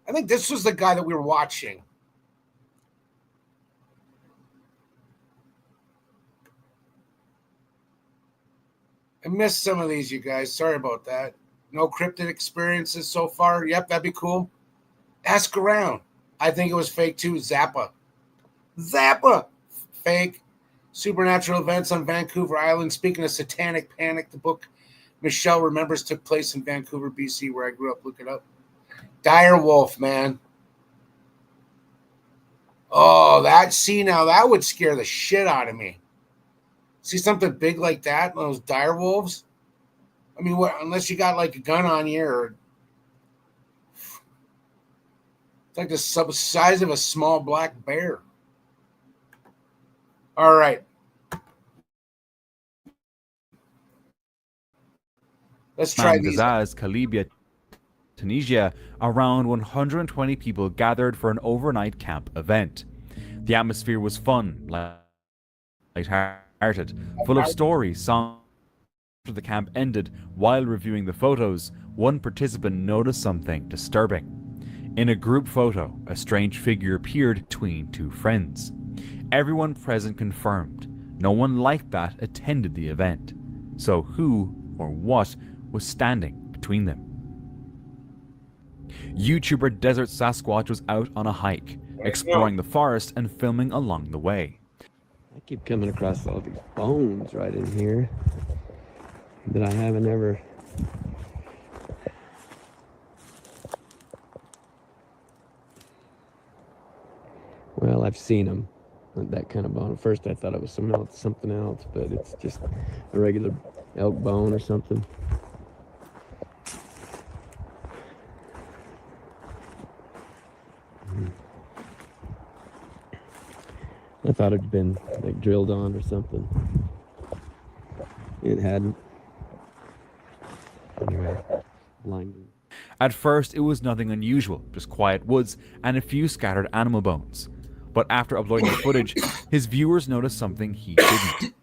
I think this was the guy that we were watching. I missed some of these, you guys. Sorry about that. No cryptid experiences so far. Yep, that'd be cool. Ask around. I think it was fake too. Zappa. Fake. Supernatural events on Vancouver Island. Speaking of Satanic Panic, the book Michelle remembers took place in Vancouver, BC, where I grew up. Look it up. Dire wolf, man. Oh, now that would scare the shit out of me. See something big like that, those dire wolves? I mean, unless you got like a gun on you, or it's like the size of a small black bear. All right. Let's try these. Gazaz, Kalibia, Tunisia, around 120 people gathered for an overnight camp event. The atmosphere was fun, light-hearted, full of stories, songs. After the camp ended, while reviewing the photos, one participant noticed something disturbing. In a group photo, a strange figure appeared between two friends. Everyone present confirmed no one like that attended the event. So who or what was standing between them? YouTuber Desert Sasquatch was out on a hike, exploring the forest and filming along the way. I keep coming across all these bones right in here that I haven't ever. Well, I've seen them. That kind of bone. At first I thought it was something else, but it's just a regular elk bone or something. I thought it'd been like drilled on or something. It hadn't. Anyway, blinding. At first, it was nothing unusual, just quiet woods and a few scattered animal bones. But after uploading the footage, his viewers noticed something he didn't.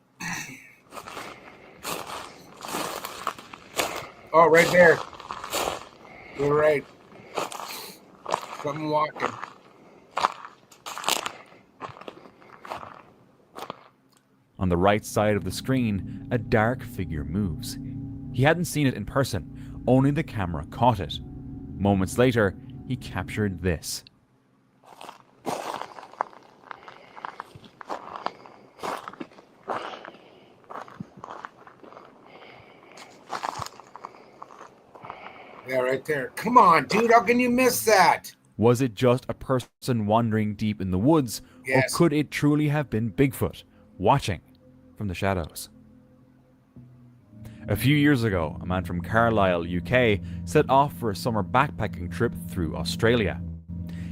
Oh, right there. You're right. Something walking. On the right side of the screen, a dark figure moves. He hadn't seen it in person, only the camera caught it. Moments later, he captured this. Yeah, right there. Come on, dude. How can you miss that? Was it just a person wandering deep in the woods, Yes. or could it truly have been Bigfoot watching from the shadows? A few years ago, a man from Carlisle, UK, set off for a summer backpacking trip through Australia.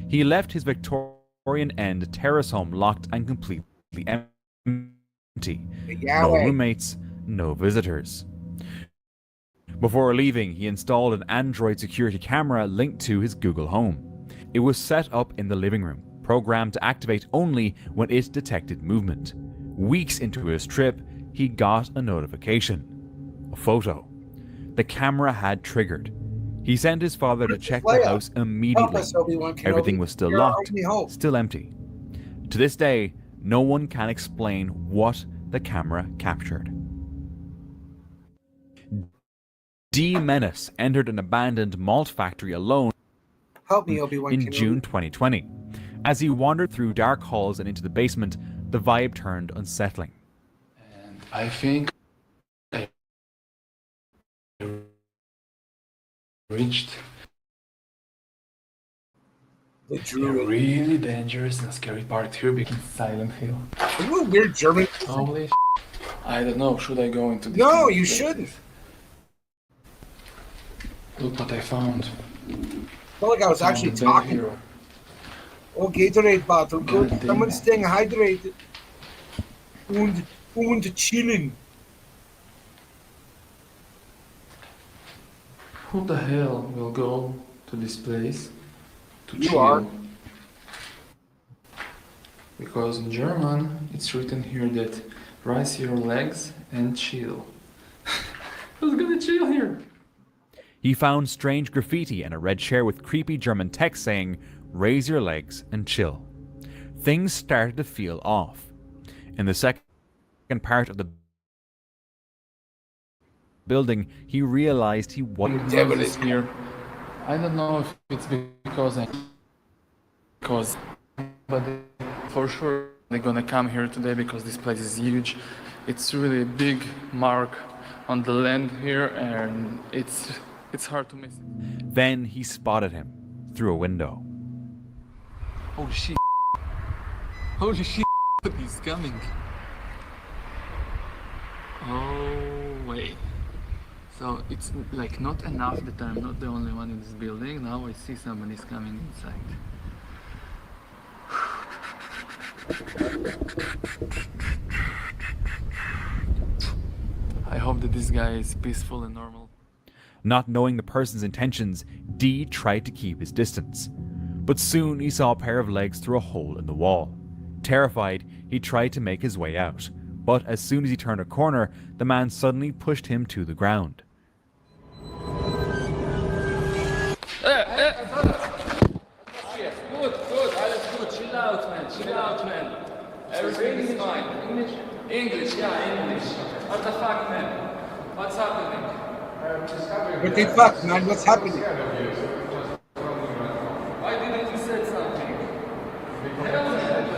He left his Victorian end terrace home locked and completely empty. No roommates, no visitors. Before leaving, he installed an Android security camera linked to his Google Home. It was set up in the living room, programmed to activate only when it detected movement. Weeks into his trip, he got a notification. A photo. The camera had triggered. He sent his father to check the house immediately. Help us, Obi-Wan Kenobi. Everything was still You're our locked, only hope. still empty. To this day, no one can explain what the camera captured. D. Menace entered an abandoned malt factory alone Help me, Obi-Wan in Kenobi. June 2020. As he wandered through dark halls and into the basement, the vibe turned unsettling. I think I reached the really dangerous and scary part here because Silent Hill. Are you a weird German? Holy I don't know, should I go into this? No, you shouldn't. Look what I found. Felt like I was actually talking. Oh, Gatorade bottle. Good. Someone's staying hydrated. Und chilling. Who the hell will go to this place to You chill? are. Because in German it's written here that raise your legs and chill. Who's gonna chill here? He found strange graffiti and a red chair with creepy German text saying, "Raise your legs and chill." Things started to feel off. In the second part of the building, he realized he wasn't here. I don't know if it's but for sure they're gonna come here today because this place is huge. It's really a big mark on the land here, and it's hard to miss it. Then he spotted him through a window. Holy shit! Holy shit! He's coming. Oh wait. So it's like not enough that I'm not the only one in this building. Now I see somebody's coming inside. I hope that this guy is peaceful and normal. Not knowing the person's intentions, Dee tried to keep his distance. But soon he saw a pair of legs through a hole in the wall. Terrified, he tried to make his way out. But as soon as he turned a corner, the man suddenly pushed him to the ground. Good, alles gut. Chill out, man. Everything is fine. English, yeah, English. What the fuck, man? What's happening? What the fuck, man? What's happening? Why didn't you say something? Hell, man.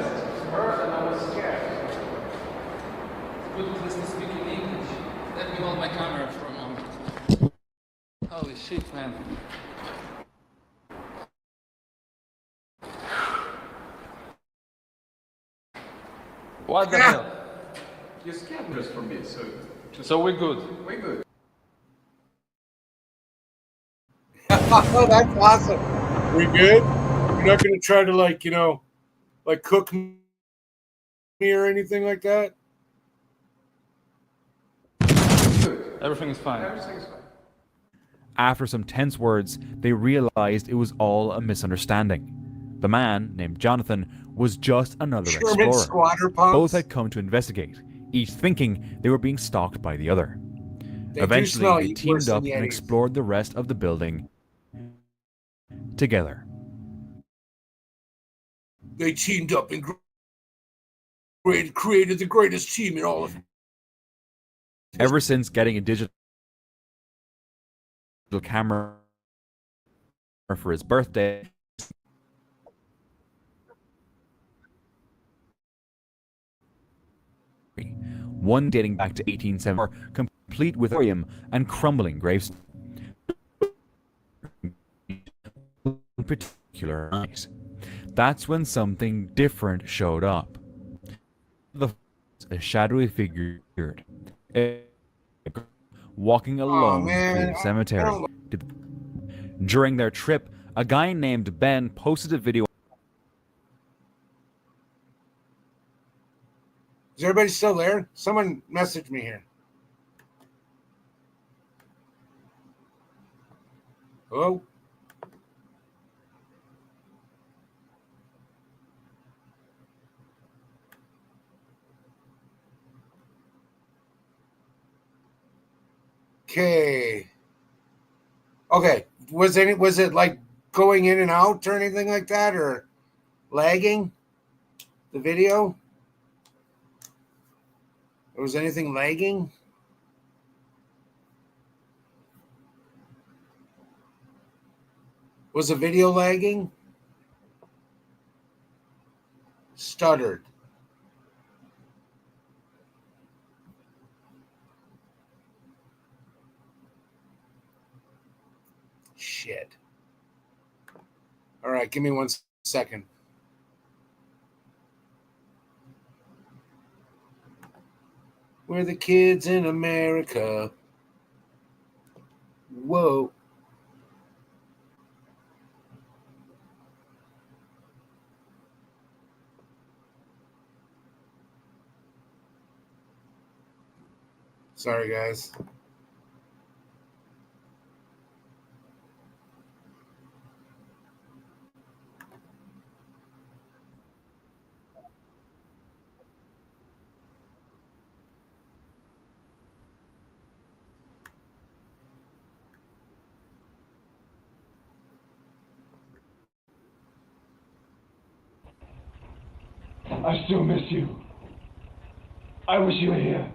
Good place to speak in English. Let me hold my camera for a moment. Holy shit, man. What the hell? You scared us from me, So we're good. We're good. Oh, that's awesome. We good? You're not gonna try to like cook me or anything like that? Everything is fine. Everything's fine. After some tense words, they realized it was all a misunderstanding. The man, named Jonathan, was just another German explorer. squatter punks. Both had come to investigate, each thinking they were being stalked by the other. They do smell Eventually, they worse teamed than up the and Yetis. explored the rest of the building together. They teamed up and created the greatest team in all of. Ever since getting a digital camera for his birthday, one dating back to 1874, complete with aquarium and crumbling gravestone. particular night. That's when something different showed up. A shadowy figure appeared, walking alone through the cemetery. During their trip, a guy named Ben posted a video. Is everybody still there? Someone messaged me here. Hello? Okay. Okay. Was it like going in and out or anything like that, or lagging the video? Or was anything lagging? Was the video lagging? Stuttered. Shit. All right, give me 1 second. We're the kids in America. Whoa. Sorry, guys. I still miss you. I wish you were here.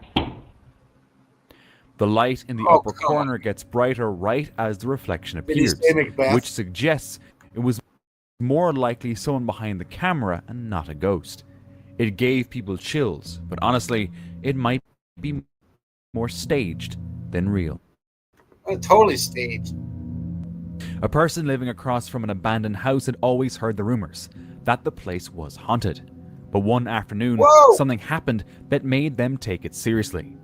The light in the upper corner gets brighter right as the reflection appears, which suggests it was more likely someone behind the camera and not a ghost. It gave people chills, but honestly, it might be more staged than real. Totally staged. A person living across from an abandoned house had always heard the rumors that the place was haunted. But one afternoon, something happened that made them take it seriously.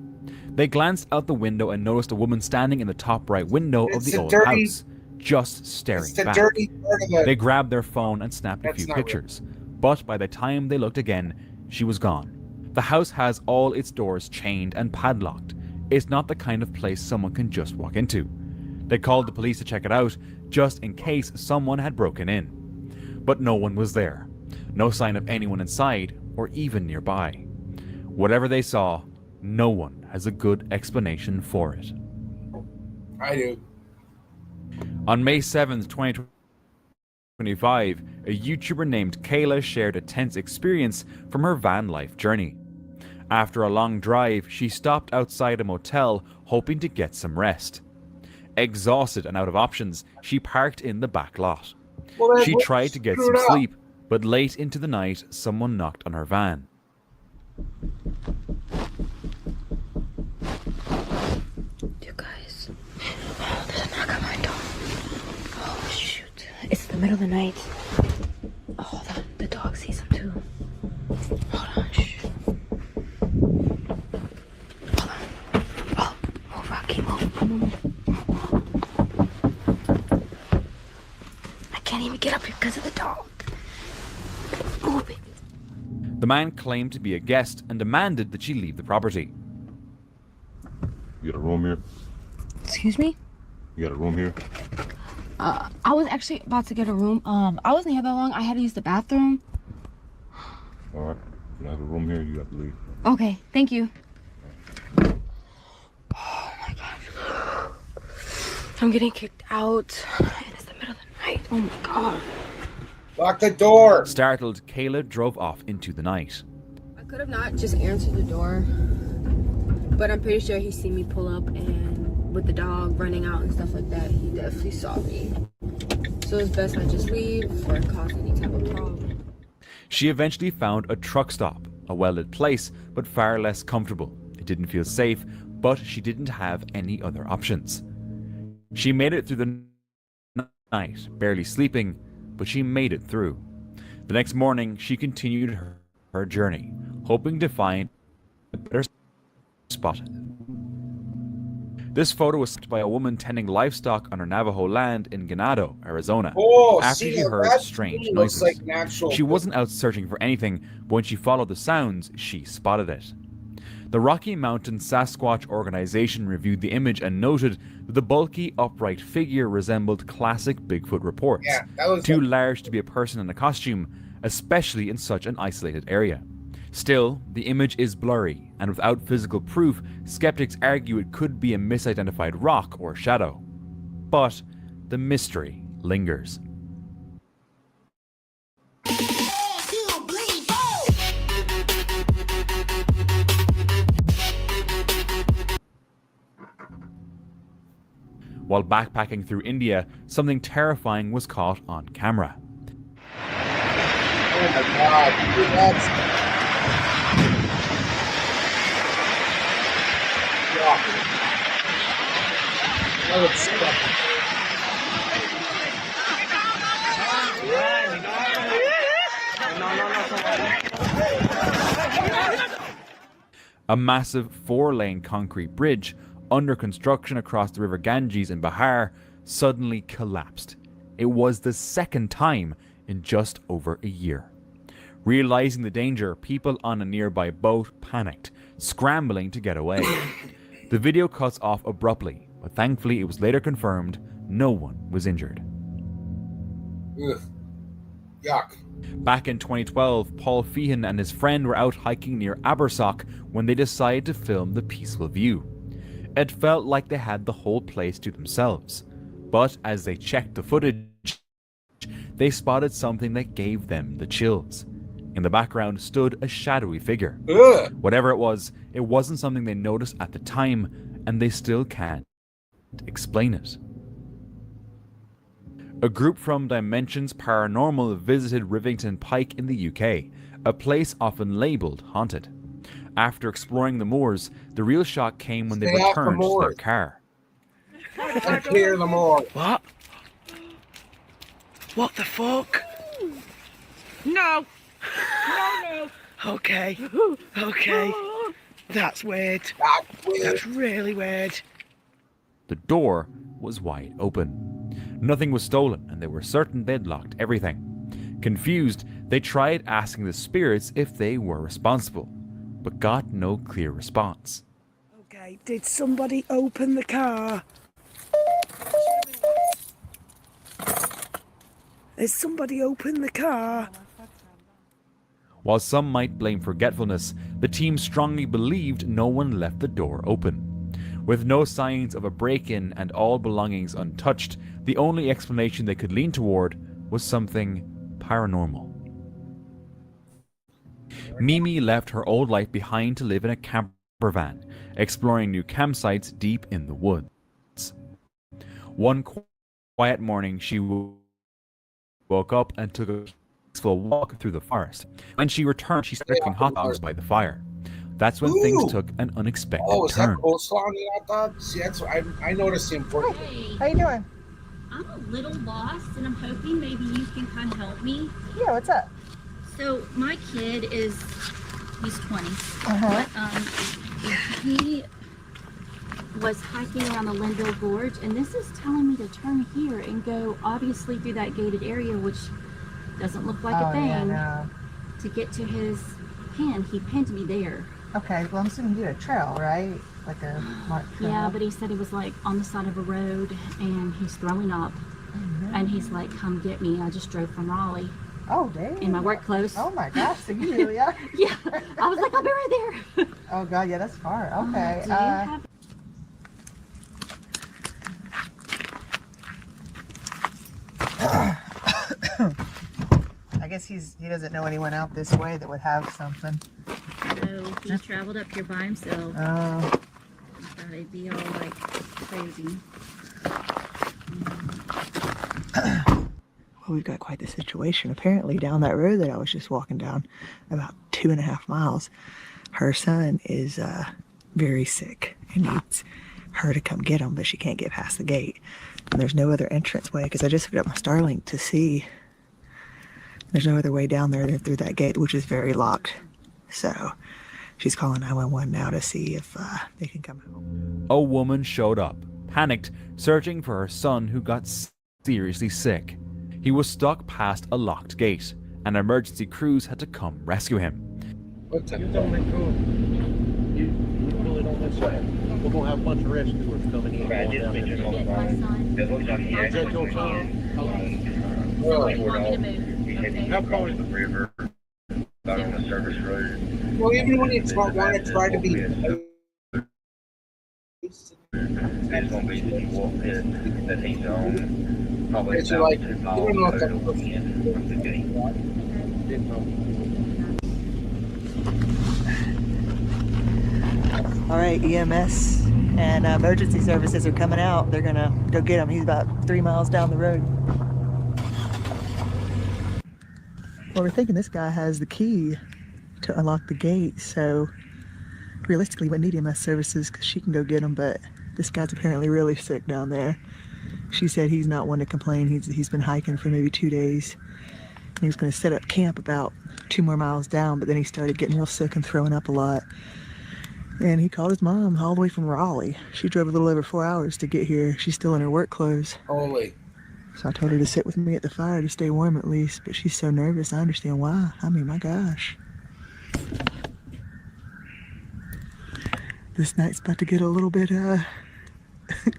They glanced out the window and noticed a woman standing in the top right window of the old house, just staring back. They grabbed their phone and snapped a few pictures. But by the time they looked again, she was gone. The house has all its doors chained and padlocked. It's not the kind of place someone can just walk into. They called the police to check it out, just in case someone had broken in. But no one was there. No sign of anyone inside or even nearby. Whatever they saw, no one has a good explanation for it. I do. On May 7th, 2025, a YouTuber named Kayla shared a tense experience from her van life journey. After a long drive, she stopped outside a motel hoping to get some rest. Exhausted and out of options, she parked in the back lot. She tried to get some sleep, but late into the night, someone knocked on her van. You guys, there's a knock on my door. Oh shoot, it's the middle of the night. Oh, hold on, the dog sees him too. Hold on, shh. Hold on. Oh, move, Rocky, move. I can't even get up here because of the dog. Move it. The man claimed to be a guest and demanded that she leave the property. You got a room here? Excuse me? You got a room here? I was actually about to get a room. I wasn't here that long. I had to use the bathroom. All right. You have a room here, you have to leave. Okay, thank you. Oh my gosh. I'm getting kicked out. And it's the middle of the night. Oh my god. Lock the door. Startled, Kayla drove off into the night. I could have not just answered the door, but I'm pretty sure he seen me pull up, and with the dog running out and stuff like that, he definitely saw me. So it's best I just leave before it causes any type of problem. She eventually found a truck stop, a well-lit place, but far less comfortable. It didn't feel safe, but she didn't have any other options. She made it through the night, barely sleeping, but she made it through. The next morning, she continued her journey, hoping to find a better spot. This photo was taken by a woman tending livestock on her Navajo land in Ganado, Arizona, after she heard strange noises. She wasn't out searching for anything, but when she followed the sounds, she spotted it. The Rocky Mountain Sasquatch organization reviewed the image and noted that the bulky, upright figure resembled classic Bigfoot reports, too large to be a person in a costume, especially in such an isolated area. Still, the image is blurry, and without physical proof, skeptics argue it could be a misidentified rock or shadow. But the mystery lingers. While backpacking through India, something terrifying was caught on camera. Oh my God, dude, that's... A massive 4-lane concrete bridge under construction across the river Ganges in Bihar suddenly collapsed. It was the second time in just over a year. Realizing the danger, people on a nearby boat panicked, scrambling to get away. The video cuts off abruptly, but thankfully it was later confirmed no one was injured. Ugh. Yuck. Back in 2012, Paul Feehan and his friend were out hiking near Abersock when they decided to film the peaceful view. It felt like they had the whole place to themselves, but as they checked the footage, they spotted something that gave them the chills. In the background stood a shadowy figure. Ugh. Whatever it wasn't something they noticed at the time, and they still can't explain it. A group from Dimensions Paranormal visited Rivington Pike in the UK, a place often labelled haunted. After exploring the moors, the real shock came when they returned to their car. I clear the moor. What? What the fuck? No! No. Okay. That's weird. That's really weird. The door was wide open. Nothing was stolen, and they were certain they'd locked everything. Confused, they tried asking the spirits if they were responsible, but got no clear response. Okay, did somebody open the car? Has somebody opened the car? While some might blame forgetfulness, the team strongly believed no one left the door open. With no signs of a break-in and all belongings untouched, the only explanation they could lean toward was something paranormal. Mimi left her old life behind to live in a camper van, exploring new campsites deep in the woods. One quiet morning, she woke up and took a peaceful walk through the forest. When she returned, she started cooking hot dogs by the fire. That's when things took an unexpected Oh, is turn. that coleslaw on the hot dog? See, that's I noticed the important. Hey, How you doing? I'm a little lost, and I'm hoping maybe you can kind of help me. Yeah, what's up? So my kid he's 20, Uh-huh. but he was hiking around the Linville Gorge, and this is telling me to turn here and go obviously through that gated area, which doesn't look like a thing, Yeah, no. to get to his pen. He pinned me there. Okay, well, I'm assuming you did a trail, right? Like a marked trail. Yeah, but he said he was like on the side of a road, and he's throwing up, and he's like, come get me. I just drove from Raleigh. Oh, dang. In my work clothes. Oh my gosh, so you really are? Yeah, I was like, I'll be right there. Oh God, yeah, that's far. Okay. Do you have... I guess he doesn't know anyone out this way that would have something. So he traveled up here by himself. Oh. I thought he'd be all like crazy. Well, we've got quite the situation. Apparently, down that road that I was just walking down, about 2.5 miles, her son is very sick and needs her to come get him, but she can't get past the gate. And there's no other entrance way because I just hooked up my Starlink to see There's no other way down there than through that gate, which is very locked. So she's calling 911 now to see if they can come home. A woman showed up, panicked, searching for her son who got seriously sick. He was stuck past a locked gate, and emergency crews had to come rescue him. What the? You don't make cool. You really don't miss that. We're gonna have a bunch of rescuers coming in. Right, just make sure it looks like he actually your son. Really? How far is the river? Out on the service road. Well, even when it's not want to try to be. It's gonna be the wolf pit that he's on. Probably about like, 2 miles over the weekend from the gate. Didn't know. All right, EMS and emergency services are coming out. They're gonna go get him. He's about 3 miles down the road. Well, we're thinking this guy has the key to unlock the gate, so realistically we need EMS services because she can go get him, but this guy's apparently really sick down there. She said he's not one to complain. He's been hiking for maybe 2 days. He was going to set up camp about 2 more miles down, but then he started getting real sick and throwing up a lot. And he called his mom all the way from Raleigh. She drove a little over 4 hours to get here. She's still in her work clothes. Holy. So I told her to sit with me at the fire to stay warm at least, but she's so nervous. I understand why. I mean, my gosh. This night's about to get a little bit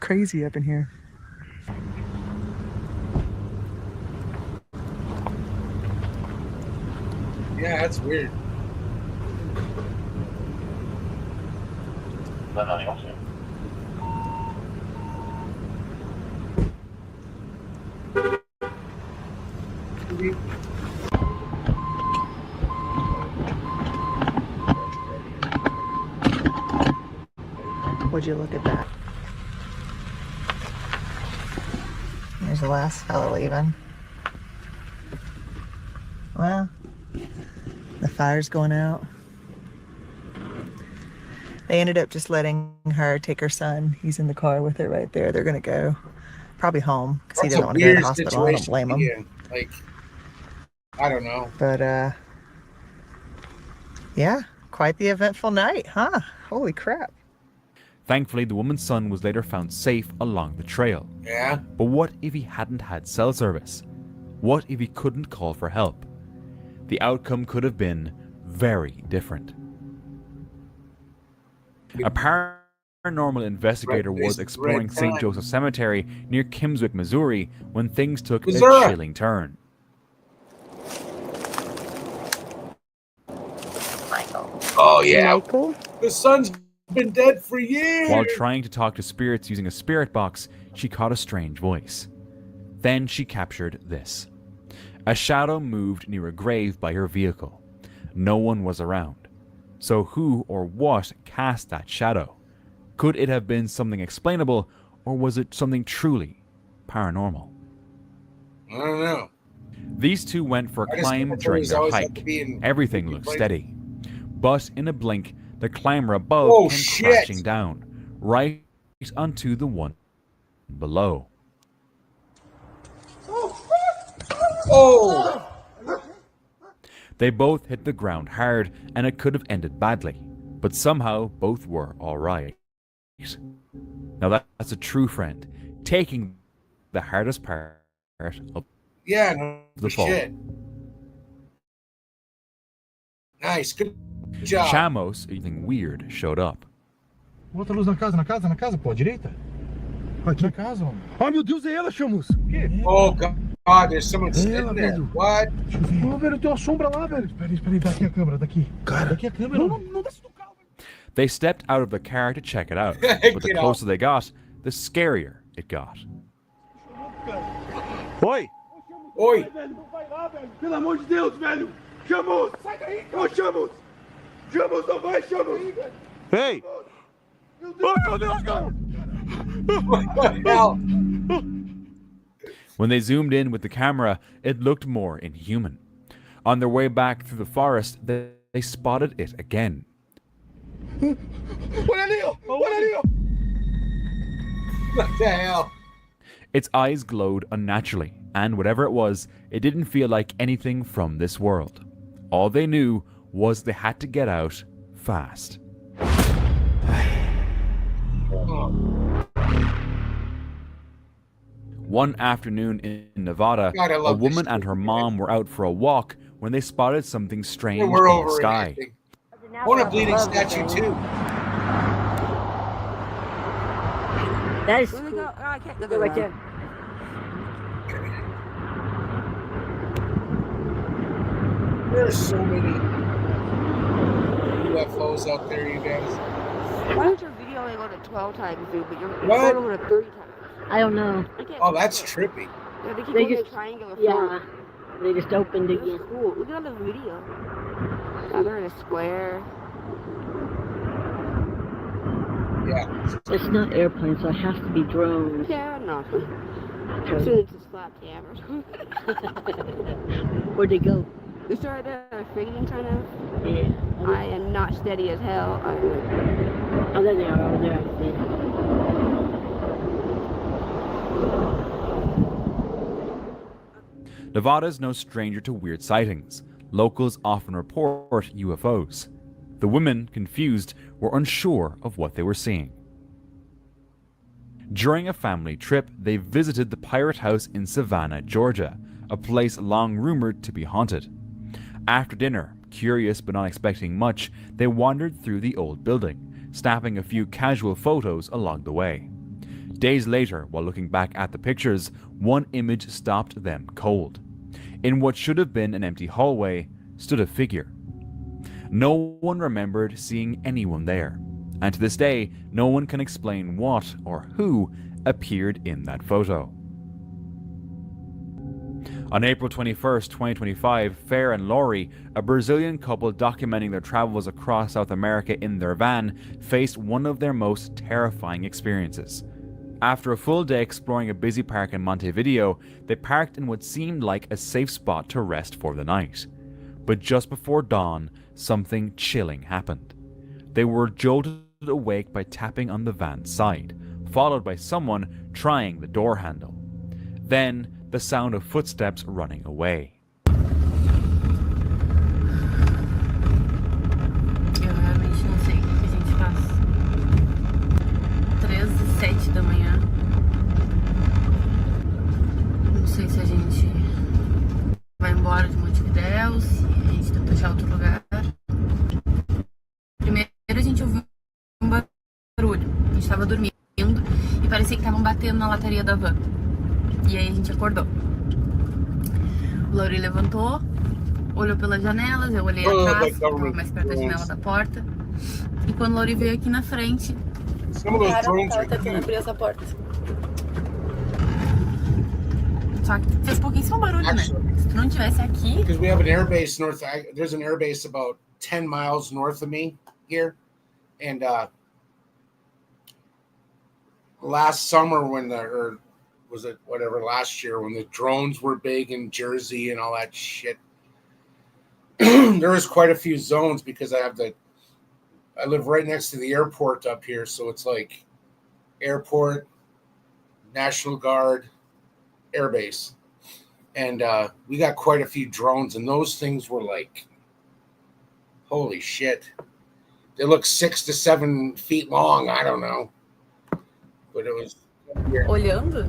crazy up in here. Yeah, that's weird. Would you look at that? There's the last fella leaving. Well, the fire's going out. They ended up just letting her take her son. He's in the car with her right there. They're gonna go probably home because he doesn't want to go to the hospital. I don't blame him. Like, I don't know. But yeah, quite the eventful night, huh? Holy crap. Thankfully, the woman's son was later found safe along the trail. Yeah. But what if he hadn't had cell service? What if he couldn't call for help? The outcome could have been very different. A paranormal investigator was exploring St. Joseph Cemetery near Kimmswick, Missouri, when things took a chilling turn. Michael. Oh, yeah. Michael? The son's been dead for years. While trying to talk to spirits using a spirit box, she caught a strange voice. Then she captured this. A shadow moved near a grave by her vehicle. No one was around. So who or what cast that shadow? Could it have been something explainable, or was it something truly paranormal? I don't know. These two went for a climb during their hike. Everything looked steady. But in a blink, the climber above came crashing down, right onto the one below. Oh! They both hit the ground hard, and it could have ended badly. But somehow, both were alright. Now that's a true friend, taking the hardest part of the fall. Shit. Nice, good job. Chamos, something weird, showed up. Outra luz na casa, pô, direita. Aqui na casa, homem. Oh, meu Deus, é ela, Chamos. Oh, God, there's someone sitting there. What? Oh, velho, tem uma sombra lá, velho. Espera aí, daqui a câmera, daqui. Cara, daqui a câmera. Não desce do carro. They stepped out of the car to check it out, but the closer they got, the scarier it got. Oi! Oi! Velho, não vai lá, velho. Pelo amor de Deus, velho. Chamos! Sai daí, cara. Ô, Chamos! Chamos, não vai, Chamos! Hey! Meu Deus, cara! What the hell? When they zoomed in with the camera, it looked more inhuman. On their way back through the forest, they spotted it again. Olha ali, ó! Olha ali, ó! What the hell? Its eyes glowed unnaturally, and whatever it was, it didn't feel like anything from this world. All they knew was they had to get out fast. One afternoon in Nevada, God, I a love this woman and her movie, mom were out for a walk when they spotted something strange in We're the sky. overreacting. I want a bleeding statue too. That is Where they go? Oh, I can't go right there. There's so many UFOs out there, you guys. Why is your video only go to 12 times, dude, but you're What? going over to 30 times? I don't know. I can't Oh, do that's it. trippy. Yeah, they keep They going to just- triangular Yeah, form. they just opened That's again. cool. Look at the video. Yeah, they're in a square. Yeah. It's not airplanes, so it has to be drones. Yeah, no. Okay. As soon as it's slap cameras. Where'd they go? It's right there, fading kind of. Yeah. I am not steady as hell. Oh, there they are over there, I see. Nevada's no stranger to weird sightings. Locals often report UFOs. The women, confused, were unsure of what they were seeing. During a family trip, they visited the Pirate House in Savannah, Georgia, a place long rumored to be haunted. After dinner, curious but not expecting much, they wandered through the old building, snapping a few casual photos along the way. Days later, while looking back at the pictures, one image stopped them cold. In what should have been an empty hallway stood a figure. No one remembered seeing anyone there, and to this day, no one can explain what or who appeared in that photo. On April 21st, 2025, Fer and Lori, a Brazilian couple documenting their travels across South America in their van, faced one of their most terrifying experiences. After a full day exploring a busy park in Montevideo, they parked in what seemed like a safe spot to rest for the night. But just before dawn, something chilling happened. They were jolted awake by tapping on the van's side, followed by someone trying the door handle. Then, the sound of footsteps running away. Eu realmente não sei o que a gente faz. 3h07 da manhã. Não sei se a gente vai embora de Montevidéu, se a gente tenta achar outro lugar. Primeiro a gente ouviu um barulho. A gente tava dormindo e parecia que estavam batendo na lataria da van. E aí a gente acordou. O Lauri levantou, olhou pelas janelas, eu olhei atrás, estava mais perto da janela da porta. E quando o Lauri veio aqui na frente, o cara tava tentando abrir essa porta. Só que fez pouquíssimo barulho, né? Se tu não tivesse aqui... Because we have an airbase north, there's an airbase about 10 miles north of me here. And last summer when last year when the drones were big in Jersey and all that shit, there was quite a few zones because I live right next to the airport up here. So it's like airport, National Guard, airbase. And we got quite a few drones, and those things were like, holy shit. They look 6 to 7 feet long. I don't know. But it was weird. Olhando,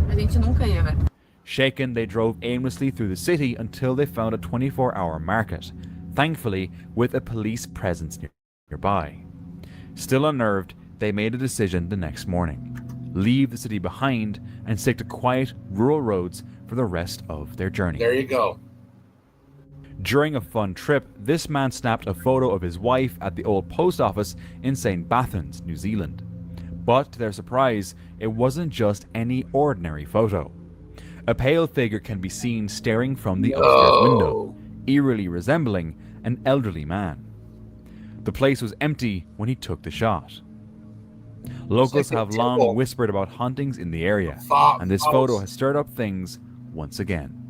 a gente nunca ia ver. Shaken, they drove aimlessly through the city until they found a 24-hour market, thankfully with a police presence nearby. Still unnerved, they made a decision the next morning. Leave the city behind and stick to quiet, rural roads for the rest of their journey. There you go. During a fun trip, this man snapped a photo of his wife at the old post office in St. Bathans, New Zealand. But to their surprise, it wasn't just any ordinary photo. A pale figure can be seen staring from the upstairs window, eerily resembling an elderly man. The place was empty when he took the shot. Locals have long whispered about hauntings in the area, and this photo has stirred up things once again.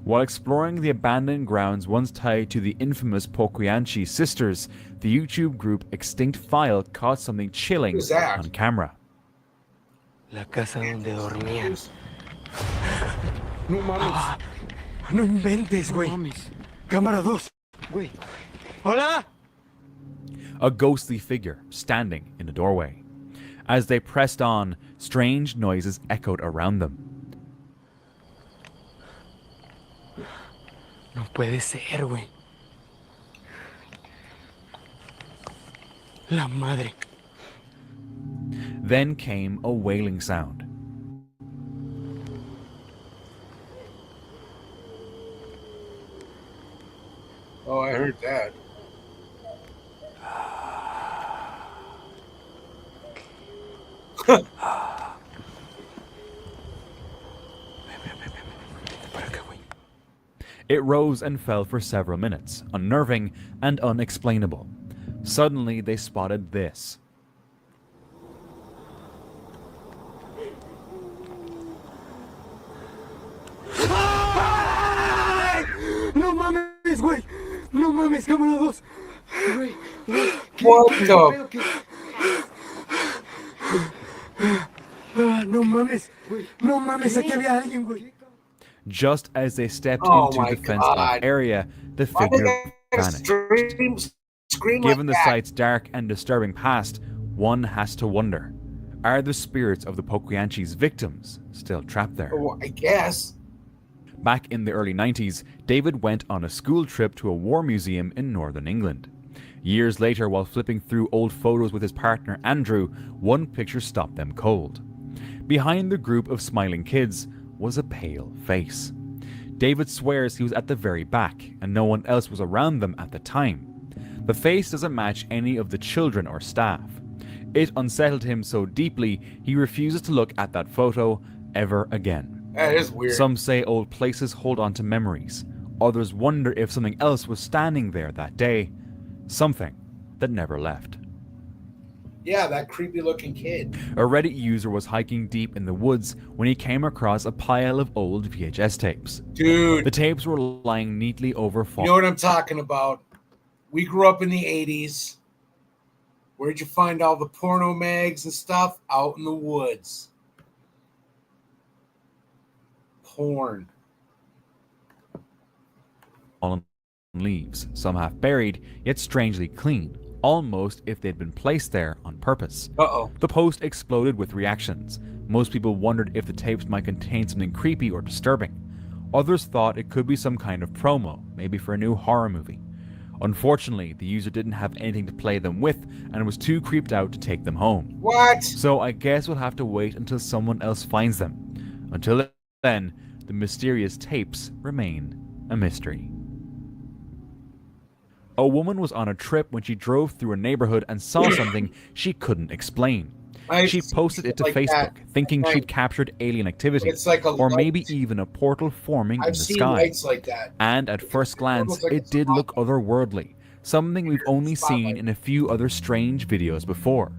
While exploring the abandoned grounds once tied to the infamous Poquianchi sisters, the YouTube group Extinct File caught something chilling on camera. La casa donde dormían. No mames. No inventes, güey. No mames. Cámara 2. Güey. Hola. A ghostly figure standing in a doorway. As they pressed on, strange noises echoed around them. No puede ser, güey. La madre. Then came a wailing sound. Oh, I heard that. It rose and fell for several minutes, unnerving and unexplainable. Suddenly, they spotted this. No mames, güey. No mames, cámara 2. Güey. What the? No mames. No mames, aquí había alguien, güey. Just as they stepped Oh into my the fenced-off God. area, the Why did figure they vanished. scream Given like the that? site's dark and disturbing past, one has to wonder, are the spirits of the Poquianchi's victims still trapped there? Oh, I guess. Back in the early 90s, David went on a school trip to a war museum in northern England. Years later, while flipping through old photos with his partner Andrew, one picture stopped them cold. Behind the group of smiling kids was a pale face. David swears he was at the very back and no one else was around them at the time. The face doesn't match any of the children or staff. It unsettled him so deeply he refuses to look at that photo ever again. That is weird. Some say old places hold on to memories. Others wonder if something else was standing there that day. Something that never left. Yeah, that creepy looking kid. A Reddit user was hiking deep in the woods when he came across a pile of old VHS tapes. Dude. The tapes were lying neatly over You know what I'm talking about. We grew up in the 80s. Where'd you find all the porno mags and stuff? Out in the woods. Porn. fallen leaves, some half buried, yet strangely clean, almost if they'd been placed there on purpose. Uh-oh. The post exploded with reactions. Most people wondered if the tapes might contain something creepy or disturbing. Others thought it could be some kind of promo, maybe for a new horror movie. Unfortunately, the user didn't have anything to play them with and was too creeped out to take them home. What? So I guess we'll have to wait until someone else finds them. Until then, the mysterious tapes remain a mystery. A woman was on a trip when she drove through a neighborhood and saw something she couldn't explain. She posted it to like Facebook, that. thinking she'd captured alien activity, It's like a or maybe light. even a portal forming in I've the seen sky. lights like that. And at first glance, looks like it did look otherworldly, something we've only seen in a few other strange videos before.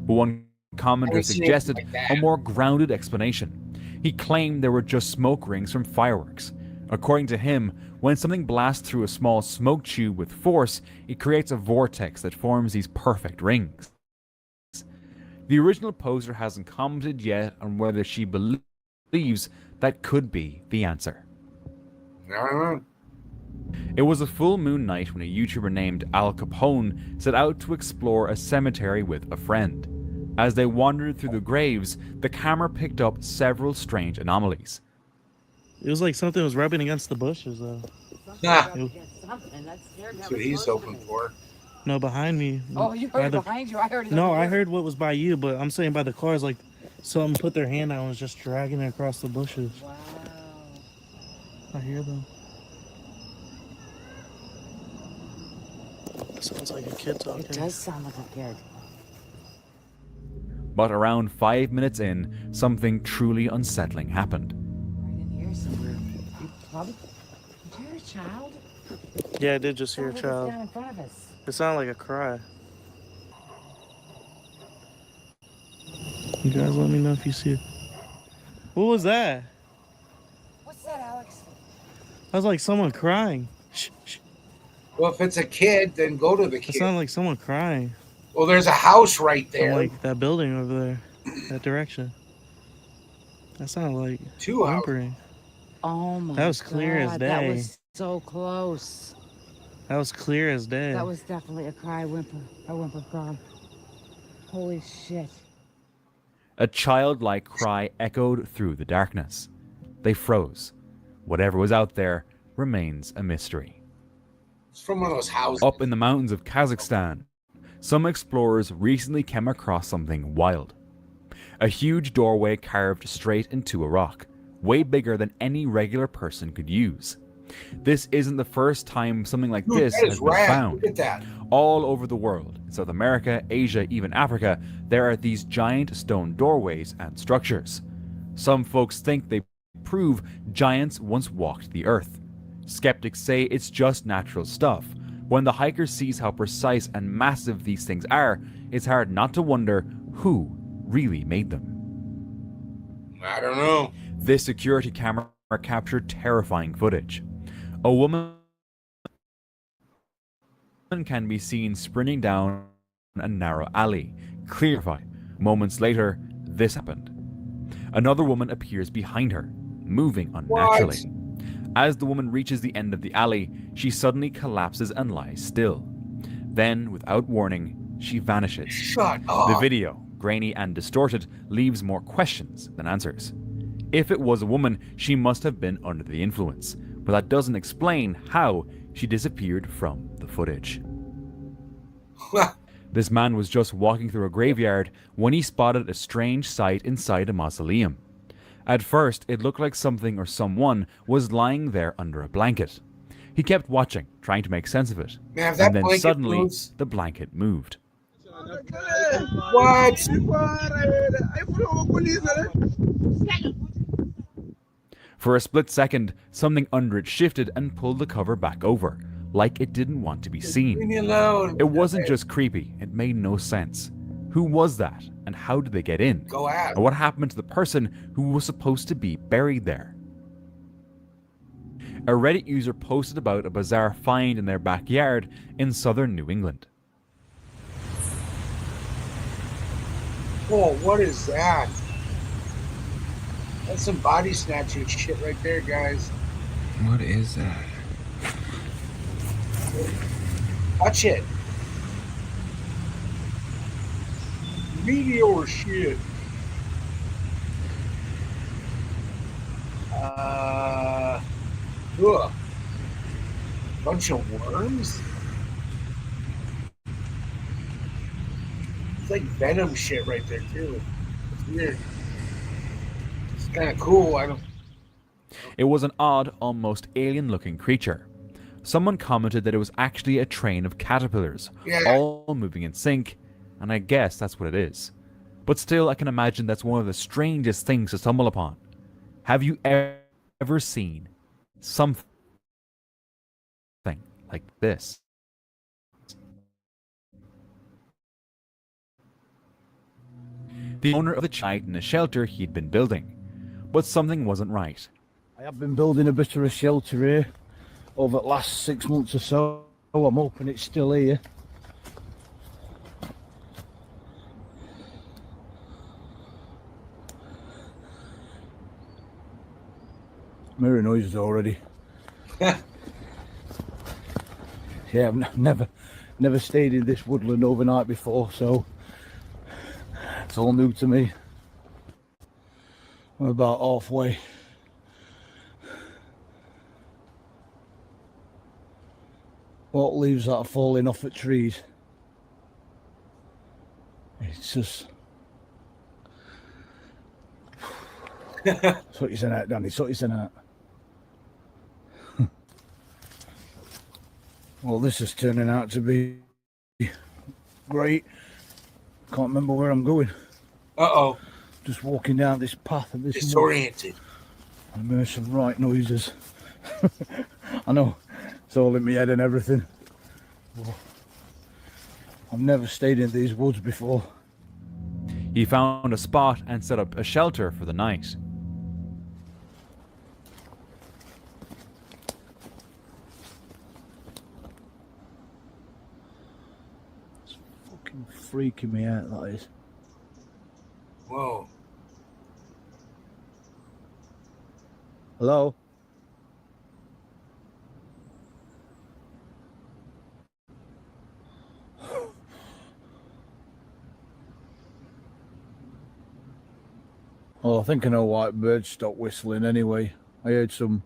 But one commenter Only seen it suggested like that. a more grounded explanation. He claimed there were just smoke rings from fireworks. According to him, when something blasts through a small smoke tube with force, it creates a vortex that forms these perfect rings. The original poster hasn't commented yet on whether she believes that could be the answer. I don't know. It was a full moon night when a YouTuber named Al Capone set out to explore a cemetery with a friend. As they wandered through the graves, the camera picked up several strange anomalies. It was like something was rubbing against the bushes, though. Nah. It- That's what he's hoping for. No, behind me. Oh, you By heard the- behind you. I heard it. No, over I here. heard what was by you, but I'm saying by the cars, like someone put their hand out and was just dragging it across the bushes. Wow. I hear them. Sounds like a kid talking. It does sound like a kid. But around 5 minutes in, something truly unsettling happened. Right in here somewhere. You probably. Did you hear a child? Yeah, I did just hear a Sounded like child. it's down in front of us. It sounded like a cry. You guys let me know if you see it. What was that? What's that, Alex? That was like someone crying. Shh, shh. Well, if it's a kid, then go to the It kid. sounded like someone crying. Well, there's a house right From there. like that building over there, that direction. That sounded like 2 hours. whimpering. Oh my god. That was clear as That day. was so close. That was clear as day. That was definitely a whimper cry. Holy shit. A childlike cry echoed through the darkness. They froze. Whatever was out there remains a mystery. It's from one of those houses. Up in the mountains of Kazakhstan, some explorers recently came across something wild. A huge doorway carved straight into a rock, way bigger than any regular person could use. This isn't the first time something like Dude, this that is has been rad. found. Look at that. All over the world, in South America, Asia, even Africa, there are these giant stone doorways and structures. Some folks think they prove giants once walked the earth. Skeptics say it's just natural stuff. When the hiker sees how precise and massive these things are, it's hard not to wonder who really made them. I don't know. This security camera captured terrifying footage. A woman can be seen sprinting down a narrow alley, clear. Moments later, this happened. Another woman appears behind her, moving unnaturally. As the woman reaches the end of the alley, she suddenly collapses and lies still. Then, without warning, she vanishes. Shut up. The video, grainy and distorted, leaves more questions than answers. If it was a woman, she must have been under the influence, but that doesn't explain how she disappeared from the footage. This man was just walking through a graveyard when he spotted a strange sight inside a mausoleum. At first, it looked like something or someone was lying there under a blanket. He kept watching, trying to make sense of it. Man, if that and then blanket suddenly, moves- the blanket moved. What? For a split second, something under it shifted and pulled the cover back over, like it didn't want to be seen. Leave me alone. It wasn't just creepy, it made no sense. Who was that, and how did they get in? Go ask. And what happened to the person who was supposed to be buried there? A Reddit user posted about a bizarre find in their backyard in southern New England. Whoa, what is that? That's some body snatching shit right there, guys. What is that? Touch it. Meteor shit. Ugh. Bunch of worms? It's like venom shit right there, too. It's weird. It's kind of cool. I don't. It was an odd, almost alien-looking creature. Someone commented that it was actually a train of caterpillars, all moving in sync, and I guess that's what it is. But still, I can imagine that's one of the strangest things to stumble upon. Have you ever seen something like this? The owner of the child in a shelter he'd been building, but something wasn't right. I have been building a bit of a shelter here over the last 6 months or so. I'm hoping it's still here. I'm hearing noises already. Yeah, I've never stayed in this woodland overnight before, so it's all new to me. I'm about halfway. What leaves that are falling off at trees? It's just... Sort yourself out, Danny, sort yourself out. Well, this is turning out to be great. Can't remember where I'm going. Uh-oh. Just walking down this path of this... Disoriented. I'm hearing some right noises. I know. It's all in my head and everything. I've never stayed in these woods before. He found a spot and set up a shelter for the night. It's fucking freaking me out, that is. Whoa. Hello? Well, I think I know why birds stopped whistling anyway. I heard some,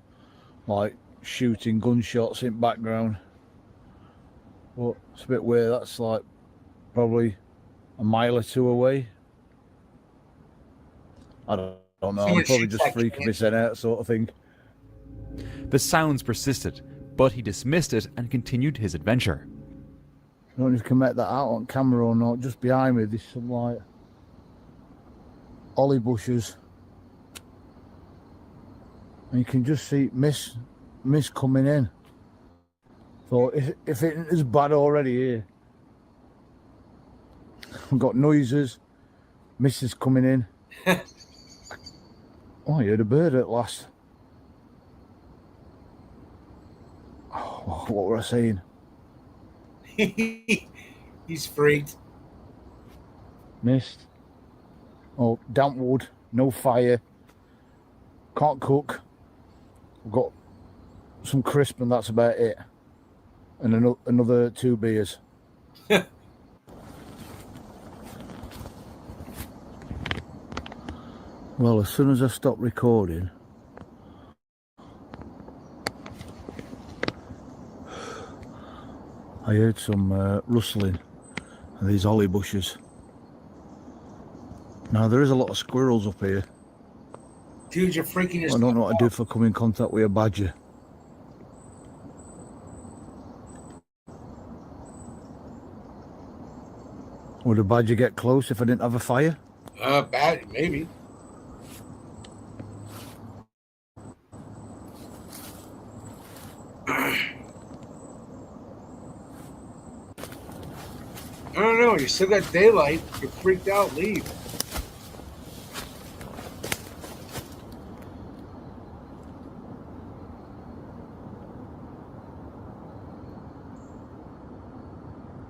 like, shooting gunshots in background. But it's a bit weird. That's like probably a mile or two away. I don't know. I'm probably just freaking myself out, sort of thing. The sounds persisted, but he dismissed it and continued his adventure. I don't know if you can make that out on camera or not. Just behind me, there's some like holly bushes, and you can just see mist coming in. So if it is bad already here, I've got noises, mist is coming in. Oh, I heard a bird at last. Oh, what were I saying? He's freaked. Mist. Oh, damp wood, no fire. Can't cook. I've got some crisp and that's about it. And another 2 beers. Well, as soon as I stop recording, I heard some rustling of these holly bushes. Now, there is a lot of squirrels up here. Dude, you're freaking yourself I don't know what out. to do if I come in contact with a badger. Would a badger get close if I didn't have a fire? Bad, maybe. I don't know. You still got daylight. You're freaked out. Leave.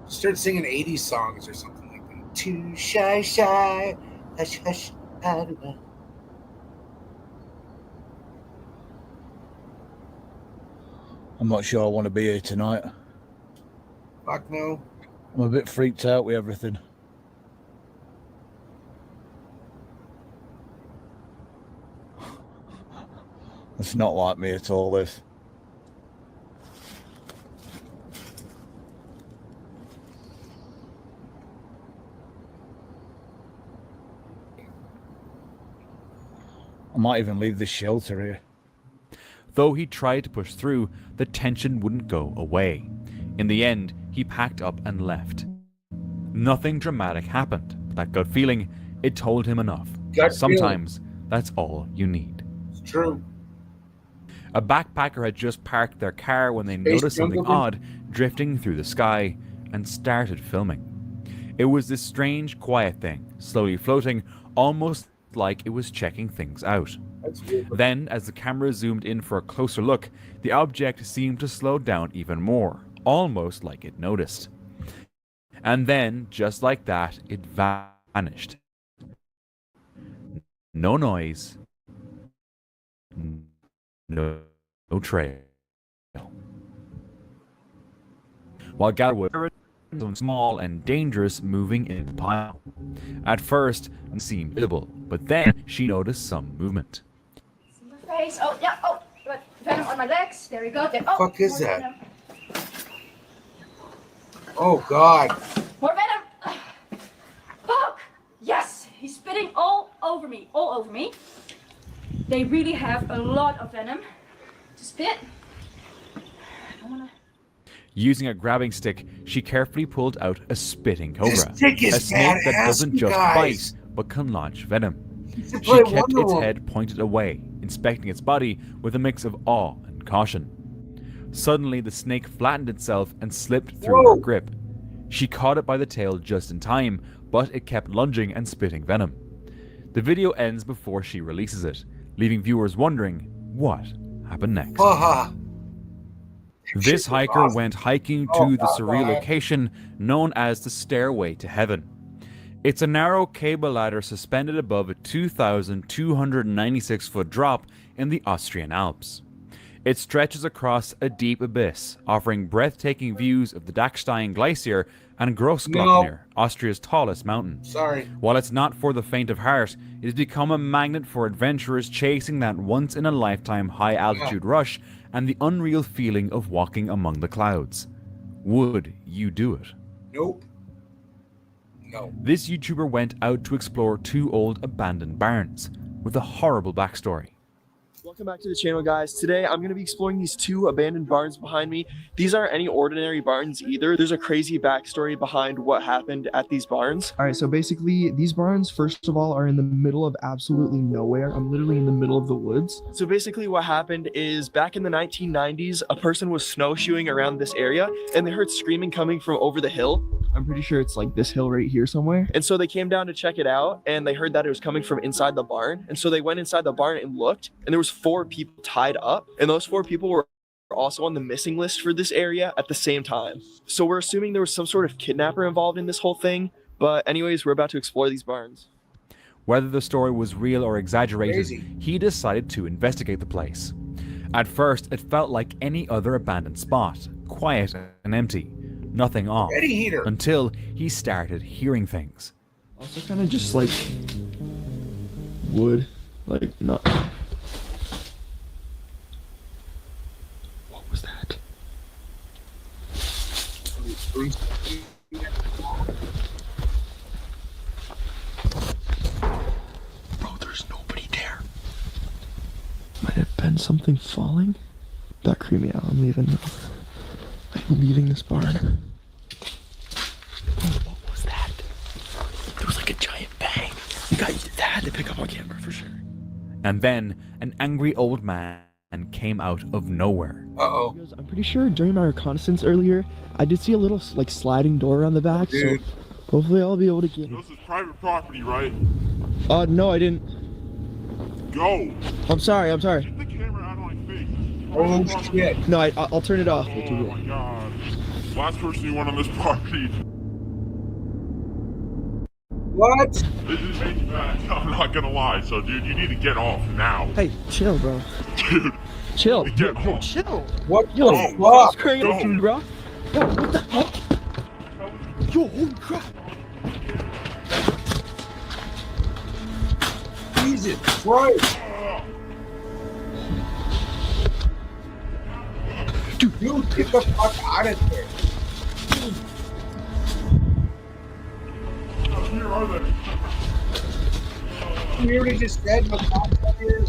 Start singing 80s songs or something like that. Too shy, hush, hush, I. I'm not sure I want to be here tonight. Fuck no. I'm a bit freaked out with everything. It's not like me at all, this. I might even leave this shelter here. Though he tried to push through, the tension wouldn't go away. In the end, he packed up and left. Nothing dramatic happened, but that gut feeling, it told him enough. Sometimes, that's all you need. It's true. A backpacker had just parked their car when they noticed something odd drifting through the sky and started filming. It was this strange, quiet thing, slowly floating, almost like it was checking things out. Then, as the camera zoomed in for a closer look, the object seemed to slow down even more, almost like it noticed. And then, just like that, it vanished. No noise. No trail. While Garwood was small and dangerous moving in a pile. At first, it seemed visible, but then she noticed some movement. Face. Oh, yeah. Oh, venom on my legs. There you go. There. Oh, Fuck is more that? venom. Oh, God. More venom. Fuck. Yes. He's spitting all over me. All over me. They really have a lot of venom to spit. I wanna... Using a grabbing stick, she carefully pulled out a spitting cobra. This stick is a snake that badass, doesn't you just guys. bite, but can launch venom. She play kept Wonder its Woman. head pointed away, inspecting its body with a mix of awe and caution. Suddenly, the snake flattened itself and slipped through her grip. She caught it by the tail just in time, but it kept lunging and spitting venom. The video ends before she releases it, leaving viewers wondering what happened next. This hiker went hiking to the surreal location known as the Stairway to Heaven. It's a narrow cable ladder suspended above a 2,296-foot drop in the Austrian Alps. It stretches across a deep abyss, offering breathtaking views of the Dachstein Glacier and Grossglockner, Austria's tallest mountain. Sorry. While it's not for the faint of heart, it has become a magnet for adventurers chasing that once-in-a-lifetime high-altitude rush and the unreal feeling of walking among the clouds. Would you do it? Nope. No. This YouTuber went out to explore 2 old abandoned barns with a horrible backstory. Welcome back to the channel, guys. Today I'm going to be exploring these 2 abandoned barns behind me. These aren't any ordinary barns either. There's a crazy backstory behind what happened at these barns. All right, so basically these barns, first of all, are in the middle of absolutely nowhere. I'm literally in the middle of the woods. So basically what happened is back in the 1990s, a person was snowshoeing around this area and they heard screaming coming from over the hill. I'm pretty sure it's like this hill right here somewhere. And so they came down to check it out and they heard that it was coming from inside the barn. And so they went inside the barn and looked, and there was 4 people tied up, and those 4 people were also on the missing list for this area at the same time. So we're assuming there was some sort of kidnapper involved in this whole thing. But anyways, we're about to explore these barns. Whether the story was real or exaggerated, he decided to investigate the place. At first, it felt like any other abandoned spot, quiet and empty, nothing off, until he started hearing things. Also kind of just like wood, like not. What was that? Bro, there's nobody there. Might have been something falling. That creeped me out. I'm leaving. I'm leaving this barn. Oh, what was that? There was like a giant bang. That had to pick up on camera for sure. And then an angry old man came out of nowhere. Uh-oh. I'm pretty sure during my reconnaissance earlier, I did see a little like sliding door on the back. Dude. So hopefully I'll be able to get it. This is private property, right? No, I didn't. Go. I'm sorry. Get the camera out of my face. Oh shit. No, I'll turn it off. Oh my god. Last person you want on this property. What? This is making bad. I'm not gonna lie. So, dude, you need to get off now. Hey, chill, bro. Dude. Chill. Get off. Chill. What? Yo, the what's fuck? going on, bro? Yo, what the heck? Yo, holy crap. Jesus Christ. Dude, get the fuck out of there. Here are they. You already just said the cops are here.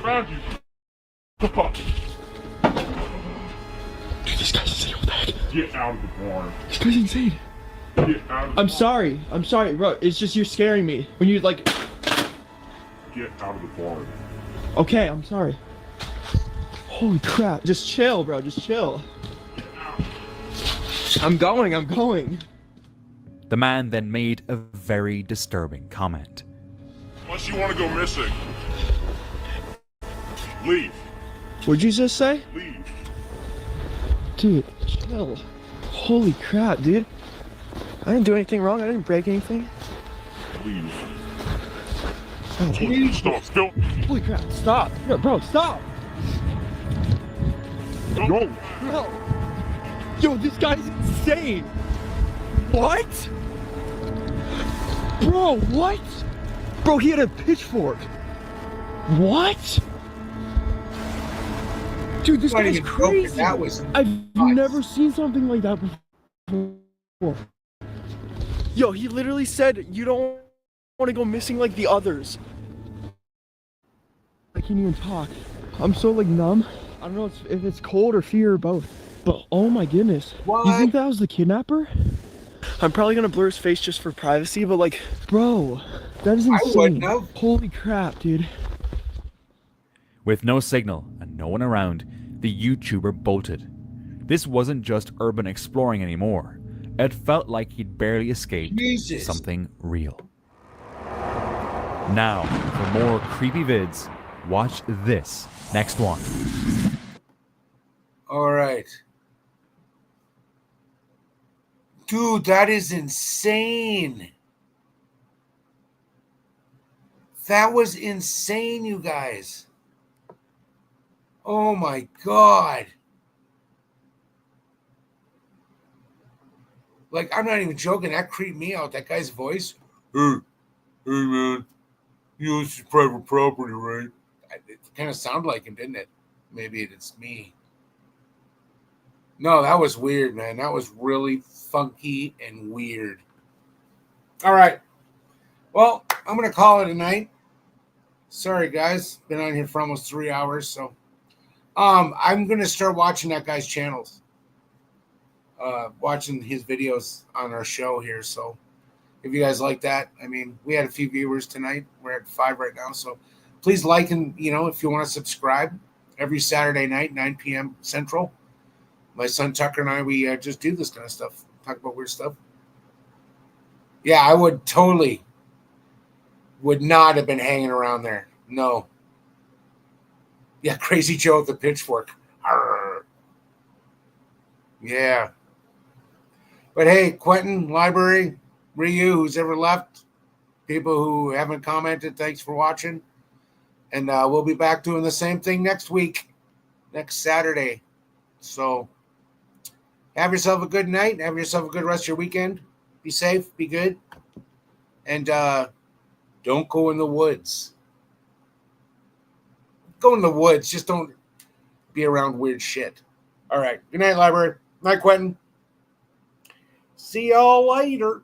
Found you. Dude, this guy's insane. What the heck? Get out of the barn. This guy's insane. Get out of the I'm sorry, bro. It's just you're scaring me. When you like... Get out of the barn. Okay, I'm sorry. Holy crap. Just chill, bro. Just chill. I'm going. The man then made a very disturbing comment. Unless you want to go missing. Leave. What'd you just say? Leave. Dude, chill. Holy crap, dude. I didn't do anything wrong. I didn't break anything. Leave. Oh, Stop. Don't. holy crap. Stop. No, bro, stop. Go. Bro. Yo, this guy's insane. What? Bro, what? Bro, he had a pitchfork. What? Dude, this guy's crazy. That was I've never seen something like that before. Yo, he literally said you don't want to go missing like the others. I can't even talk. I'm so like numb. I don't know if it's cold or fear or both. But oh my goodness. What? You think that was the kidnapper? I'm probably gonna blur his face just for privacy, but like, bro, that is insane. I wouldn't have. Holy crap, dude. With no signal and no one around, the YouTuber bolted. This wasn't just urban exploring anymore. It felt like he'd barely escaped something real. Now, for more creepy vids, watch this next one. all right. Dude, that is insane. That was insane, you guys. Oh my God. Like, I'm not even joking. That creeped me out. That guy's voice. Hey man, you know, this is private property, right? It kind of sounded like him, didn't it? Maybe it's me. No, that was weird, man. That was really funky and weird. All right. Well, I'm going to call it a night. Sorry, guys. Been on here for almost 3 hours, so I'm going to start watching that guy's channels. Watching his videos on our show here, so if you guys like that, I mean, we had a few viewers tonight. We're at 5 right now, so please like and, you know, if you want to subscribe every Saturday night, 9 p.m. Central. My son Tucker and I, we just do this kind of stuff, talk about weird stuff. Yeah, I would not have been hanging around there. No. Yeah, Crazy Joe with the pitchfork. Arr. Yeah. But hey, Quentin, Library, Ryu, who's ever left, people who haven't commented, thanks for watching. And we'll be back doing the same thing next week, next Saturday. So have yourself a good night. Have yourself a good rest of your weekend. Be safe. Be good. And don't go in the woods. Go in the woods. Just don't be around weird shit. All right. Good night, Library. Night, Quentin. See y'all later.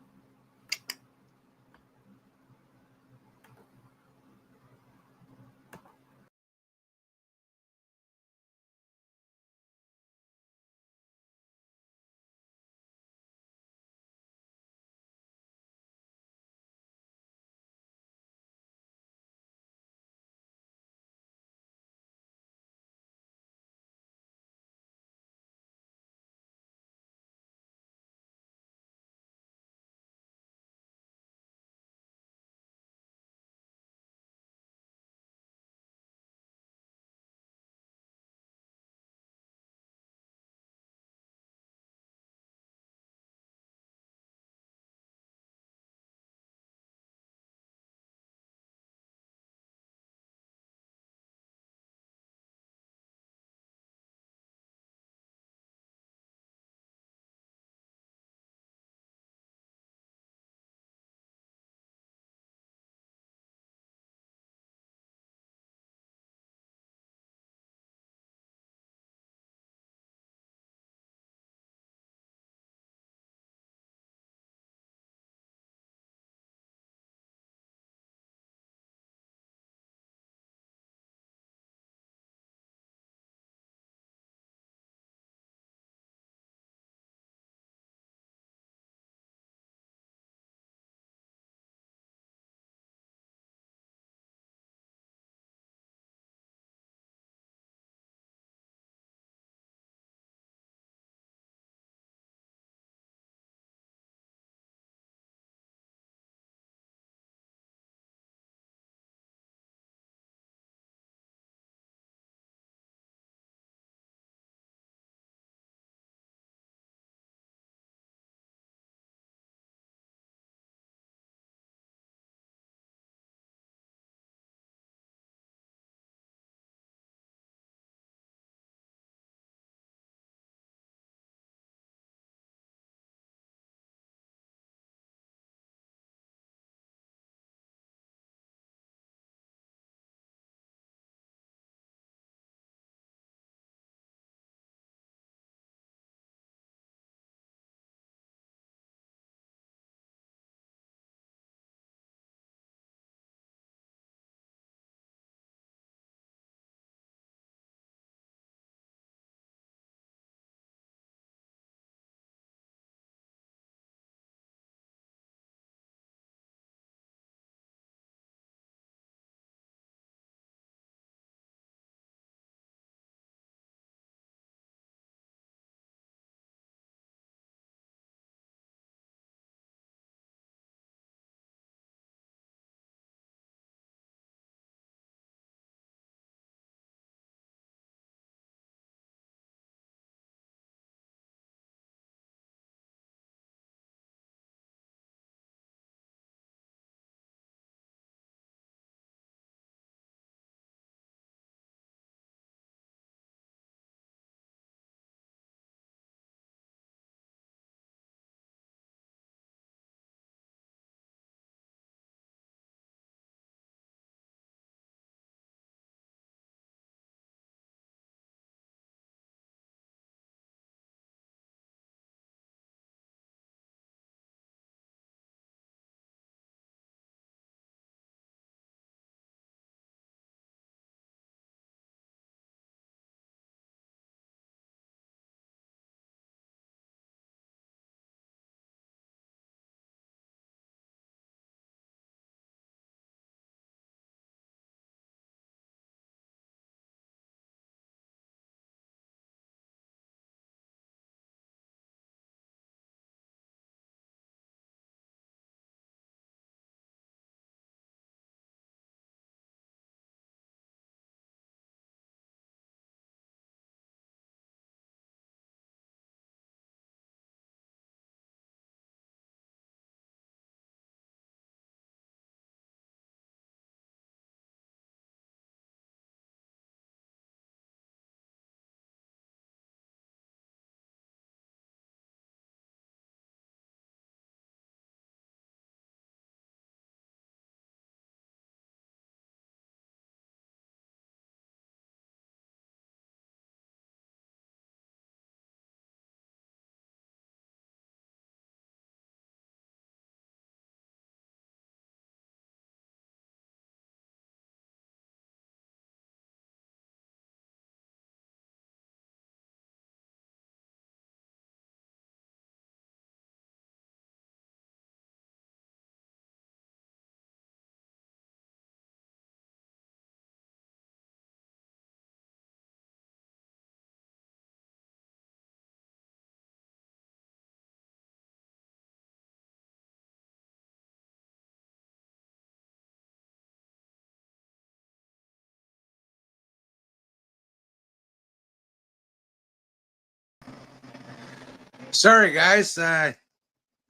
Sorry, guys.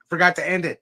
Forgot to end it.